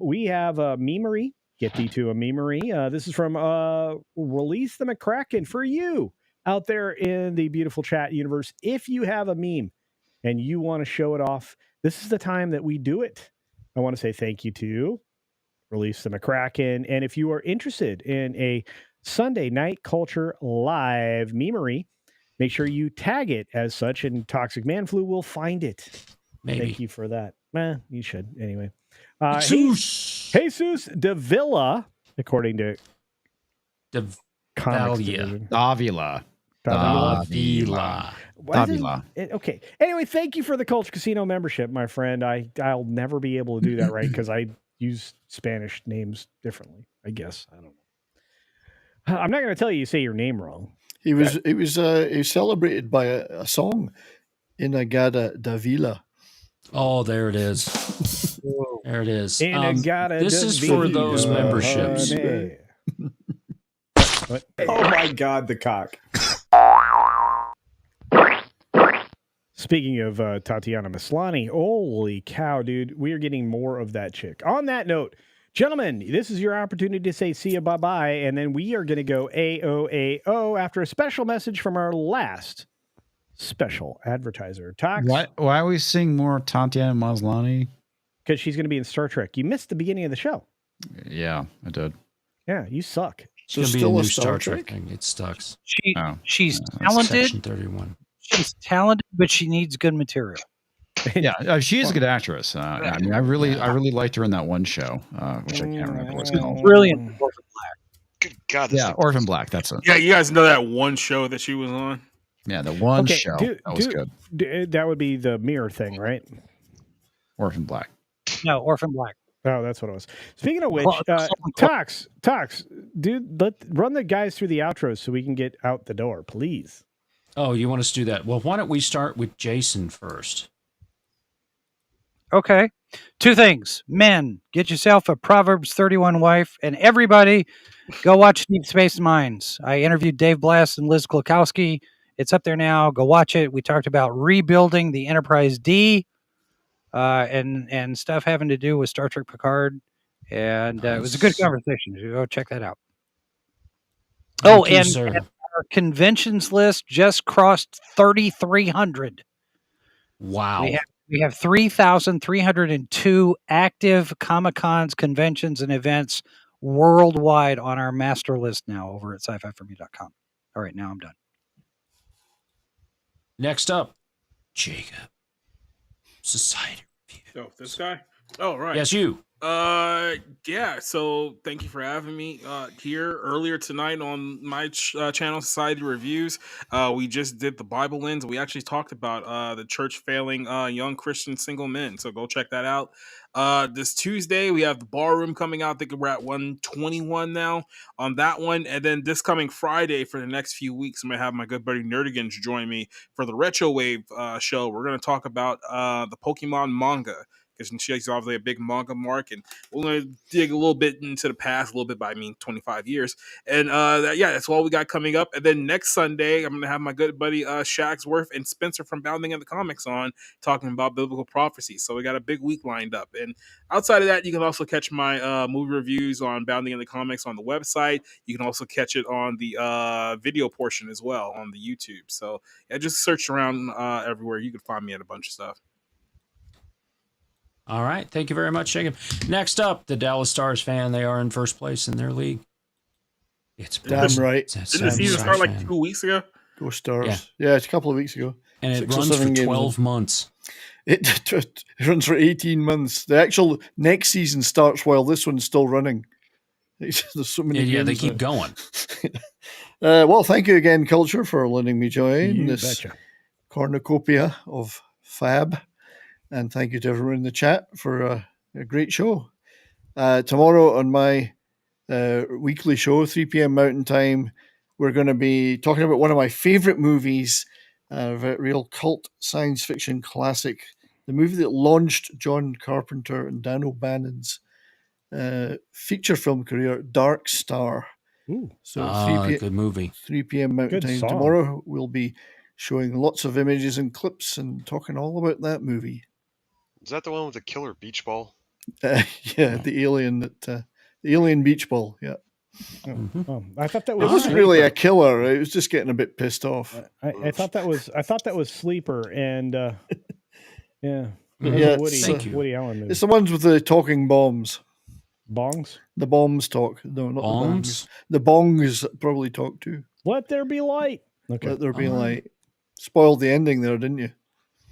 We have a memery. Get thee to a memery. This is from Release the McCracken for you out there in the beautiful chat universe. If you have a meme and you want to show it off, this is the time that we do it. I want to say thank you to Release the McCracken. And if you are interested in a Sunday Night Culture Live memery, make sure you tag it as such, and Toxic Man Flu will find it. Maybe. Thank you for that. You should. Anyway. Jesus de Villa, according to Comix Division. Davila. Okay. Anyway, thank you for the Culture Casino membership, my friend. I'll never be able to do that right because I use Spanish names differently, I guess. I don't know. I'm not going to tell you say your name wrong. He was celebrated by a song, Inagada Davila. Oh, there it is. There it is. This is for those memberships. Oh my God, the cock. Speaking of Tatiana Maslany, holy cow, dude, we are getting more of that chick. On that note, gentlemen, this is your opportunity to say see ya, bye-bye, and then we are going to go AOAO after a special message from our last special advertiser. Tox. Why are we seeing more Tatiana Maslany? Because she's going to be in Star Trek. You missed the beginning of the show. Yeah, I did. Yeah, you suck. She's going to be a new Star Trek thing. It sucks. She's talented. Section 31. She's talented, but she needs good material. Yeah, she is a good actress. I mean, I really liked her in that one show, which I can't remember what it's called. Brilliant. Orphan Black. Good God, Yeah, Orphan Black. That's it. Yeah, you guys know that one show that she was on? Yeah, the one show that was good. That would be the mirror thing, right? Orphan Black. No, Orphan Black. Oh, that's what it was. Speaking of which, Tox, dude, run the guys through the outros so we can get out the door, please. Oh, you want us to do that? Well, why don't we start with Jason first? Okay. 2 things. Men, get yourself a Proverbs 31 wife, and everybody go watch Deep Space Mines. I interviewed Dave Blass and Liz Klukowski. It's up there now. Go watch it. We talked about rebuilding the Enterprise D and stuff having to do with Star Trek Picard. And it was a good conversation. Go check that out. And our conventions list just crossed 3,300. Wow. We have 3,302 active Comic-Cons, conventions, and events worldwide on our master list now over at sci-fi4me.com. All right, now I'm done. Next up, Jacob. Society Review. Oh, this guy? Oh, right. Yes, you. Yeah, so thank you for having me here earlier tonight on my channel, Society Reviews. We just did the Bible lens. We actually talked about the church failing young Christian single men, so go check that out. This Tuesday, we have the Ballroom coming out. I think we're at 121 now on that one. And then this coming Friday, for the next few weeks, I'm going to have my good buddy Nerdigans join me for the Retro Wave show. We're going to talk about the Pokemon manga, because she's obviously a big manga mark, and we're going to dig a little bit into the past, a little bit by, 25 years. And that's all we got coming up. And then next Sunday, I'm going to have my good buddy Shagsworth and Spencer from Bounding in the Comics on, talking about biblical prophecy. So we got a big week lined up. And outside of that, you can also catch my movie reviews on Bounding in the Comics on the website. You can also catch it on the video portion as well on the YouTube. So yeah, just search around everywhere. You can find me at a bunch of stuff. All right. Thank you very much, Jacob. Next up, the Dallas Stars fan. They are in first place in their league. It's damn right. Didn't the season start like 2 weeks ago? Go Stars. Yeah, it's a couple of weeks ago. And it runs for 12 months. It runs for 18 months. The actual next season starts while this one's still running. There's so many games they keep going. Well, thank you again, Culture, for letting me join You this betcha. cornucopia of fab. And thank you to everyone in the chat for a great show. Tomorrow on my weekly show, 3 p.m. Mountain Time, we're going to be talking about one of my favorite movies, a real cult science fiction classic, the movie that launched John Carpenter and Dan O'Bannon's feature film career, Dark Star. Ooh. So good movie. 3 p.m. Mountain Good Time song. tomorrow. We'll be showing lots of images and clips and talking all about that movie. Is that the one with the killer beach ball? Yeah, the alien beach ball. Yeah. I thought that It was. wasn't really a killer. It was just getting a bit pissed off. I thought that was Sleeper and yeah. Yeah, Woody Allen movie. It's the ones with the talking bombs. Bongs? The bombs talk. No, not Bongs? the bongs. The bongs probably talk too. Let there be light. Okay. Let there be light. Spoiled the ending there, didn't you?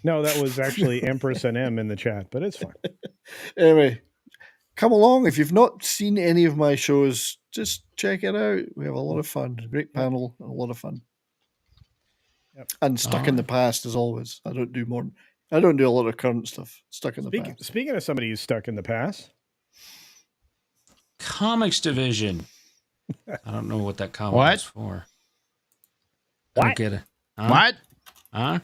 No, that was actually Empress and M in the chat, but it's fine. Anyway, come along. If you've not seen any of my shows, just check it out. We have a lot of fun. Great panel, and a lot of fun. Yep. And stuck in the past as always. I don't do a lot of current stuff. Stuck in the past. Speaking of somebody who's stuck in the past, Comix Division. I don't know what that comment What? is for. I What? don't get it. Huh? What? Huh?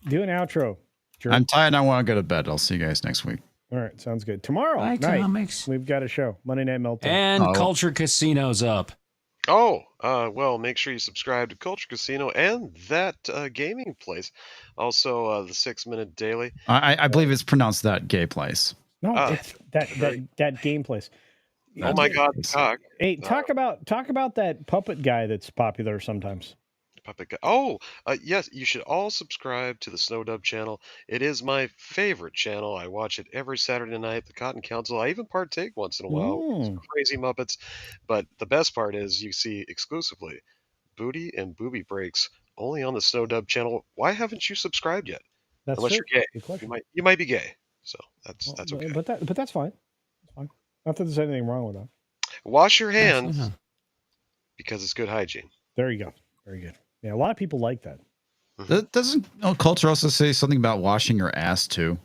do an outro. Sure. I'm tired. I want to go to bed. I'll see you guys next week. All right, sounds good. Tomorrow Bye, night, Comix. we've got a show, Monday Night Meltdown. And Culture Casino's up. Oh, well, make sure you subscribe to Culture Casino and that gaming place. Also, the 6 Minute Daily. I believe it's pronounced that gay place. No, it's that game place. Oh my God, cock. Hey, talk about that puppet guy that's popular sometimes. Puppet guy. Oh, yes, you should all subscribe to the Snowdub channel. It is my favorite channel. I watch it every Saturday night. The Cotton Council. I even partake once in a while. It's crazy Muppets. But the best part is you see exclusively Booty and Booby Breaks only on the Snow Dub channel. Why haven't you subscribed yet? That's Unless true. you're Good gay. question. You might be gay. So that's okay. But that's fine. That's fine. Not that there's anything wrong with that. Wash your hands because it's good hygiene. There you go. Very good. Yeah, a lot of people like that. Doesn't culture also say something about washing your ass too?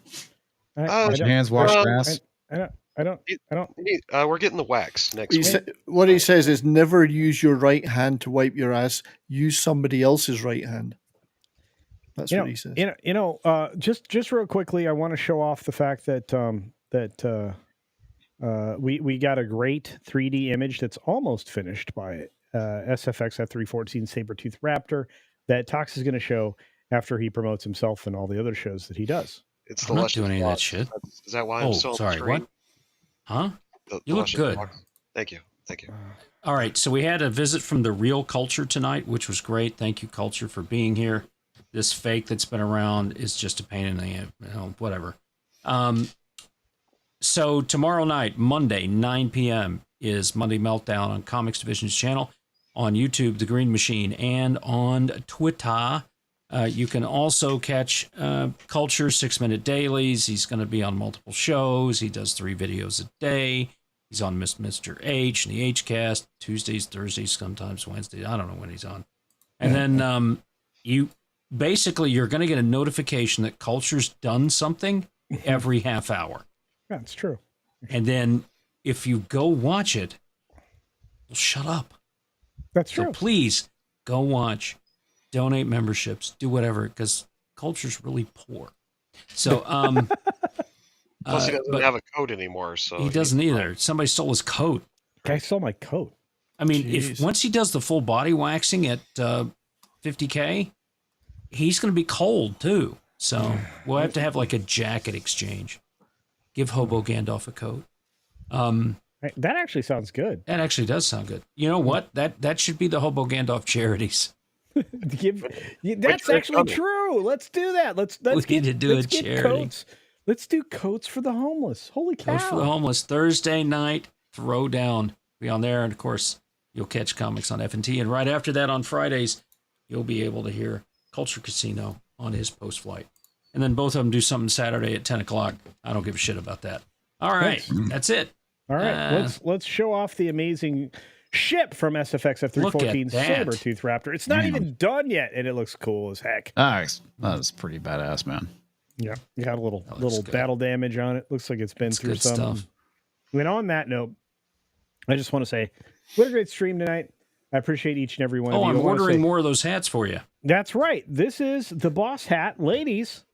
Wash your hands, wash your ass. I don't. We're getting the wax next week. What he says is never use your right hand to wipe your ass. Use somebody else's right hand. That's what he says. Just real quickly, I want to show off the fact that we got a great 3D image that's almost finished by SFX F314 Sabertooth Raptor that Tox is going to show after he promotes himself and all the other shows that he does. It's I'm not doing any of that shit. Is that why I'm so sorry? What? Huh? You look good. Thank you. All right, so we had a visit from the real Culture tonight, which was great. Thank you, Culture, for being here. This fake that's been around is just a pain in the whatever. So tomorrow night, Monday, 9 p.m. is Monday Meltdown on Comix Division's channel, on YouTube, The Green Machine, and on Twitter. You can also catch Culture 6-Minute Dailies. He's going to be on multiple shows. He does 3 videos a day. He's on Mr. H and the H-Cast, Tuesdays, Thursdays, sometimes Wednesdays. I don't know when he's on. And then you're going to get a notification that Culture's done something every half hour. That's true. And then if you go watch it, well, shut up. That's true. So please go watch, donate memberships, do whatever, because Culture's really poor. So, plus he doesn't have a coat anymore, so he doesn't either. Somebody stole his coat. Guy stole my coat. I mean, if once he does the full body waxing at $50K, he's going to be cold too. So we'll have to have like a jacket exchange. Give Hobo Gandalf a coat. That actually sounds good. That actually does sound good. You know what? That should be the Hobo Gandalf charities. That's actually true. Let's do that. Let's need to do a charity. Coats. Let's do coats for the homeless. Holy cow! Coats for the homeless. Thursday night, Throwdown. Be on there, and of course, you'll catch Comix on F&T. And right after that, on Fridays, you'll be able to hear Culture Casino on his post flight. And then both of them do something Saturday at 10 o'clock. I don't give a shit about that. All right, that's it. All right, let's show off the amazing ship from SFX F314 Sabertooth Raptor. It's not even done yet, and it looks cool as heck. Nice. That's pretty badass, man. Yeah, you got a little battle damage on it. Looks like it's been through some stuff. And on that note, I just want to say, what a great stream tonight. I appreciate each and every one of you. I'm ordering more of those hats for you. That's right. This is the boss hat. Ladies,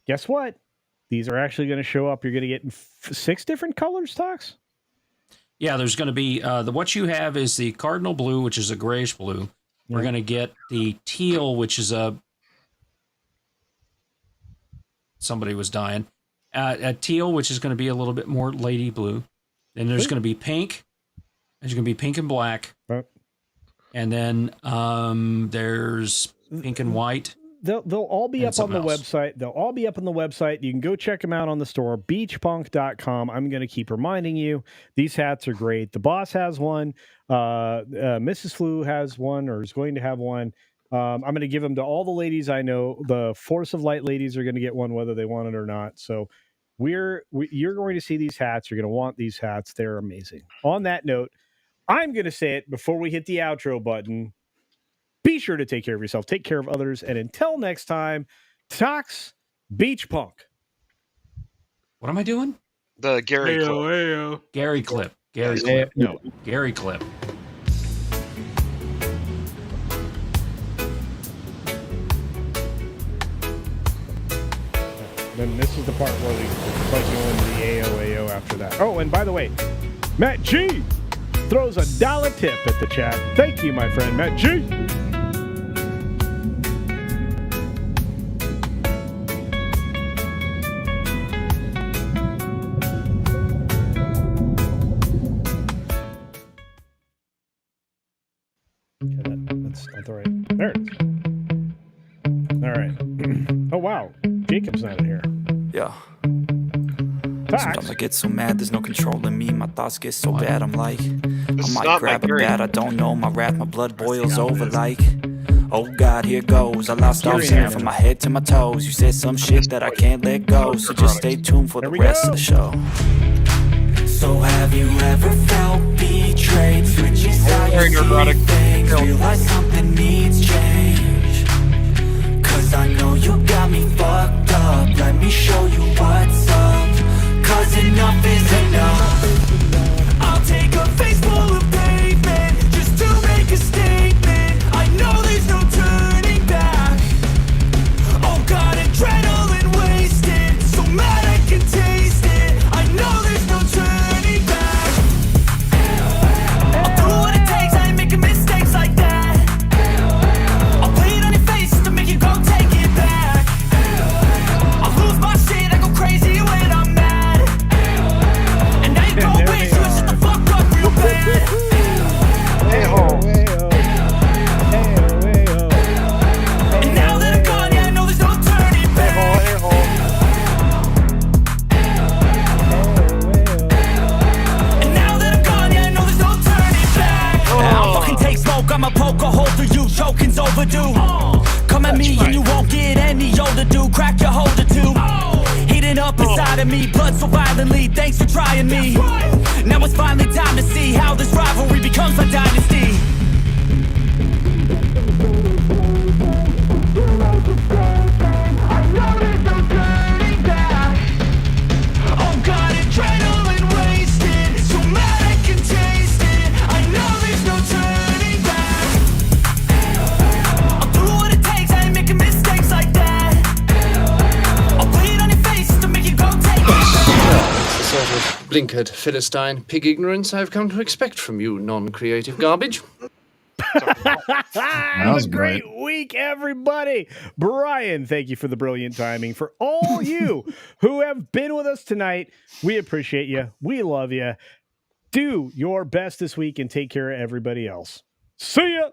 guess what? These are actually going to show up. You're going to get 6 different colors, Tox? Yeah, there's going to be, what you have is the cardinal blue, which is a grayish blue. Yeah. We're going to get the teal, which is somebody was dying. A teal, which is going to be a little bit more lady blue. Then there's going to be pink. There's going to be pink and black. And then there's pink and white. They'll all be up on the website. They'll all be up on the website. You can go check them out on the store, beachpunk.com. I'm going to keep reminding you, these hats are great. The boss has one. Mrs. Flu has one, or is going to have one. I'm going to give them to all the ladies I know. The Force of Light ladies are going to get one, whether they want it or not. So you're going to see these hats. You're going to want these hats. They're amazing. On that note, I'm going to say it before we hit the outro button. Be sure to take care of yourself, take care of others, and until next time, Tox Beach Punk. What am I doing? The Gary clip. Gary clip. Gary clip. No, Gary clip. Then this is the part where we start going to the AO after that. Oh, and by the way, Matt G throws a $1 tip at the chat. Thank you, my friend, Matt G. There it is. All right. Oh, wow. Jacob's not in here. Yeah. Sometimes I get so mad, there's no controlling me. My thoughts get so bad, I'm like, I might grab a bat, I don't know. My wrath, my blood boils over like, Oh God, here goes. I lost all hair from my head to my toes. You said some shit that I can't let go, so just stay tuned for the rest of the show. So have you ever felt betrayed? Switches how you see things, realize something needs change. Cause I know you got me fucked up. Let me show you what's up. Cause enough is enough. I'll take a face full of pavement just to make a statement. I know there's no turning back. Oh God, adrenaline wasted, so mad I can taste it. I know there's no turning back. I'll do what it takes, I ain't making mistakes like that. I'll play it on your face to make you go take it back. I'll lose my shit, I go crazy when I'm mad. And I ain't gon' wait, so shut the fuck up real bad. And now that I'm gone, yeah, I know there's no turning back. And now that I'm gone, yeah, I know there's no turning back. I'll fucking take smoke, I'ma poke a hole through you, choking's overdue. Come at me and you won't get any older, dude. Crack your holder too. Heating up inside of me, blood so violently. Thanks for trying me. Now it's finally time to see how this rivalry becomes a dynasty. Oh God, adrenaline wasted, so mad I can taste it. I know there's no turning back. I'll do what it takes, I ain't making mistakes like that. I'll play it on your face to make you go take it back. The sort of blinkered Philistine pig ignorance I've come to expect from you, non-creative garbage. Have a great week, everybody. Brian, thank you for the brilliant timing. For all you who have been with us tonight, we appreciate you. We love you. Do your best this week and take care of everybody else. See ya.